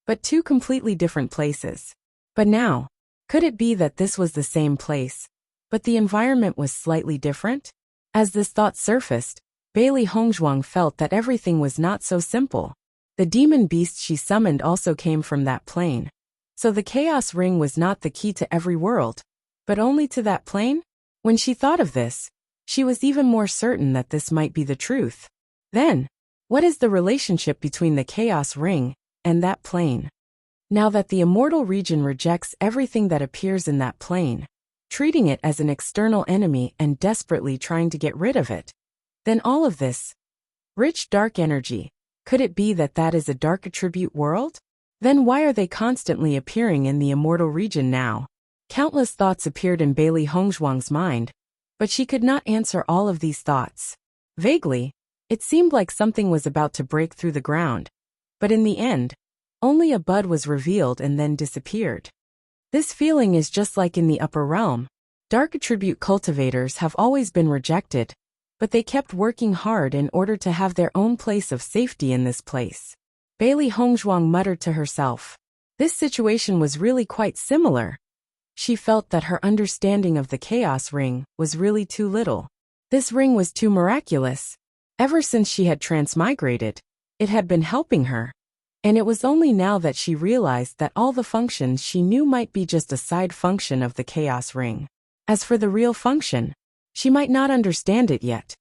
Speaker 1: but two completely different places. But now, could it be that this was the same place, but the environment was slightly different? As this thought surfaced, Bailey Hongzhuang felt that everything was not so simple. The demon beast she summoned also came from that plane. So the chaos ring was not the key to every world, but only to that plane? When she thought of this, she was even more certain that this might be the truth. Then, what is the relationship between the chaos ring and that plane? Now that the immortal region rejects everything that appears in that plane, treating it as an external enemy and desperately trying to get rid of it, then all of this rich dark energy, could it be that that is a dark attribute world? Then why are they constantly appearing in the immortal region now? Countless thoughts appeared in Bailey Hongzhuang's mind, but she could not answer all of these thoughts. Vaguely, it seemed like something was about to break through the ground, but in the end, only a bud was revealed and then disappeared. This feeling is just like in the upper realm. Dark attribute cultivators have always been rejected, but they kept working hard in order to have their own place of safety in this place. Bailey Hongzhuang muttered to herself. This situation was really quite similar. She felt that her understanding of the chaos ring was really too little. This ring was too miraculous. Ever since she had transmigrated, it had been helping her. And it was only now that she realized that all the functions she knew might be just a side function of the chaos ring. As for the real function, she might not understand it yet.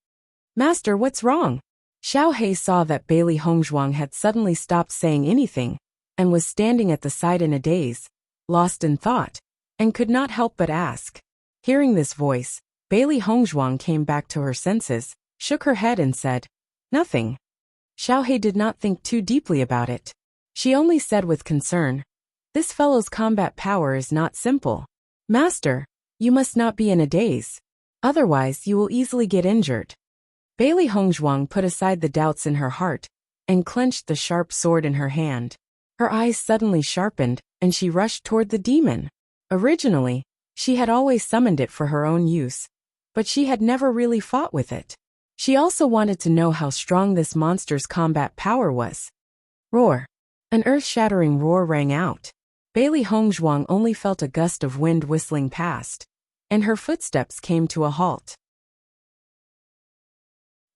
Speaker 1: Master, what's wrong? Xiao He saw that Bailey Hongzhuang had suddenly stopped saying anything, and was standing at the side in a daze, lost in thought, and could not help but ask. Hearing this voice, Bailey Hongzhuang came back to her senses, shook her head and said, "Nothing." Xiao He did not think too deeply about it. She only said with concern, "This fellow's combat power is not simple. Master, you must not be in a daze. Otherwise you will easily get injured." Bailey Hongzhuang put aside the doubts in her heart and clenched the sharp sword in her hand. Her eyes suddenly sharpened, and she rushed toward the demon. Originally, she had always summoned it for her own use, but she had never really fought with it. She also wanted to know how strong this monster's combat power was. Roar! An earth-shattering roar rang out. Bailey Hongzhuang only felt a gust of wind whistling past, and her footsteps came to a halt.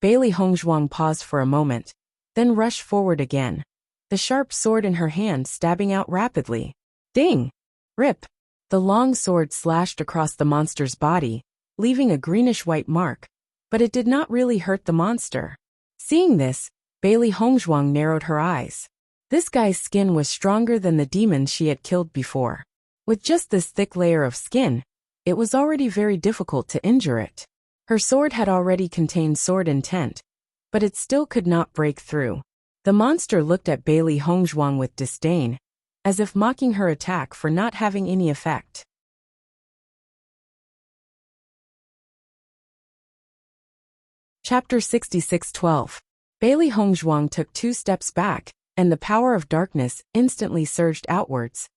Speaker 1: Bailey Hongzhuang paused for a moment, then rushed forward again, the sharp sword in her hand stabbing out rapidly. Ding! Rip! The long sword slashed across the monster's body, leaving a greenish-white mark, but it did not really hurt the monster. Seeing this, Bailey Hongzhuang narrowed her eyes. This guy's skin was stronger than the demons she had killed before. With just this thick layer of skin, it was already very difficult to injure it. Her sword had already contained sword intent, but it still could not break through. The monster looked at Bailey Hongzhuang with disdain, as if mocking her attack for not having any effect. Chapter 66:12. Bailey Hongzhuang took 2 steps back, and the power of darkness instantly surged outwards,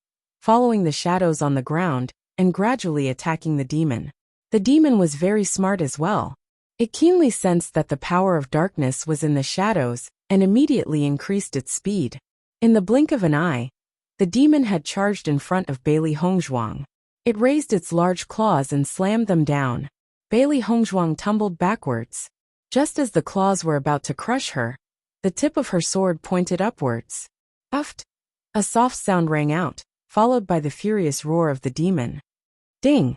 Speaker 1: following the shadows on the ground and gradually attacking the demon. The demon was very smart as well. It keenly sensed that the power of darkness was in the shadows and immediately increased its speed. In the blink of an eye, The demon had charged in front of Bailey Hongzhuang. It raised its large claws and slammed them down. Bailey Hongzhuang tumbled backwards. Just as the claws were about to crush her, the tip of her sword pointed upwards. Uft! A soft sound rang out, followed by the furious roar of the demon. Ding!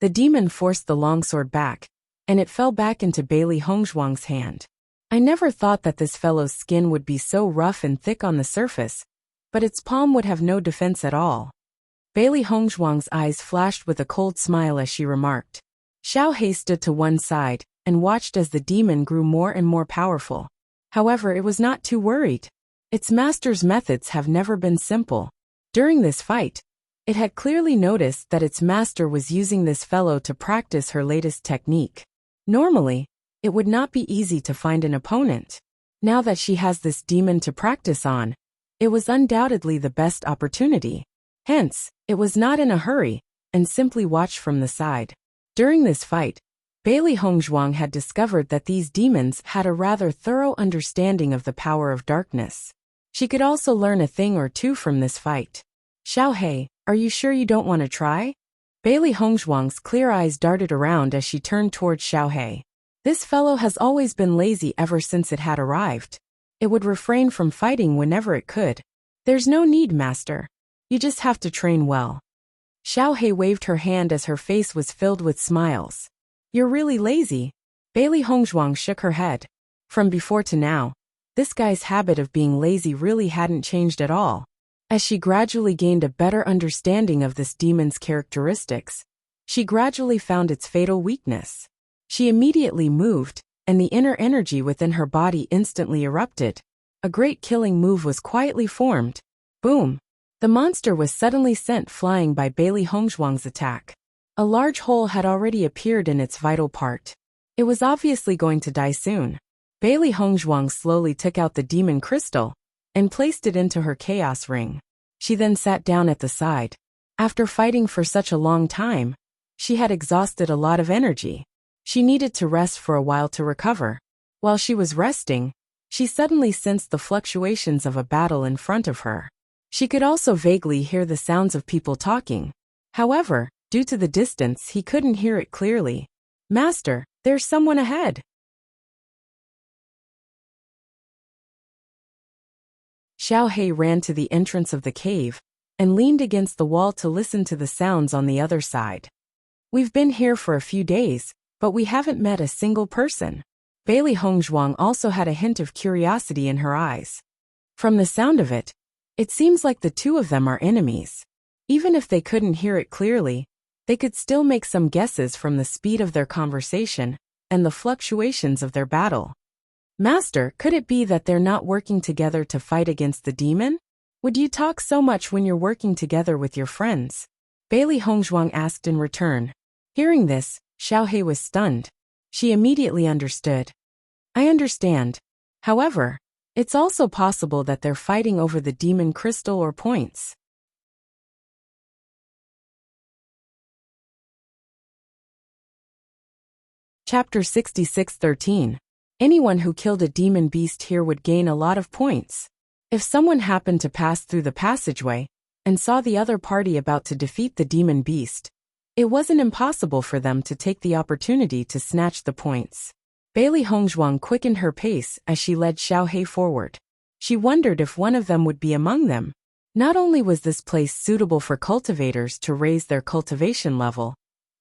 Speaker 1: The demon forced the longsword back, and it fell back into Bailey Hongzhuang's hand. I never thought that this fellow's skin would be so rough and thick on the surface, but its palm would have no defense at all. Bailey Hongzhuang's eyes flashed with a cold smile as she remarked. Xiao He stood to one side and watched as the demon grew more and more powerful. However, it was not too worried. Its master's methods have never been simple. During this fight, it had clearly noticed that its master was using this fellow to practice her latest technique. Normally, it would not be easy to find an opponent. Now that she has this demon to practice on, it was undoubtedly the best opportunity. Hence, it was not in a hurry, and simply watched from the side. During this fight, Bailey Hongzhuang had discovered that these demons had a rather thorough understanding of the power of darkness. She could also learn a thing or two from this fight. Xiao He, are you sure you don't want to try? Bailey Hongzhuang's clear eyes darted around as she turned towards Xiao He. This fellow has always been lazy ever since it had arrived. It would refrain from fighting whenever it could. There's no need, master. You just have to train well. Xiao He waved her hand as her face was filled with smiles. You're really lazy. Bailey Hongzhuang shook her head. From before to now, this guy's habit of being lazy really hadn't changed at all. As she gradually gained a better understanding of this demon's characteristics, she gradually found its fatal weakness. She immediately moved, and the inner energy within her body instantly erupted. A great killing move was quietly formed. Boom! The monster was suddenly sent flying by Bailey Hongzhuang's attack. A large hole had already appeared in its vital part. It was obviously going to die soon. Bailey Hongzhuang slowly took out the demon crystal and placed it into her chaos ring. She then sat down at the side. After fighting for such a long time, she had exhausted a lot of energy. She needed to rest for a while to recover. While she was resting, she suddenly sensed the fluctuations of a battle in front of her. She could also vaguely hear the sounds of people talking. However, due to the distance, he couldn't hear it clearly. Master, there's someone ahead. Xiao He ran to the entrance of the cave and leaned against the wall to listen to the sounds on the other side. We've been here for a few days, but we haven't met a single person. Bailey Hongzhuang also had a hint of curiosity in her eyes. From the sound of it, it seems like the two of them are enemies. Even if they couldn't hear it clearly, they could still make some guesses from the speed of their conversation and the fluctuations of their battle. Master, could it be that they're not working together to fight against the demon? Would you talk so much when you're working together with your friends? Bailey Hongzhuang asked in return. Hearing this, Xiao He was stunned. She immediately understood. I understand. However, it's also possible that they're fighting over the demon crystal or points. Chapter 66:13. Anyone who killed a demon beast here would gain a lot of points. If someone happened to pass through the passageway and saw the other party about to defeat the demon beast, it wasn't impossible for them to take the opportunity to snatch the points. Bailey Hongzhuang quickened her pace as she led Xiao He forward. She wondered if one of them would be among them. Not only was this place suitable for cultivators to raise their cultivation level,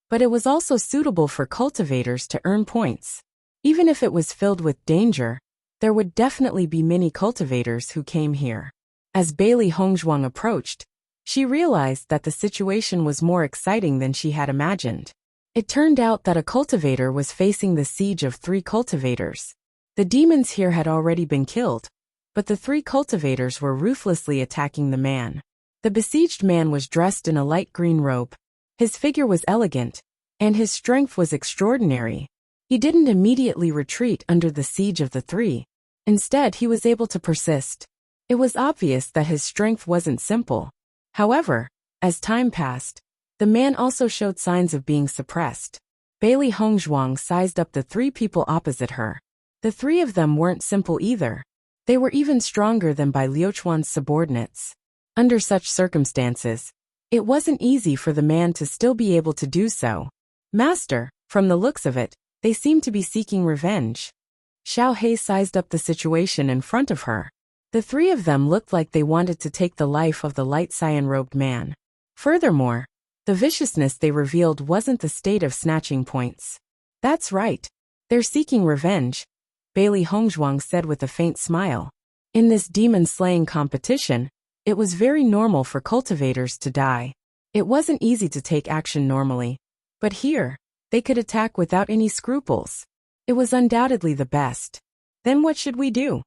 Speaker 1: but it was also suitable for cultivators to earn points. Even if it was filled with danger, there would definitely be many cultivators who came here. As Bailey Hongzhuang approached, she realized that the situation was more exciting than she had imagined. It turned out that a cultivator was facing the siege of 3 cultivators. The demons here had already been killed, but the 3 cultivators were ruthlessly attacking the man. The besieged man was dressed in a light green robe. His figure was elegant, and his strength was extraordinary. He didn't immediately retreat under the siege of the 3. Instead, he was able to persist. It was obvious that his strength wasn't simple. However, as time passed, the man also showed signs of being suppressed. Bailey Hongzhuang sized up the 3 people opposite her. The 3 of them weren't simple either. They were even stronger than Bai Liuchuan's subordinates. Under such circumstances, it wasn't easy for the man to still be able to do so. Master, from the looks of it, they seem to be seeking revenge. Xiao Hei sized up the situation in front of her. The three of them looked like they wanted to take the life of the light cyan-robed man. Furthermore, the viciousness they revealed wasn't the state of snatching points. That's right. They're seeking revenge, Bailey Hongzhuang said with a faint smile. In this demon-slaying competition, it was very normal for cultivators to die. It wasn't easy to take action normally, but here, they could attack without any scruples. It was undoubtedly the best. Then what should we do?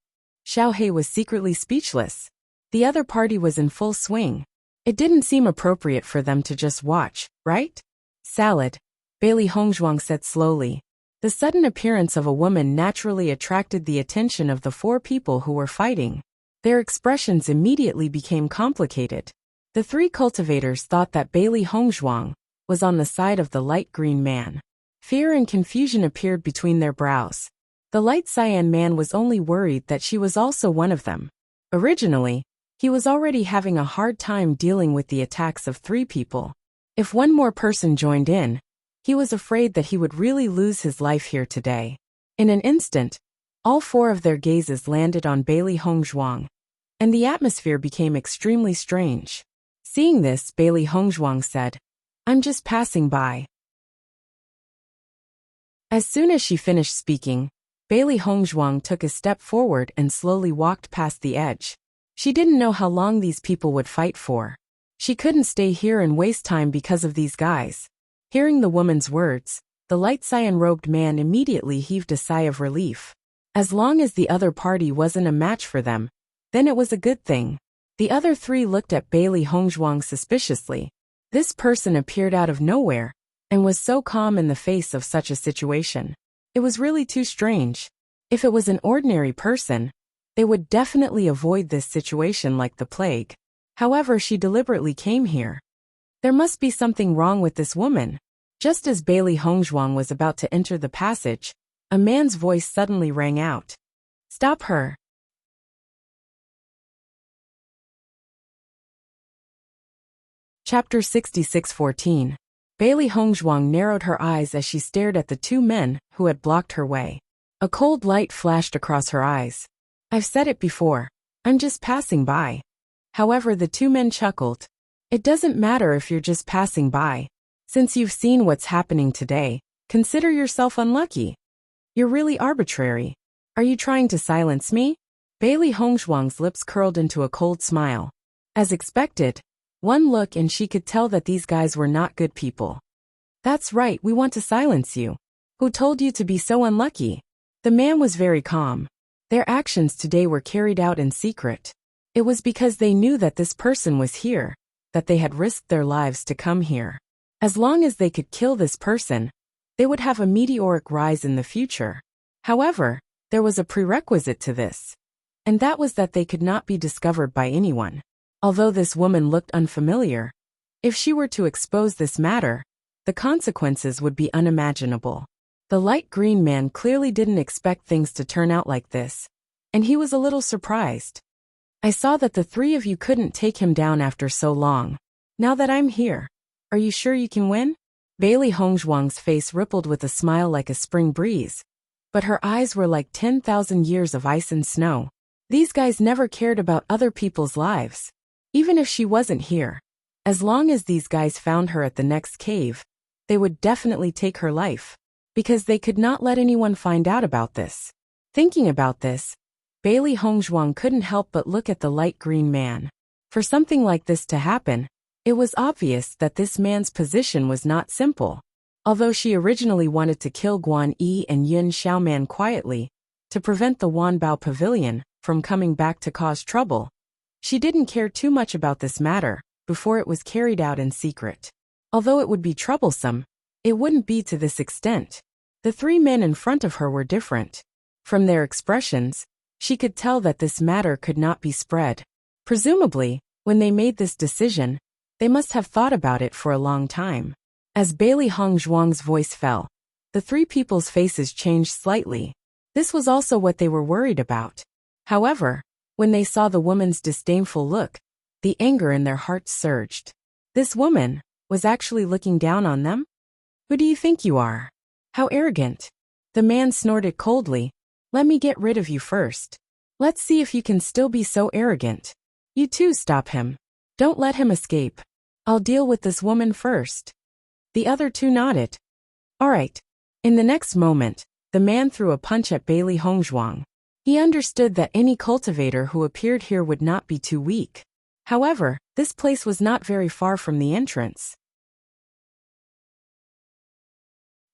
Speaker 1: Xiao Hei was secretly speechless. The other party was in full swing. It didn't seem appropriate for them to just watch, right? Salad, Bailey Hongzhuang said slowly. The sudden appearance of a woman naturally attracted the attention of the four people who were fighting. Their expressions immediately became complicated. The three cultivators thought that Bailey Hongzhuang was on the side of the light green man. Fear and confusion appeared between their brows. The light cyan man was only worried that she was also one of them. Originally, he was already having a hard time dealing with the attacks of three people. If one more person joined in, he was afraid that he would really lose his life here today. In an instant, all four of their gazes landed on Bailey Hongzhuang, and the atmosphere became extremely strange. Seeing this, Bailey Hongzhuang said, "I'm just passing by." As soon as she finished speaking, Bailey Hongzhuang took a step forward and slowly walked past the edge. She didn't know how long these people would fight for. She couldn't stay here and waste time because of these guys. Hearing the woman's words, the light cyan-robed man immediately heaved a sigh of relief. As long as the other party wasn't a match for them, then it was a good thing. The other three looked at Bailey Hongzhuang suspiciously. This person appeared out of nowhere, and was so calm in the face of such a situation. It was really too strange. If it was an ordinary person, they would definitely avoid this situation like the plague. However, she deliberately came here. There must be something wrong with this woman. Just as Bailey Hongzhuang was about to enter the passage, a man's voice suddenly rang out. "Stop her." Chapter 66:14. Bailey Hongzhuang narrowed her eyes as she stared at the two men who had blocked her way. A cold light flashed across her eyes. "I've said it before. I'm just passing by." However, the two men chuckled. "It doesn't matter if you're just passing by. Since you've seen what's happening today, consider yourself unlucky. You're really arbitrary. Are you trying to silence me?" Bailey Hongzhuang's lips curled into a cold smile. As expected, one look and she could tell that these guys were not good people. "That's right, we want to silence you. Who told you to be so unlucky?" The man was very calm. Their actions today were carried out in secret. It was because they knew that this person was here, that they had risked their lives to come here. As long as they could kill this person, they would have a meteoric rise in the future. However, there was a prerequisite to this, and that was that they could not be discovered by anyone. Although this woman looked unfamiliar, if she were to expose this matter, the consequences would be unimaginable. The light green man clearly didn't expect things to turn out like this, and he was a little surprised. "I saw that the three of you couldn't take him down after so long. Now that I'm here, are you sure you can win?" Bailey Hongzhuang's face rippled with a smile like a spring breeze, but her eyes were like 10,000 years of ice and snow. These guys never cared about other people's lives. Even if she wasn't here, as long as these guys found her at the next cave, they would definitely take her life, because they could not let anyone find out about this. Thinking about this, Bailey Hongzhuang couldn't help but look at the light green man. For something like this to happen, it was obvious that this man's position was not simple. Although she originally wanted to kill Guan Yi and Yun Xiaoman quietly, to prevent the Wanbao Pavilion from coming back to cause trouble, she didn't care too much about this matter before it was carried out in secret. Although it would be troublesome, it wouldn't be to this extent. The three men in front of her were different. From their expressions, she could tell that this matter could not be spread. Presumably, when they made this decision, they must have thought about it for a long time. As Bailey Hongzhuang's voice fell, the three people's faces changed slightly. This was also what they were worried about. However, when they saw the woman's disdainful look, The anger in their hearts surged. This woman was actually looking down on them? Who do you think you are? How arrogant. The man snorted coldly. Let me get rid of you first. Let's see if you can still be so arrogant. You too, stop him. Don't let him escape. I'll deal with this woman first. The other two nodded. All right. In the next moment, the man threw a punch at Bailey Hongzhuang. He understood that any cultivator who appeared here would not be too weak. However, this place was not very far from the entrance.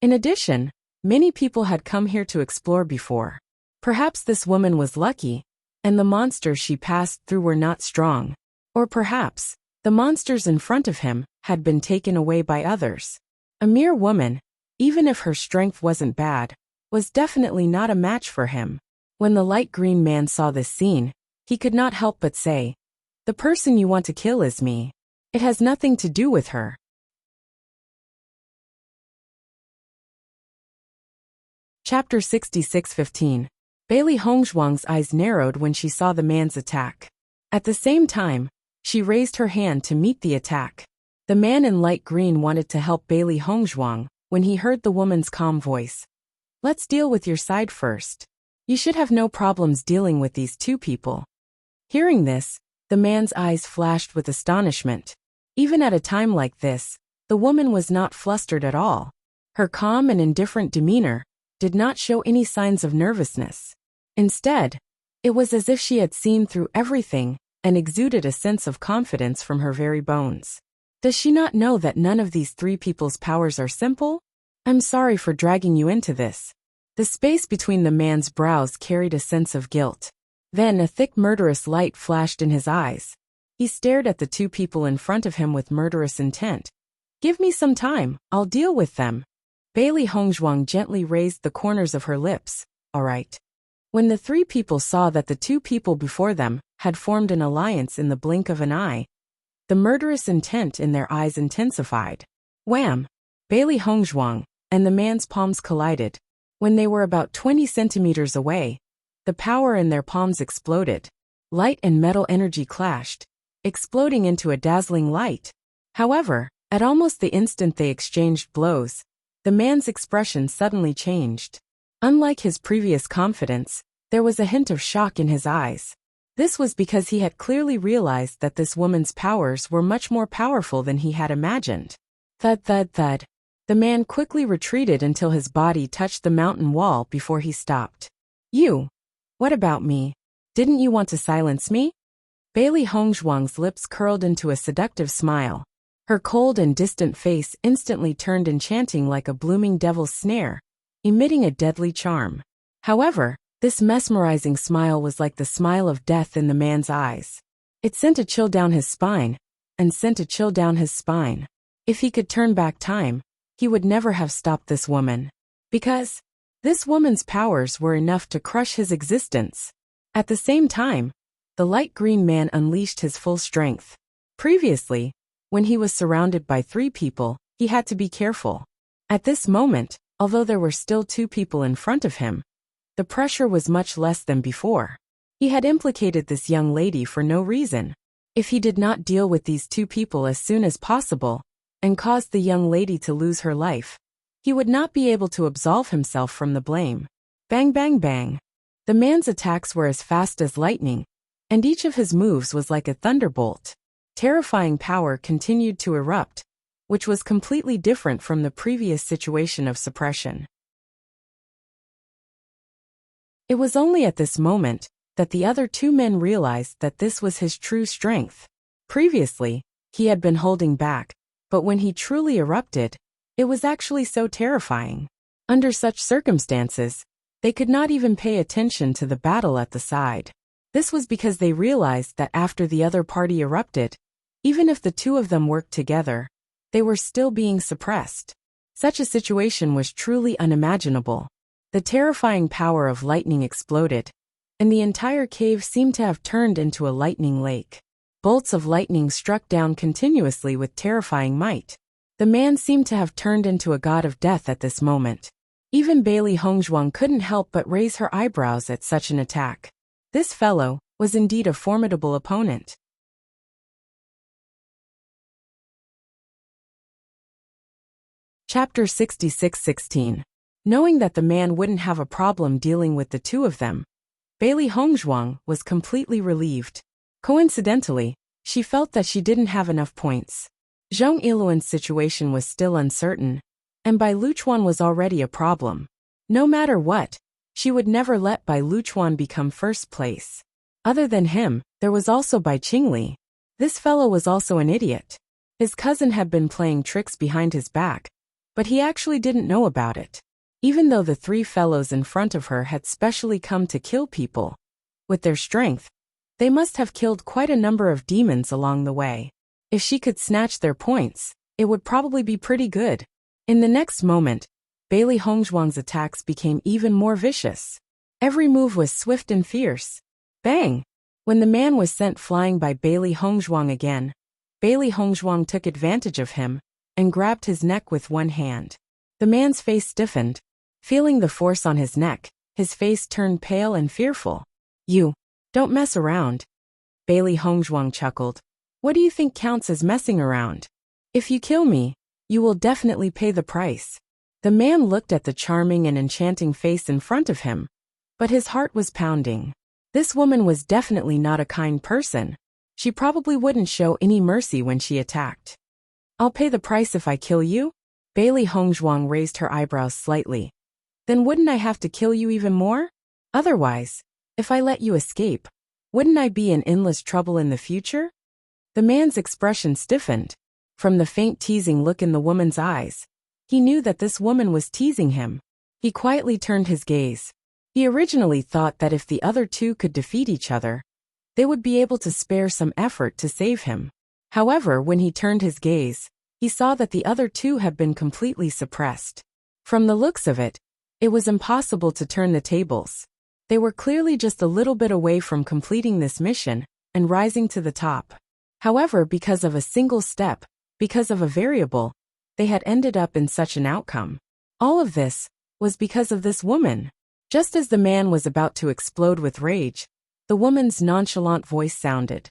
Speaker 1: In addition, many people had come here to explore before. Perhaps this woman was lucky, and the monsters she passed through were not strong. Or perhaps, the monsters in front of him had been taken away by others. A mere woman, even if her strength wasn't bad, was definitely not a match for him. When the light green man saw this scene, he could not help but say, "The person you want to kill is me. It has nothing to do with her." Chapter 66:15. Bailey Hongzhuang's eyes narrowed when she saw the man's attack. At the same time, she raised her hand to meet the attack. The man in light green wanted to help Bailey Hongzhuang when he heard the woman's calm voice. Let's deal with your side first. You should have no problems dealing with these two people. Hearing this, the man's eyes flashed with astonishment. Even at a time like this, the woman was not flustered at all. Her calm and indifferent demeanor did not show any signs of nervousness. Instead, it was as if she had seen through everything and exuded a sense of confidence from her very bones. Does she not know that none of these three people's powers are simple? I'm sorry for dragging you into this. The space between the man's brows carried a sense of guilt. Then a thick murderous light flashed in his eyes. He stared at the two people in front of him with murderous intent. Give me some time, I'll deal with them. Bailey Hongzhuang gently raised the corners of her lips. All right. When the three people saw that the two people before them had formed an alliance in the blink of an eye, the murderous intent in their eyes intensified. Wham! Bailey Hongzhuang and the man's palms collided. When they were about 20 centimeters away, the power in their palms exploded. Light and metal energy clashed, exploding into a dazzling light. However, at almost the instant they exchanged blows, the man's expression suddenly changed. Unlike his previous confidence, there was a hint of shock in his eyes. This was because he had clearly realized that this woman's powers were much more powerful than he had imagined. Thud, thud, thud. The man quickly retreated until his body touched the mountain wall before he stopped. You! What about me? Didn't you want to silence me? Bailey Hongzhuang's lips curled into a seductive smile. Her cold and distant face instantly turned enchanting like a blooming devil's snare, emitting a deadly charm. However, this mesmerizing smile was like the smile of death in the man's eyes. It sent a chill down his spine, and sent a chill down his spine. If he could turn back time, he would never have stopped this woman. Because this woman's powers were enough to crush his existence. At the same time, the light green man unleashed his full strength. Previously, when he was surrounded by three people, he had to be careful. At this moment, although there were still two people in front of him, the pressure was much less than before. He had implicated this young lady for no reason. If he did not deal with these two people as soon as possible, and caused the young lady to lose her life, he would not be able to absolve himself from the blame. Bang, bang, bang. The man's attacks were as fast as lightning, and each of his moves was like a thunderbolt. Terrifying power continued to erupt, which was completely different from the previous situation of suppression. It was only at this moment that the other two men realized that this was his true strength. Previously, he had been holding back, but when he truly erupted, it was actually so terrifying. Under such circumstances, they could not even pay attention to the battle at the side. This was because they realized that after the other party erupted, even if the two of them worked together, they were still being suppressed. Such a situation was truly unimaginable. The terrifying power of lightning exploded, and the entire cave seemed to have turned into a lightning lake. Bolts of lightning struck down continuously with terrifying might. The man seemed to have turned into a god of death at this moment. Even Bailey Hongzhuang couldn't help but raise her eyebrows at such an attack. This fellow was indeed a formidable opponent. Chapter 66:16. Knowing that the man wouldn't have a problem dealing with the two of them, Bailey Hongzhuang was completely relieved. Coincidentally, she felt that she didn't have enough points. Zhong Iluan's situation was still uncertain, and Bai Luchuan was already a problem. No matter what, she would never let Bai Luchuan become first place. Other than him, there was also Bai Qingli. This fellow was also an idiot. His cousin had been playing tricks behind his back, but he actually didn't know about it. Even though the three fellows in front of her had specially come to kill people, with their strength, they must have killed quite a number of demons along the way. If she could snatch their points, it would probably be pretty good. In the next moment, Bailey Hongzhuang's attacks became even more vicious. Every move was swift and fierce. Bang! When the man was sent flying by Bailey Hongzhuang again, Bailey Hongzhuang took advantage of him and grabbed his neck with one hand. The man's face stiffened. Feeling the force on his neck, his face turned pale and fearful. "You, don't mess around." Bailey Hongzhuang chuckled. "What do you think counts as messing around? If you kill me, you will definitely pay the price." The man looked at the charming and enchanting face in front of him, but his heart was pounding. This woman was definitely not a kind person. She probably wouldn't show any mercy when she attacked. "I'll pay the price if I kill you?" Bailey Hongzhuang raised her eyebrows slightly. "Then wouldn't I have to kill you even more? Otherwise, if I let you escape, wouldn't I be in endless trouble in the future?" The man's expression stiffened. From the faint teasing look in the woman's eyes, he knew that this woman was teasing him. He quietly turned his gaze. He originally thought that if the other two could defeat each other, they would be able to spare some effort to save him. However, when he turned his gaze, he saw that the other two had been completely suppressed. From the looks of it, it was impossible to turn the tables. They were clearly just a little bit away from completing this mission and rising to the top. However, because of a single step, because of a variable, they had ended up in such an outcome. All of this was because of this woman. Just as the man was about to explode with rage, the woman's nonchalant voice sounded.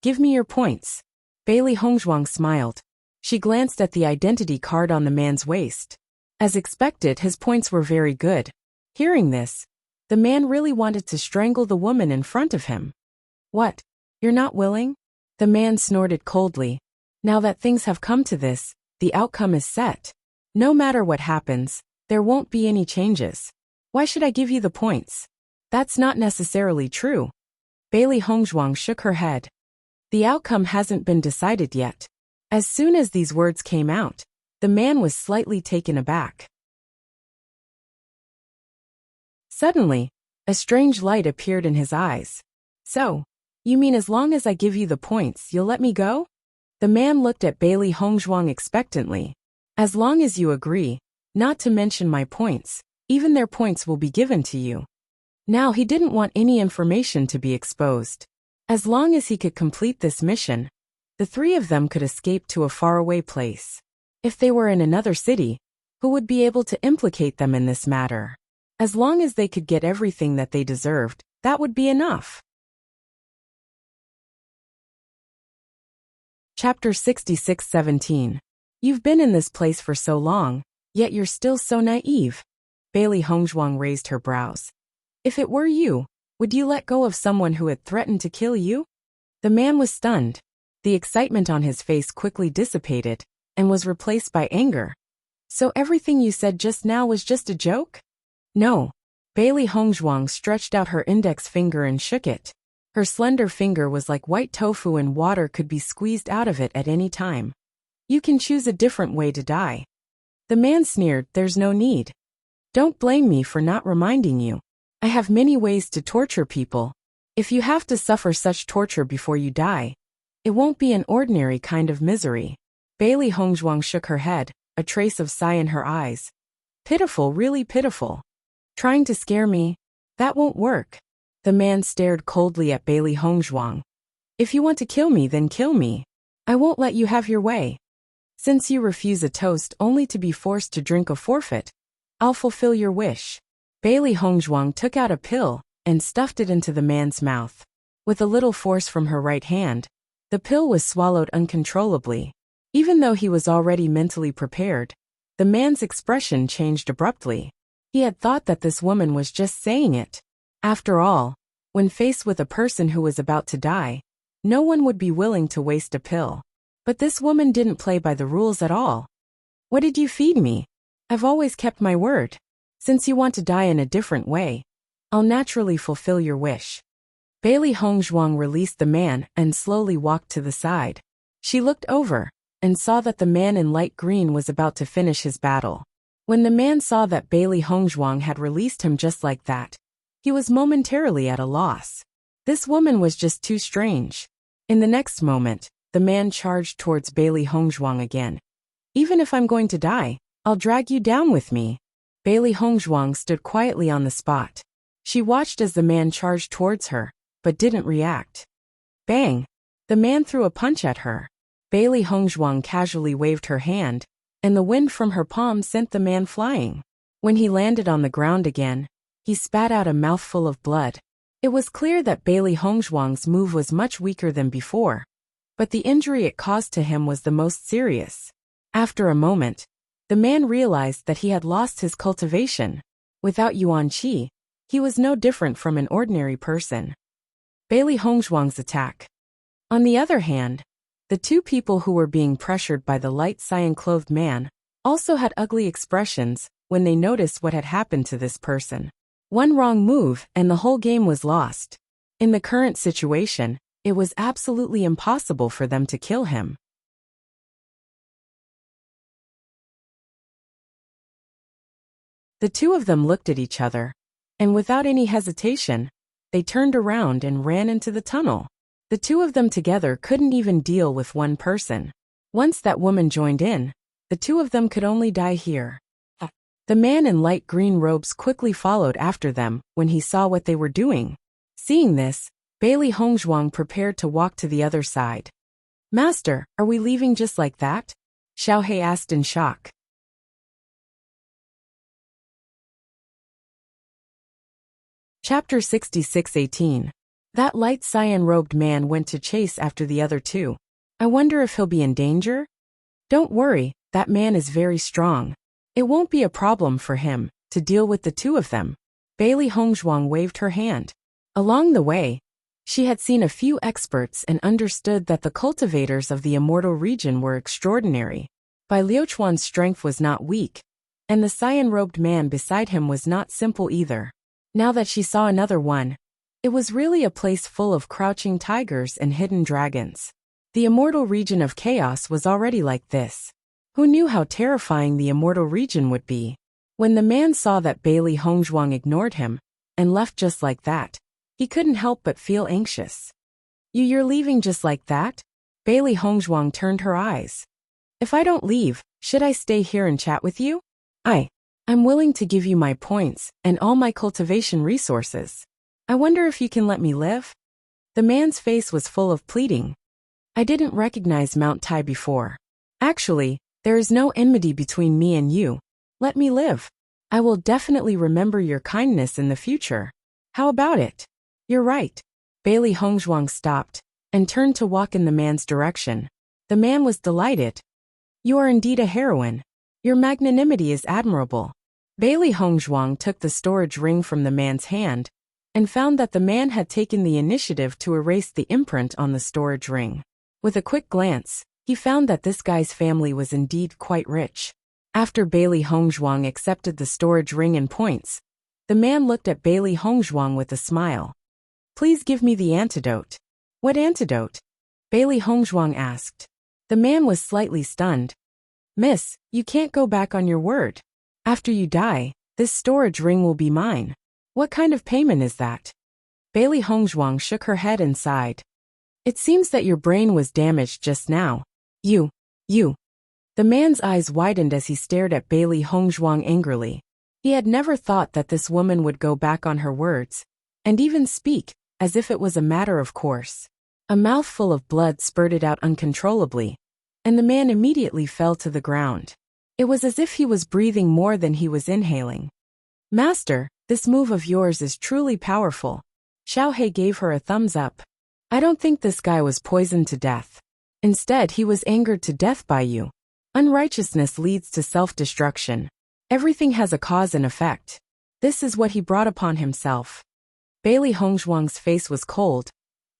Speaker 1: "Give me your points." Bailey Hongzhuang smiled. She glanced at the identity card on the man's waist. As expected, his points were very good. Hearing this, the man really wanted to strangle the woman in front of him. "What? You're not willing?" The man snorted coldly. "Now that things have come to this, the outcome is set. No matter what happens, there won't be any changes. Why should I give you the points?" "That's not necessarily true." Bailey Hongzhuang shook her head. "The outcome hasn't been decided yet." As soon as these words came out, the man was slightly taken aback. Suddenly, a strange light appeared in his eyes. "So, you mean as long as I give you the points, you'll let me go?" The man looked at Bailey Hongzhuang expectantly. "As long as you agree, not to mention my points, even their points will be given to you." Now he didn't want any information to be exposed. As long as he could complete this mission, the three of them could escape to a faraway place. If they were in another city, who would be able to implicate them in this matter? As long as they could get everything that they deserved, that would be enough. Chapter 66:17. You've been in this place for so long, yet you're still so naive. Bailey Hongzhuang raised her brows. If it were you, would you let go of someone who had threatened to kill you? The man was stunned. The excitement on his face quickly dissipated and was replaced by anger. So everything you said just now was just a joke? No. Bailey Hongzhuang stretched out her index finger and shook it. Her slender finger was like white tofu and water could be squeezed out of it at any time. You can choose a different way to die. The man sneered, "There's no need. Don't blame me for not reminding you. I have many ways to torture people. If you have to suffer such torture before you die, it won't be an ordinary kind of misery." Bailey Hongzhuang shook her head, a trace of sigh in her eyes. "Pitiful, really pitiful. Trying to scare me? That won't work." The man stared coldly at Bailey Hongzhuang. "If you want to kill me, then kill me. I won't let you have your way. Since you refuse a toast only to be forced to drink a forfeit, I'll fulfill your wish." Bailey Hongzhuang took out a pill and stuffed it into the man's mouth. With a little force from her right hand, the pill was swallowed uncontrollably. Even though he was already mentally prepared, The man's expression changed abruptly. He had thought that this woman was just saying it. After all, when faced with a person who was about to die, no one would be willing to waste a pill. But this woman didn't play by the rules at all. What did you feed me? I've always kept my word. Since you want to die in a different way, I'll naturally fulfill your wish. Bailey Hongzhuang released the man and slowly walked to the side. She looked over and saw that the man in light green was about to finish his battle. When the man saw that Bailey Hongzhuang had released him just like that, he was momentarily at a loss. This woman was just too strange. In the next moment, the man charged towards Bailey Hongzhuang again. Even if I'm going to die, I'll drag you down with me. Bailey Hongzhuang stood quietly on the spot. She watched as the man charged towards her, but didn't react. Bang! The man threw a punch at her. Bailey Hongzhuang casually waved her hand, and the wind from her palm sent the man flying. When he landed on the ground again, he spat out a mouthful of blood. It was clear that Bailey Hongzhuang's move was much weaker than before, but the injury it caused to him was the most serious. After a moment, the man realized that he had lost his cultivation. Without Yuan Qi, he was no different from an ordinary person. Bailey Hongzhuang's attack. On the other hand, the two people who were being pressured by the light cyan-clothed man also had ugly expressions when they noticed what had happened to this person. One wrong move and the whole game was lost. In the current situation, it was absolutely impossible for them to kill him. The two of them looked at each other, and without any hesitation, they turned around and ran into the tunnel. The two of them together couldn't even deal with one person. Once that woman joined in, the two of them could only die here. The man in light green robes quickly followed after them when he saw what they were doing. Seeing this, Bailey Hongzhuang prepared to walk to the other side. Master, are we leaving just like that? Xiaohe asked in shock. Chapter 66:18. That light cyan-robed man went to chase after the other two. I wonder if he'll be in danger? Don't worry, that man is very strong. It won't be a problem for him to deal with the two of them. Bailey Hongzhuang waved her hand. Along the way, she had seen a few experts and understood that the cultivators of the immortal region were extraordinary. Bai Liuchuan's strength was not weak, and the cyan-robed man beside him was not simple either. Now that she saw another one, it was really a place full of crouching tigers and hidden dragons. The immortal region of chaos was already like this. Who knew how terrifying the immortal region would be? When the man saw that Bailey Hongzhuang ignored him and left just like that, he couldn't help but feel anxious. You're leaving just like that? Bailey Hongzhuang turned her eyes. If I don't leave, should I stay here and chat with you? I'm willing to give you my points and all my cultivation resources. I wonder if you can let me live? The man's face was full of pleading. I didn't recognize Mount Tai before. Actually, there is no enmity between me and you. Let me live. I will definitely remember your kindness in the future. How about it? You're right. Bailey Hongzhuang stopped and turned to walk in the man's direction. The man was delighted. You are indeed a heroine. Your magnanimity is admirable. Bailey Hongzhuang took the storage ring from the man's hand and found that the man had taken the initiative to erase the imprint on the storage ring. With a quick glance, he found that this guy's family was indeed quite rich. After Bailey Hongzhuang accepted the storage ring and points, the man looked at Bailey Hongzhuang with a smile. Please give me the antidote. What antidote? Bailey Hongzhuang asked. The man was slightly stunned. Miss, you can't go back on your word. After you die, this storage ring will be mine. What kind of payment is that? Bailey Hongzhuang shook her head and sighed. It seems that your brain was damaged just now. You. The man's eyes widened as he stared at Bailey Hongzhuang angrily. He had never thought that this woman would go back on her words, and even speak, as if it was a matter of course. A mouthful of blood spurted out uncontrollably, and the man immediately fell to the ground. It was as if he was breathing more than he was inhaling. Master, this move of yours is truly powerful. Xiaohe gave her a thumbs up. I don't think this guy was poisoned to death. Instead, he was angered to death by you. Unrighteousness leads to self-destruction. Everything has a cause and effect. This is what he brought upon himself. Bailey Hongzhuang's face was cold,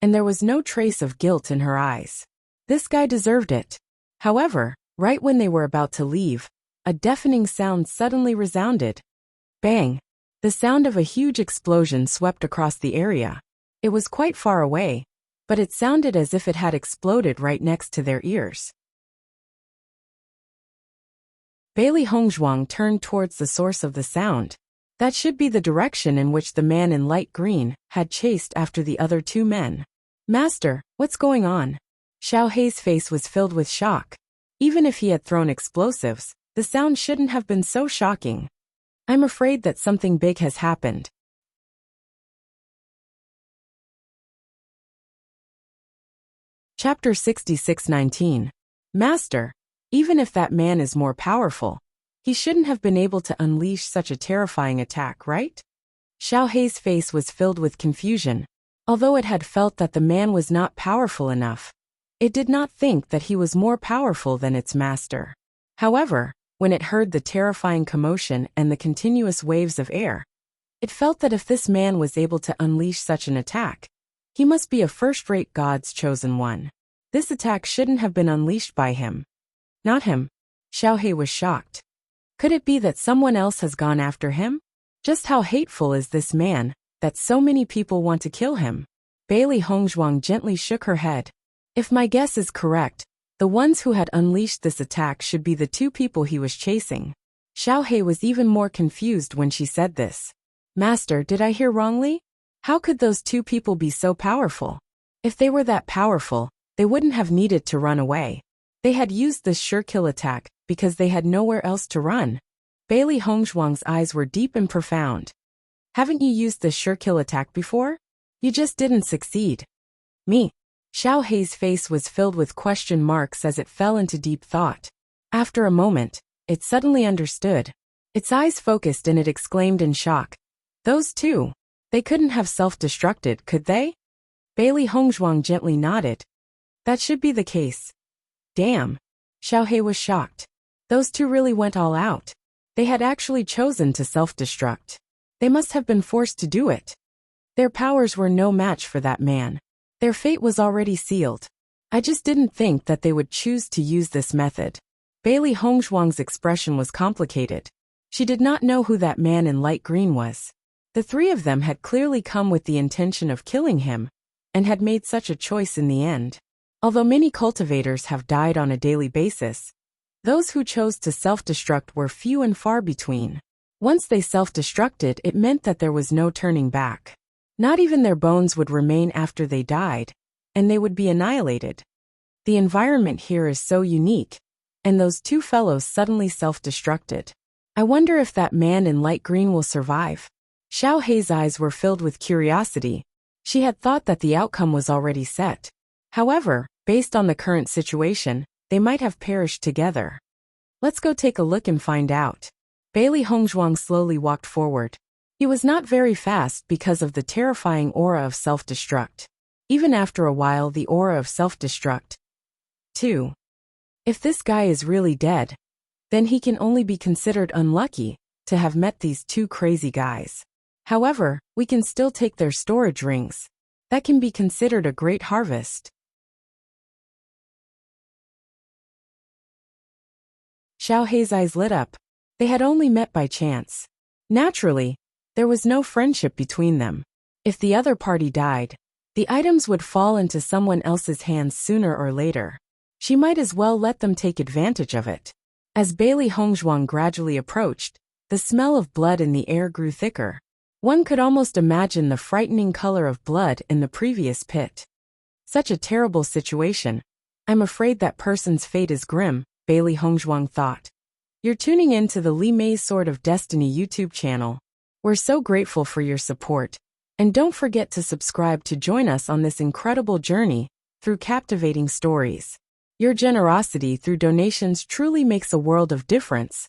Speaker 1: and there was no trace of guilt in her eyes. This guy deserved it. However, right when they were about to leave, a deafening sound suddenly resounded. Bang! The sound of a huge explosion swept across the area. It was quite far away, but it sounded as if it had exploded right next to their ears. Bailey Hongzhuang turned towards the source of the sound. That should be the direction in which the man in light green had chased after the other two men. Master, what's going on? Xiao Hei's face was filled with shock. Even if he had thrown explosives, the sound shouldn't have been so shocking. I'm afraid that something big has happened. Chapter 66:19. Master, even if that man is more powerful, he shouldn't have been able to unleash such a terrifying attack, right? Xiao Hei's face was filled with confusion. Although it had felt that the man was not powerful enough, it did not think that he was more powerful than its master. However, when it heard the terrifying commotion and the continuous waves of air, it felt that if this man was able to unleash such an attack, he must be a first-rate God's chosen one. This attack shouldn't have been unleashed by him. Not him. Xiao Hei was shocked. Could it be that someone else has gone after him? Just how hateful is this man, that so many people want to kill him? Bailey Hongzhuang gently shook her head. If my guess is correct, the ones who had unleashed this attack should be the two people he was chasing. Xiao Hei was even more confused when she said this. Master, did I hear wrongly? How could those two people be so powerful? If they were that powerful, they wouldn't have needed to run away. They had used this sure-kill attack because they had nowhere else to run. Bailey Hongzhuang's eyes were deep and profound. Haven't you used this sure-kill attack before? You just didn't succeed. Me. Xiao Hei's face was filled with question marks as it fell into deep thought. After a moment, it suddenly understood. Its eyes focused and it exclaimed in shock. Those two. They couldn't have self-destructed, could they? Bailey Hongzhuang gently nodded. That should be the case. Damn. Xiao Hei was shocked. Those two really went all out. They had actually chosen to self-destruct. They must have been forced to do it. Their powers were no match for that man. Their fate was already sealed. I just didn't think that they would choose to use this method. Bailey Hongzhuang's expression was complicated. She did not know who that man in light green was. The three of them had clearly come with the intention of killing him, and had made such a choice in the end. Although many cultivators have died on a daily basis, those who chose to self-destruct were few and far between. Once they self-destructed, it meant that there was no turning back. Not even their bones would remain after they died, and they would be annihilated. The environment here is so unique, and those two fellows suddenly self-destructed. I wonder if that man in light green will survive. Xiao Hei's eyes were filled with curiosity. She had thought that the outcome was already set. However, based on the current situation, they might have perished together. Let's go take a look and find out. Bailey Hongzhuang slowly walked forward. He was not very fast because of the terrifying aura of self-destruct. Even after a while, the aura of self-destruct. 2. If this guy is really dead, then he can only be considered unlucky to have met these two crazy guys. However, we can still take their storage rings. That can be considered a great harvest. Xiao Hei's eyes lit up. They had only met by chance. Naturally, there was no friendship between them. If the other party died, the items would fall into someone else's hands sooner or later. She might as well let them take advantage of it. As Bailey Hongzhuang gradually approached, the smell of blood in the air grew thicker. One could almost imagine the frightening color of blood in the previous pit. Such a terrible situation. I'm afraid that person's fate is grim, Bailey Hongzhuang thought. You're tuning in to the Li Mei's Sword of Destiny YouTube channel. We're so grateful for your support. And don't forget to subscribe to join us on this incredible journey through captivating stories. Your generosity through donations truly makes a world of difference,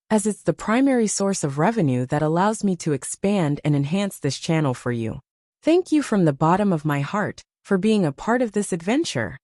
Speaker 1: as it's the primary source of revenue that allows me to expand and enhance this channel for you. Thank you from the bottom of my heart for being a part of this adventure.